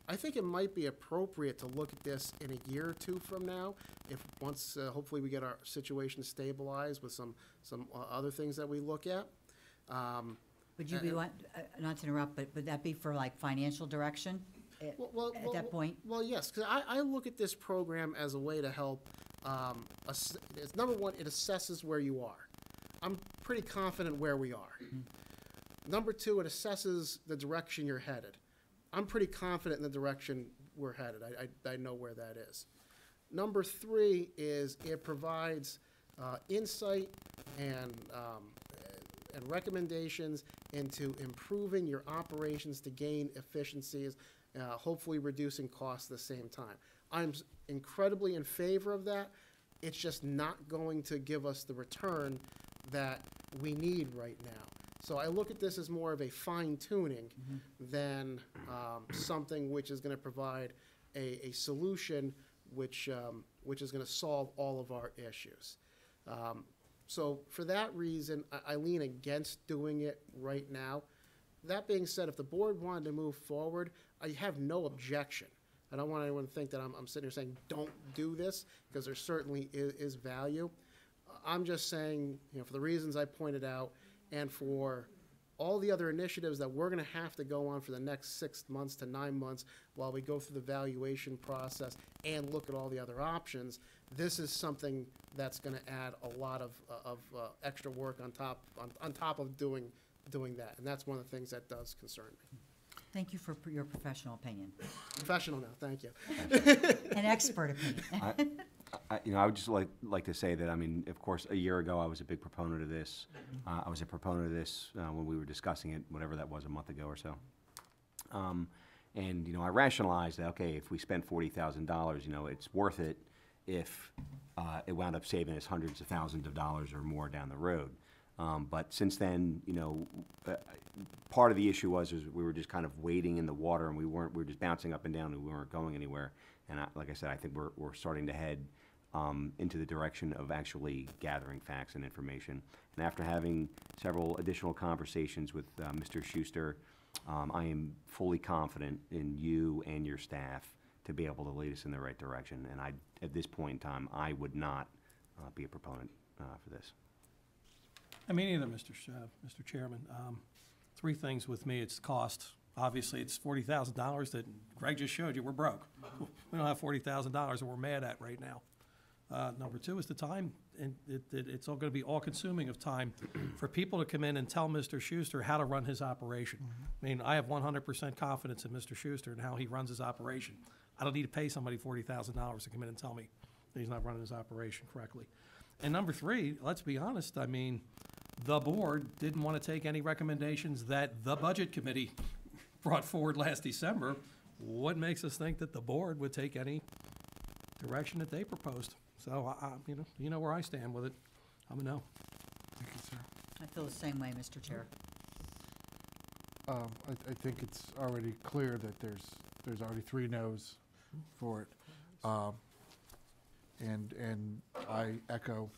I think it might be appropriate to look at this in a year or two from now, if once hopefully we get our situation stabilized with some other things that we look at. Would you be, not to interrupt, but would that be for like financial direction at that point? Well, yes, because I look at this program as a way to help. Number one, it assesses where you are. I'm pretty confident where we are. Number two, it assesses the direction you're headed. I'm pretty confident in the direction we're headed. I know where that is. Number three is it provides insight and recommendations into improving your operations to gain efficiencies, hopefully reducing costs at the same time. I'm incredibly in favor of that. It's just not going to give us the return that we need right now. So I look at this as more of a fine-tuning than something which is going to provide a solution which is going to solve all of our issues. So for that reason, I lean against doing it right now. That being said, if the board wanted to move forward, I have no objection. I don't want anyone to think that I'm sitting here saying don't do this, because there certainly is value. I'm just saying, for the reasons I pointed out, and for all the other initiatives that we're going to have to go on for the next 6 months to 9 months while we go through the valuation process and look at all the other options, this is something that's going to add a lot of extra work on top of doing that, and that's one of the things that does concern me. Thank you for your professional opinion. Professional now, thank you. An expert opinion. I would just like to say that, of course, a year ago, I was a big proponent of this. I was a proponent of this when we were discussing it, whatever that was, a month ago or so. And I rationalized that, okay, if we spent $40,000, it's worth it if it wound up saving us hundreds of thousands of dollars or more down the road. But since then, part of the issue was we were just kind of waiting in the water, and we were just bouncing up and down, and we weren't going anywhere. And like I said, I think we're starting to head into the direction of actually gathering facts and information. And after having several additional conversations with Mr. Schuster, I am fully confident in you and your staff to be able to lead us in the right direction. And at this point in time, I would not be a proponent for this. I mean, either, Mr. Chairman. Three things with me. It's cost. Obviously, it's $40,000 that Greg just showed you. We're broke. We don't have $40,000 that we're mad at right now. Number two is the time, and it's all going to be all-consuming of time for people to come in and tell Mr. Schuster how to run his operation. I mean, I have 100% confidence in Mr. Schuster and how he runs his operation. I don't need to pay somebody $40,000 to come in and tell me that he's not running his operation correctly. And number three, let's be honest, the board didn't want to take any recommendations that the Budget Committee brought forward last December. What makes us think that the board would take any direction that they proposed? So, you know where I stand with it. I'm a no. Thank you, sir. I feel the same way, Mr. Chair. I think it's already clear that there's already 3 no's for it. And I echo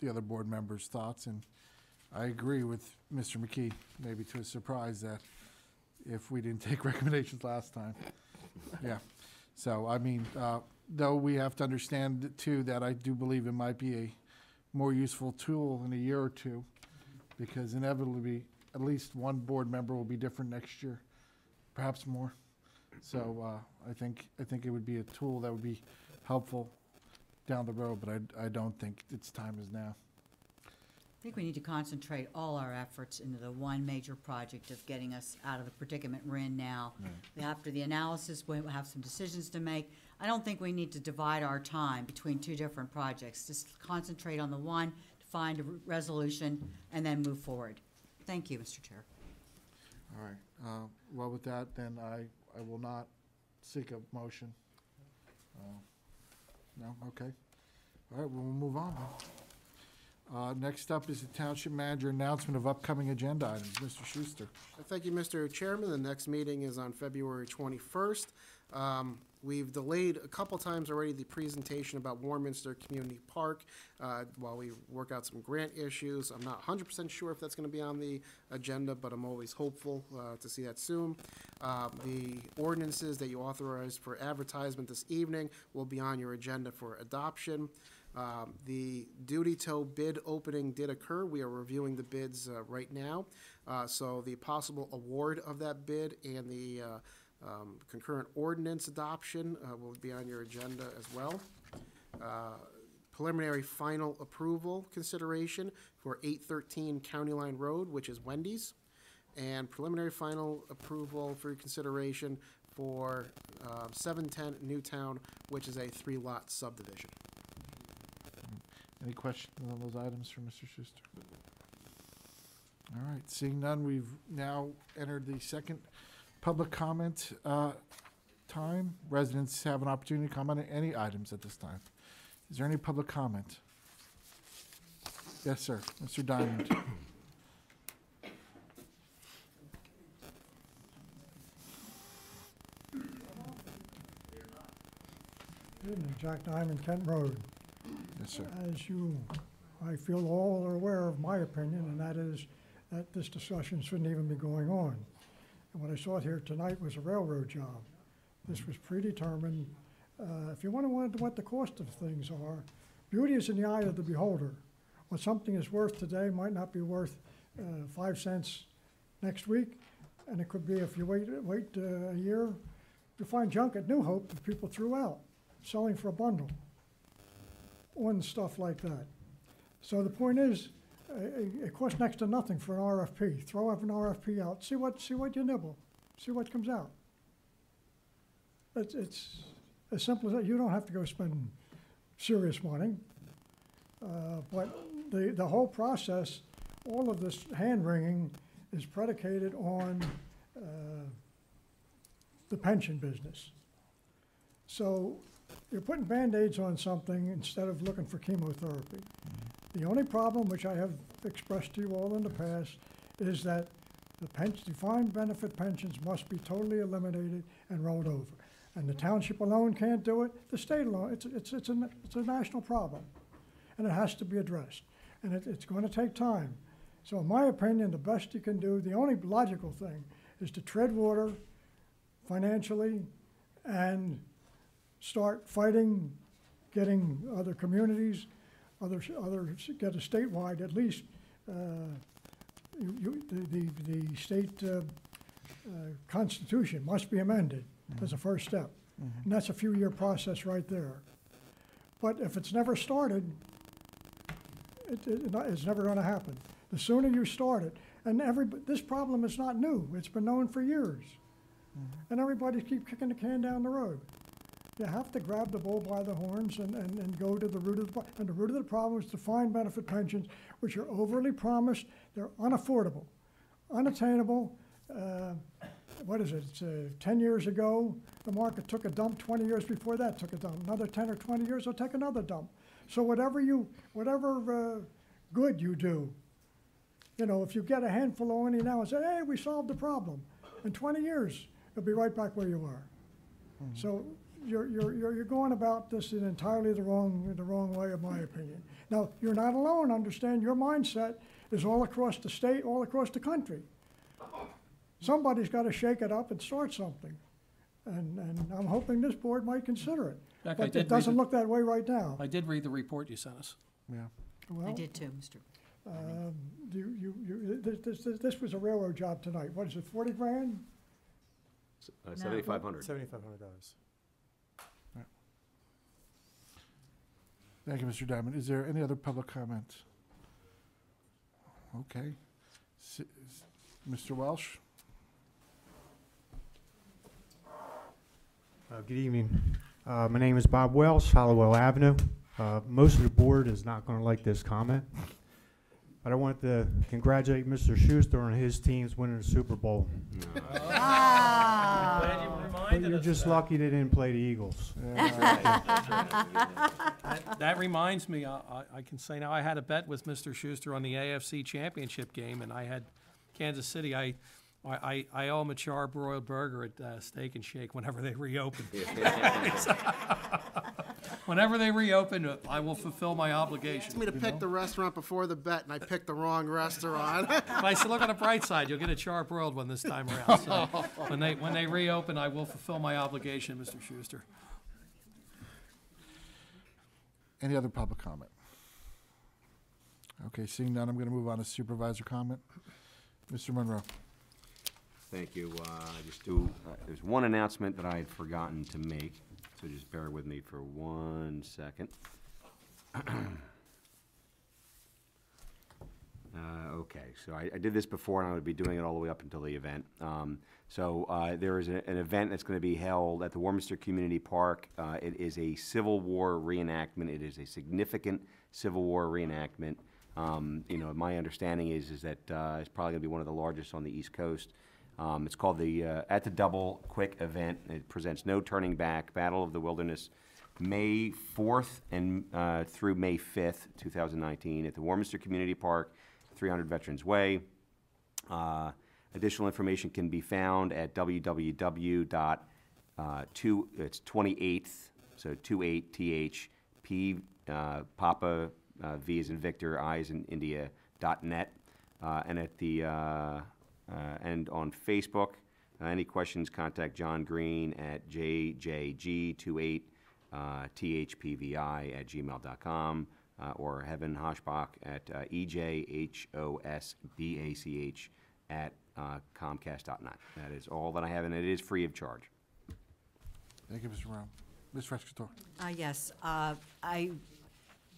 the other board members' thoughts, and I agree with Mr. McKee, maybe to his surprise, that if we didn't take recommendations last time. Yeah. So, I mean, though we have to understand, too, that I do believe it might be a more useful tool in a year or two, because inevitably, at least one board member will be different next year, perhaps more. So I think it would be a tool that would be helpful down the road, but I don't think its time is now. I think we need to concentrate all our efforts into the one major project of getting us out of the predicament we're in now. After the analysis, we'll have some decisions to make. I don't think we need to divide our time between 2 different projects. Just concentrate on the one, to find a resolution, and then move forward. Thank you, Mr. Chair. All right. Well, with that, then I will not seek a motion. No? Okay. All right, well, we'll move on then. Next up is the Township Manager announcement of upcoming agenda items. Mr. Schuster. Thank you, Mr. Chairman. The next meeting is on February 21st. We've delayed a couple times already the presentation about Warminster Community Park while we work out some grant issues. I'm not 100% sure if that's going to be on the agenda, but I'm always hopeful to see that soon. The ordinances that you authorized for advertisement this evening will be on your agenda for adoption. The duty tow bid opening did occur. We are reviewing the bids right now. So the possible award of that bid and the concurrent ordinance adoption will be on your agenda as well. Preliminary final approval consideration for 813 County Line Road, which is Wendy's, and preliminary final approval for consideration for 710 Newtown, which is a 3-lot subdivision. Any questions on those items for Mr. Schuster? All right, seeing none, we've now entered the second public comment time. Residents have an opportunity to comment on any items at this time. Is there any public comment? Yes, sir. Mr. Diamond. Good evening, Jack Diamond, Kent Road. Yes, sir. I feel all are aware of my opinion, and that is that this discussion shouldn't even be going on. And what I saw here tonight was a railroad job. This was predetermined. If you want to know what the cost of things are, beauty is in the eye of the beholder. What something is worth today might not be worth 5 cents next week, and it could be if you wait a year. You find junk at New Hope that people threw out, selling for a bundle, on stuff like that. So the point is, it costs next to nothing for an RFP. Throw up an RFP out, see what you nibble, see what comes out. It's as simple as that. You don't have to go spend serious money, but the whole process, all of this hand-wringing is predicated on the pension business. So you're putting Band-Aids on something instead of looking for chemotherapy. The only problem, which I have expressed to you all in the past, is that the defined benefit pensions must be totally eliminated and rolled over. And the township alone can't do it, the state alone, it's a national problem. And it has to be addressed. And it's going to take time. So in my opinion, the best you can do, the only logical thing, is to tread water financially and start fighting, getting other communities, others get a statewide, at least the state constitution must be amended as a first step. And that's a few-year process right there. But if it's never started, it's never going to happen. The sooner you start it, and this problem is not new. It's been known for years. And everybody keeps kicking the can down the road. You have to grab the bull by the horns and go to the root of the problem. And the root of the problem is defined benefit pensions, which are overly promised. They're unaffordable, unattainable. What is it? It's, 10 years ago, the market took a dump. 20 years before that took a dump. Another 10 or 20 years, they'll take another dump. So whatever good you do, you know, if you get a handful of money now and say, hey, we solved the problem, in 20 years, you'll be right back where you are. So you're going about this in entirely the wrong way, in my opinion. Now, you're not alone. Understand, your mindset is all across the state, all across the country. Somebody's got to shake it up and start something. And I'm hoping this board might consider it. Jack, But it doesn't look that way right now. I did read the report you sent us. Yeah. Well, I did too, Mr. This was a railroad job tonight. What is it, 40 grand? $7,500. $7,500. Thank you, Mr. Diamond. Is there any other public comment? Okay. Mr. Welsh? Good evening. My name is Bob Welsh, Hollowell Avenue. Most of the board is not going to like this comment, but I want to congratulate Mr. Schuster on his team's winning the Super Bowl. But you're just lucky they didn't play the Eagles. That reminds me, I can say now, I had a bet with Mr. Schuster on the AFC Championship game, and I had Kansas City. I owe him a charbroiled burger at Steak and Shake whenever they reopen. Whenever they reopen, I will fulfill my obligation. Asked me to pick the restaurant before the bet, and I picked the wrong restaurant. But I said, look on the bright side, you'll get a charbroiled one this time around. So when they reopen, I will fulfill my obligation, Mr. Schuster. Any other public comment? Okay, seeing none, I'm going to move on to supervisor comment. Mr. Monroe. Thank you. There's one announcement that I had forgotten to make, so just bear with me for 1 second. Okay, so I did this before, and I would be doing it all the way up until the event. There is an event that's going to be held at the Warminster Community Park. It is a Civil War reenactment. It is a significant Civil War reenactment. My understanding is that it's probably going to be one of the largest on the East Coast. It's called the At the Double Quick event. It presents No Turning Back, Battle of the Wilderness, May 4th and through May 5th, 2019, at the Warminster Community Park, 300 Veterans Way. Additional information can be found at it's 28th, so 28THP, Papa, V as in Victor, I as in India, .net, and at the and on Facebook. Any questions, contact John Green at jjg28thpvi@gmail.com or Heaven Hoshbach at ejhoshbach@comcast.net. That is all that I have, and it is free of charge. Thank you, Mr. Brown. Ms. Fresco. Yes, I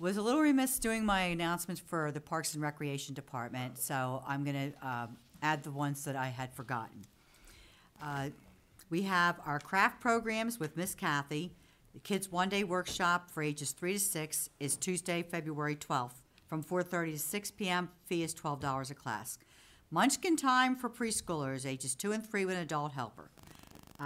was a little remiss doing my announcements for the Parks and Recreation Department, so I'm going to add the ones that I had forgotten. We have our craft programs with Miss Kathy. The Kids One Day Workshop for ages 3 to 6 is Tuesday, February 12th, from 4:30 to 6 p.m. Fee is $12 a class. Munchkin Time for preschoolers, ages 2 and 3 with an adult helper.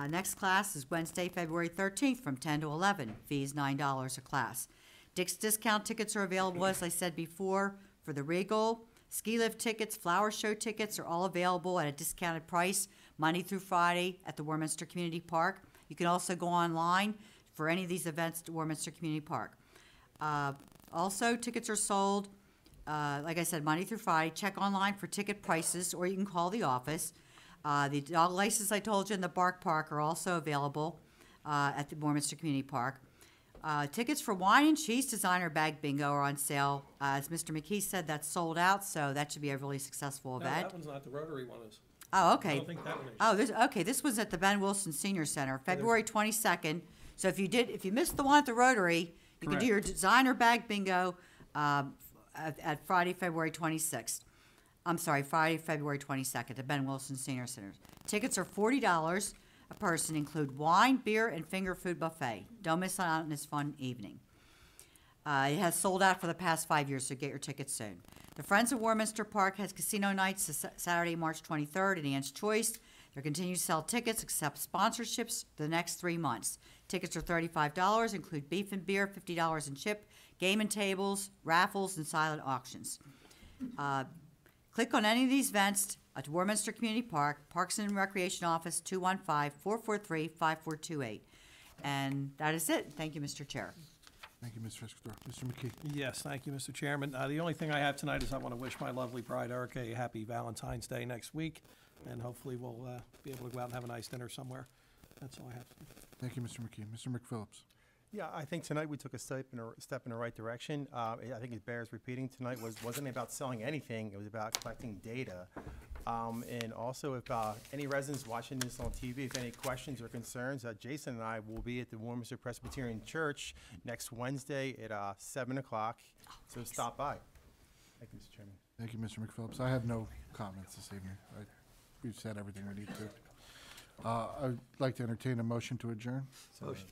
Next class is Wednesday, February 13th, from 10 to 11. Fee is $9 a class. Dick's Discount tickets are available, as I said before, for the Regal. Ski lift tickets, flower show tickets are all available at a discounted price, Monday through Friday at the Warminster Community Park. You can also go online for any of these events at Warminster Community Park. Also, tickets are sold, like I said, Monday through Friday. Check online for ticket prices, or you can call the office. The dog license I told you in the Bark Park are also available at the Warminster Community Park. Tickets for Wine and Cheese Designer Bag Bingo are on sale. As Mr. McKee said, that's sold out, so that should be a really successful No, event. that one's not. The Rotary one is. Oh, okay. I don't think that one is. Oh, this was at the Ben Wilson Senior Center, February 22nd. So if you missed the one at the Rotary, you can do your designer bag bingo at Friday, February 26th. I'm sorry, Friday, February 22nd at Ben Wilson Senior Center. Tickets are $40. a person include wine, beer, and finger food buffet. Don't miss out on this fun evening. It has sold out for the past 5 years, so get your tickets soon. The Friends of Warminster Park has casino nights Saturday, March 23rd at Ann's Choice. They're continuing to sell tickets, accept sponsorships the next 3 months. Tickets are $35, include beef and beer, $50 in chip, game and tables, raffles, and silent auctions. Click on any of these events at Warminster Community Park, Parks and Recreation Office, 215-443-5428. And that is it. Thank you, Mr. Chair. Thank you, Ms. Fischer. Mr. McKee. Yes, thank you, Mr. Chairman. The only thing I have tonight is I want to wish my lovely bride, Erica, a happy Valentine's Day next week, and hopefully we'll be able to go out and have a nice dinner somewhere. That's all I have. Thank you, Mr. McKee. Mr. McPhillips. Yeah, I think tonight we took a step in the right direction. I think it bears repeating. Tonight wasn't about selling anything. It was about collecting data. And also, if any residents watching this on TV, if any questions or concerns, Jason and I will be at the Warminster Presbyterian Church next Wednesday at 7 o'clock. So stop by. Thank you, Mr. Chairman. Thank you, Mr. McPhillips. I have no comments this evening. We've said everything we need to. I'd like to entertain a motion to adjourn. Motion.